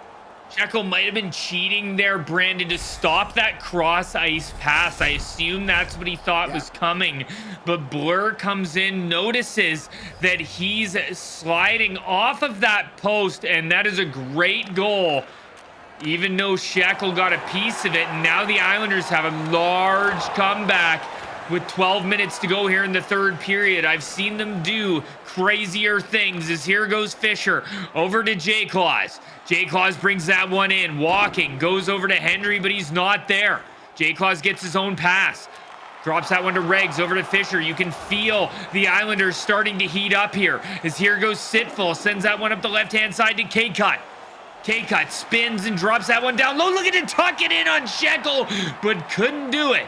Shekel might have been cheating there, Brandon, to stop that cross-ice pass. I assume that's what he thought was coming. But Blur comes in, notices that he's sliding off of that post, and that is a great goal. Even though Shekel got a piece of it, and now the Islanders have a large comeback with 12 minutes to go here in the 3rd period. I've seen them do crazier things, as here goes Fisher over to J-Claws. J-Claws brings that one in, walking, goes over to Henry, but he's not there. J-Claws gets his own pass. Drops that one to Regs, over to Fisher. You can feel the Islanders starting to heat up here. As here goes Sitful, sends that one up the left-hand side to K-Cut. K-Cut spins and drops that one down low. Look at it, tuck it in on Shekel, but couldn't do it.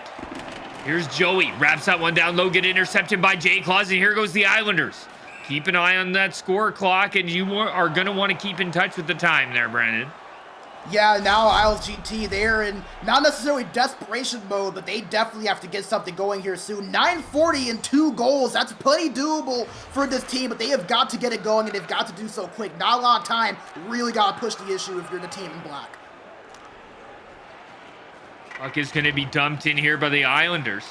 Here's Joey, wraps that one down low, get intercepted by J-Claws, and here goes the Islanders. Keep an eye on that score clock, and you are going to want to keep in touch with the time there, Brandon. Yeah, now IslesGT, they're in not necessarily desperation mode, but they definitely have to get something going here soon. 940 and 2 goals, that's plenty doable for this team, but they have got to get it going, and they've got to do so quick. Not a lot of time, really got to push the issue if you're the team in black. Puck is going to be dumped in here by the Islanders.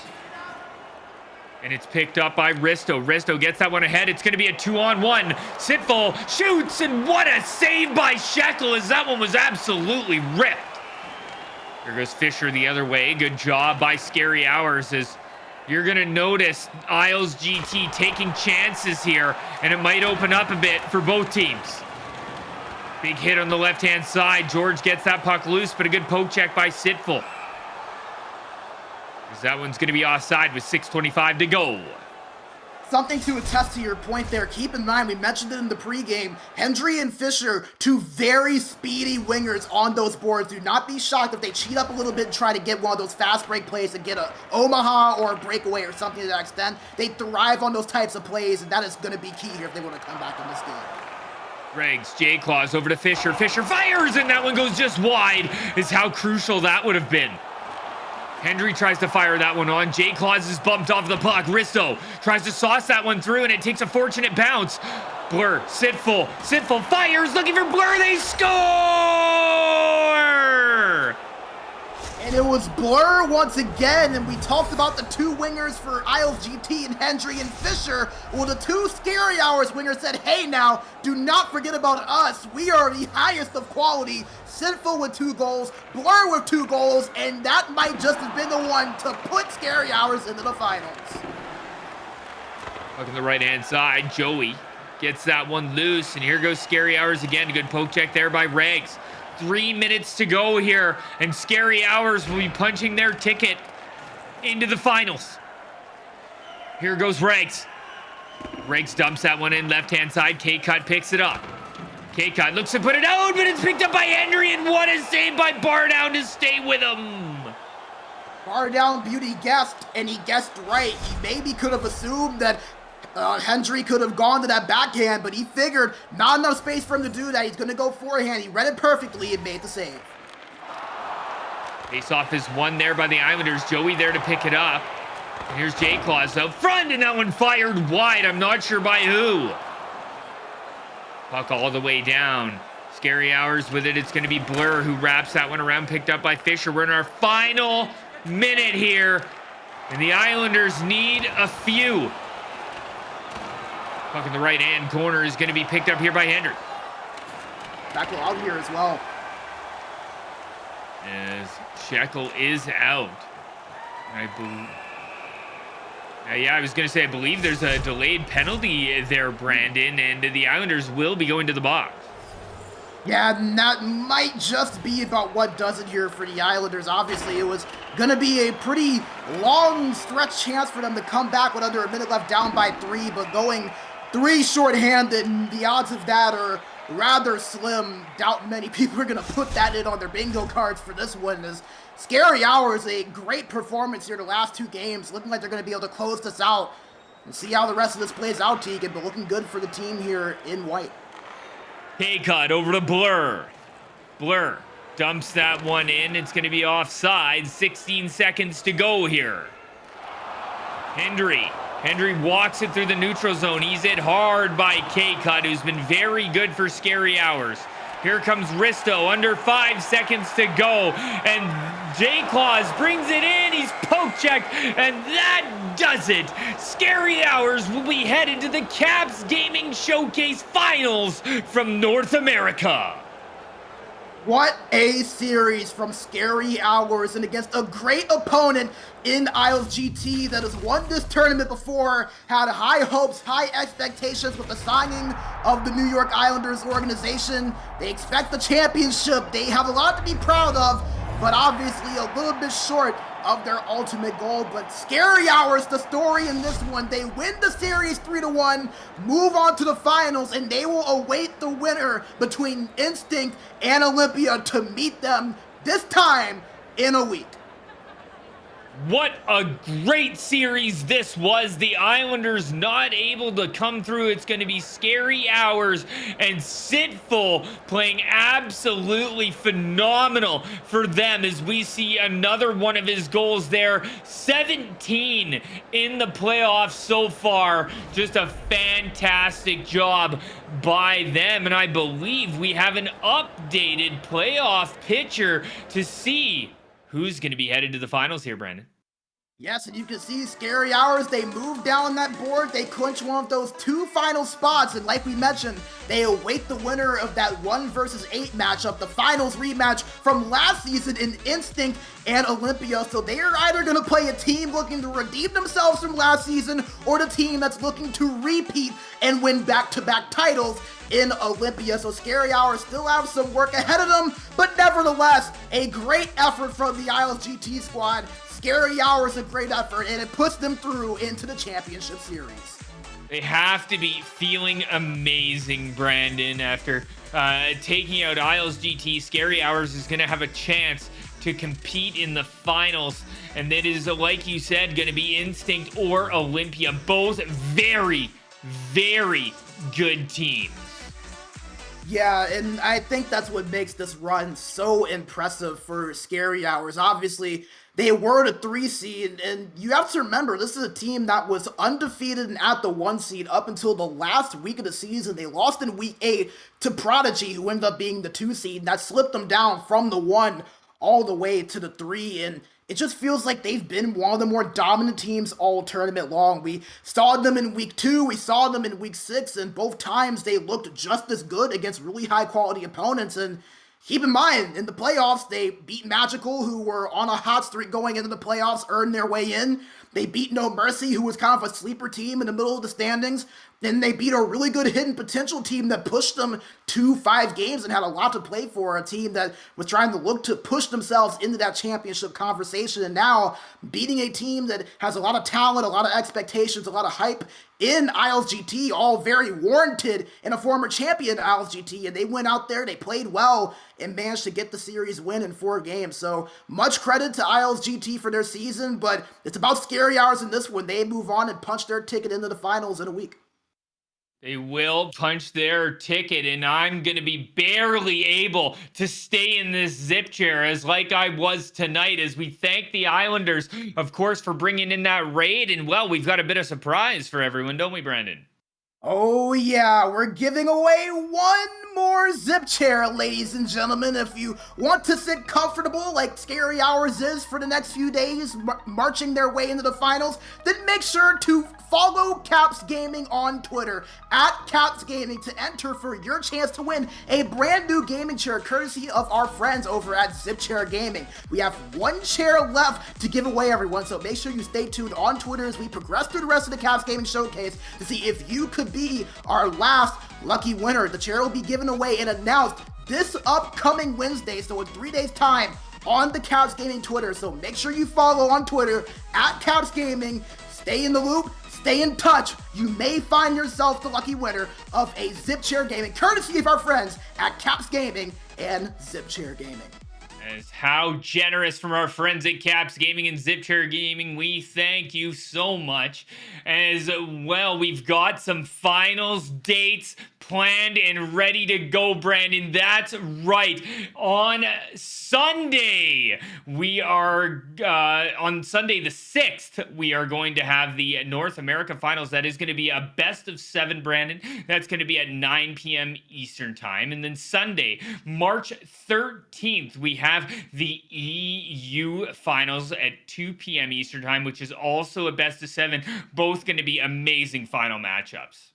And it's picked up by Risto. Risto gets that one ahead. It's going to be a 2-on-1. Sitful shoots, and what a save by Shekel, as that one was absolutely ripped. Here goes Fisher the other way. Good job by Scary Hours, as you're going to notice IslesGT taking chances here, and it might open up a bit for both teams. Big hit on the left-hand side. George gets that puck loose, but a good poke check by Sitful. That one's going to be offside with 6:25 to go. Something to attest to your point there. Keep in mind, we mentioned it in the pregame. Hendry and Fisher, two very speedy wingers on those boards. Do not be shocked if they cheat up a little bit and try to get one of those fast break plays and get a Omaha or a breakaway or something to that extent. They thrive on those types of plays, and that is going to be key here if they want to come back in this game. Regs, J-Claws over to Fisher. Fisher fires, and that one goes just wide, is how crucial that would have been. Hendry tries to fire that one on. J-Claws is bumped off the puck. Risto tries to sauce that one through, and it takes a fortunate bounce. Blur, Sitful fires, looking for Blur, they score! And it was Blur once again, and we talked about the two wingers for IslesGT and Hendry and Fisher. Well, the two Scary Hours wingers said, hey now, do not forget about us. We are the highest of quality. Sinful with 2 goals, Blur with 2 goals, and that might just have been the one to put Scary Hours into the finals. Look on the right-hand side, Joey gets that one loose, and here goes Scary Hours again. Good poke check there by Regs. 3 minutes to go here, and Scary Hours will be punching their ticket into the finals. Here goes Regs. Regs dumps that one in left-hand side. K-Cut picks it up. K-Cut looks to put it out, but it's picked up by Henry, and what a save by Bardown to stay with him. Bardown beauty guessed, and he guessed right. He maybe could have assumed that Hendry could have gone to that backhand, but he figured not enough space for him to do that. He's going to go forehand. He read it perfectly and made the save. Face-off is won there by the Islanders. Joey there to pick it up. And here's J-Claws out front, and that one fired wide. I'm not sure by who. Puck all the way down. Scary Hours with it. It's going to be Blur who wraps that one around, picked up by Fisher. We're in our final minute here, and the Islanders need a few. Puck in the right-hand corner is going to be picked up here by Hendry. Shekel out here as well. As Shekel is out. Yeah, I was going to say, I believe there's a delayed penalty there, Brandon, and the Islanders will be going to the box. Yeah, and that might just be about what does it here for the Islanders. Obviously, it was going to be a pretty long stretch chance for them to come back with under a minute left down by 3, but going 3 shorthanded, the odds of that are rather slim. Doubt many people are going to put that in on their bingo cards for this one. As Scary Hours, a great performance here the last 2 games. Looking like they're going to be able to close this out and see how the rest of this plays out, Tegan, but looking good for the team here in white. K-Cut over to Blur. Blur dumps that one in. It's going to be offside. 16 seconds to go here. Hendry walks it through the neutral zone. He's hit hard by K-Cut, who's been very good for Scary Hours. Here comes Risto, under 5 seconds to go, and J-Claws brings it in. He's poke checked, and that does it. Scary Hours will be headed to the Caps Gaming Showcase Finals from North America. What a series from Scary Hours, and against a great opponent in IslesGT that has won this tournament before, had high hopes, high expectations with the signing of the New York Islanders organization. They expect the championship. They have a lot to be proud of, but obviously a little bit short of their ultimate goal. But Scary Hours, the story in this one, they win the series 3-1, move on to the finals, and they will await the winner between Instinct and Olympia to meet them this time in a week. What a great series this was. The Islanders not able to come through. It's going to be Scary Hours and Sitful playing absolutely phenomenal for them as we see another one of his goals there. 17 in the playoffs so far. Just a fantastic job by them. And I believe we have an updated playoff picture to see who's going to be headed to the finals here, Brandon. Yes, and you can see Scary Hours, they move down that board, they clinch one of those 2 final spots, and like we mentioned, they await the winner of that 1 versus 8 matchup, the finals rematch from last season in Instinct and Olympia. So they are either going to play a team looking to redeem themselves from last season, or the team that's looking to repeat and win back-to-back titles in Olympia. So Scary Hours still have some work ahead of them, but nevertheless, a great effort from the IslesGT squad. Scary Hours, a great effort, and it puts them through into the championship series. They have to be feeling amazing, Brandon, after taking out IslesGT. Scary Hours is going to have a chance to compete in the finals, and that is, like you said, going to be Instinct or Olympia. Both very, very good teams. Yeah, and I think that's what makes this run so impressive for Scary Hours. Obviously, they were the 3 seed, and you have to remember, this is a team that was undefeated and at the 1 seed up until the last week of the season. They lost in week 8 to Prodigy, who ended up being the 2 seed, and that slipped them down from the 1 all the way to the 3, and it just feels like they've been one of the more dominant teams all tournament long. We saw them in week 2, we saw them in week 6, and both times they looked just as good against really high quality opponents. And keep in mind, in the playoffs, they beat Magical, who were on a hot streak going into the playoffs, earned their way in. They beat No Mercy, who was kind of a sleeper team in the middle of the standings. Then they beat a really good hidden potential team that pushed them to 5 games and had a lot to play for, a team that was trying to look to push themselves into that championship conversation. And now beating a team that has a lot of talent, a lot of expectations, a lot of hype in IslesGT, all very warranted in a former champion IslesGT, and they went out there, they played well, and managed to get the series win in 4 games. So much credit to IslesGT for their season, but it's about Scary Hours in this one. They move on and punch their ticket into the finals in a week. They will punch their ticket, and I'm going to be barely able to stay in this zip chair as like I was tonight, as we thank the Islanders, of course, for bringing in that raid. And, well, we've got a bit of surprise for everyone, don't we, Brandon? Oh yeah, we're giving away 1 more zip chair, ladies and gentlemen. If you want to sit comfortable like Scary Hours is for the next few days, marching their way into the finals, then make sure to follow Caps Gaming on Twitter, @Caps Gaming, to enter for your chance to win a brand new gaming chair courtesy of our friends over at Zip Chair Gaming. We have 1 chair left to give away, everyone, so make sure you stay tuned on Twitter as we progress through the rest of the Caps Gaming Showcase to see if you could be our last lucky winner. The chair will be given away and announced this upcoming Wednesday, so in 3 days' time, on the Caps Gaming Twitter. So make sure you follow on Twitter @Caps Gaming. Stay in the loop. Stay in touch. You may find yourself the lucky winner of a Zip Chair Gaming, courtesy of our friends at Caps Gaming and Zip Chair Gaming. As how generous from our friends at Caps Gaming and Zip Chair Gaming. We thank you so much. As well, we've got some finals dates planned and ready to go, Brandon. That's right. On Sunday, we are on Sunday the 6th, we are going to have the North America Finals. That is going to be a best of 7, Brandon. That's going to be at 9 p.m. Eastern Time. And then Sunday, March 13th, we have the EU Finals at 2 p.m. Eastern Time, which is also a best of 7. Both going to be amazing final matchups.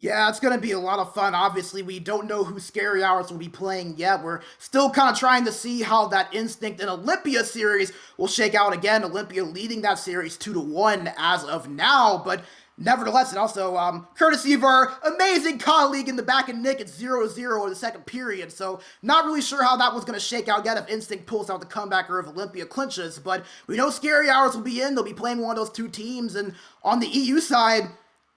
Yeah, it's going to be a lot of fun. Obviously, we don't know who Scary Hours will be playing yet. We're still kind of trying to see how that Instinct and Olympia series will shake out. Again, Olympia leading that series 2-1 as of now, but Nevertheless, and also courtesy of our amazing colleague in the back and Nick, it's 0-0 in the second period. So not really sure how that was going to shake out yet if Instinct pulls out the comeback or if Olympia clinches. But we know Scary Hours will be in. They'll be playing one of those two teams. And on the EU side,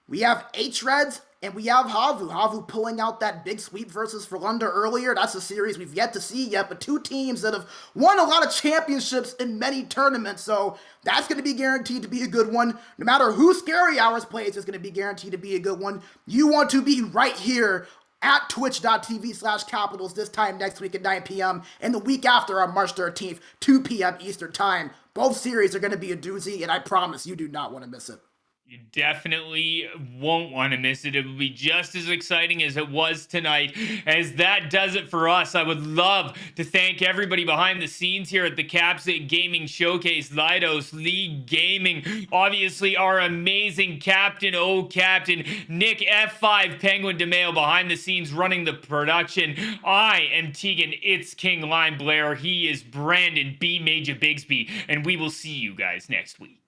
we have H-Reds and we have Havu. Havu pulling out that big sweep versus Verlunda earlier. That's a series we've yet to see yet, but two teams that have won a lot of championships in many tournaments, so that's going to be guaranteed to be a good one. No matter who Scary Hours plays, it's going to be guaranteed to be a good one. You want to be right here at twitch.tv/capitals this time next week at 9 p.m. and the week after on March 13th, 2 p.m. Eastern Time. Both series are going to be a doozy, and I promise you do not want to miss it. You definitely won't want to miss it. It will be just as exciting as it was tonight. As that does it for us, I would love to thank everybody behind the scenes here at the Caps Gaming Showcase, Leidos, Leaguegaming, obviously our amazing Captain Captain, Nick F5 Penguin DeMayo behind the scenes running the production. I am Tegan, it's King Lime Blair. He is Brandon B. Major Bigsby, and we will see you guys next week.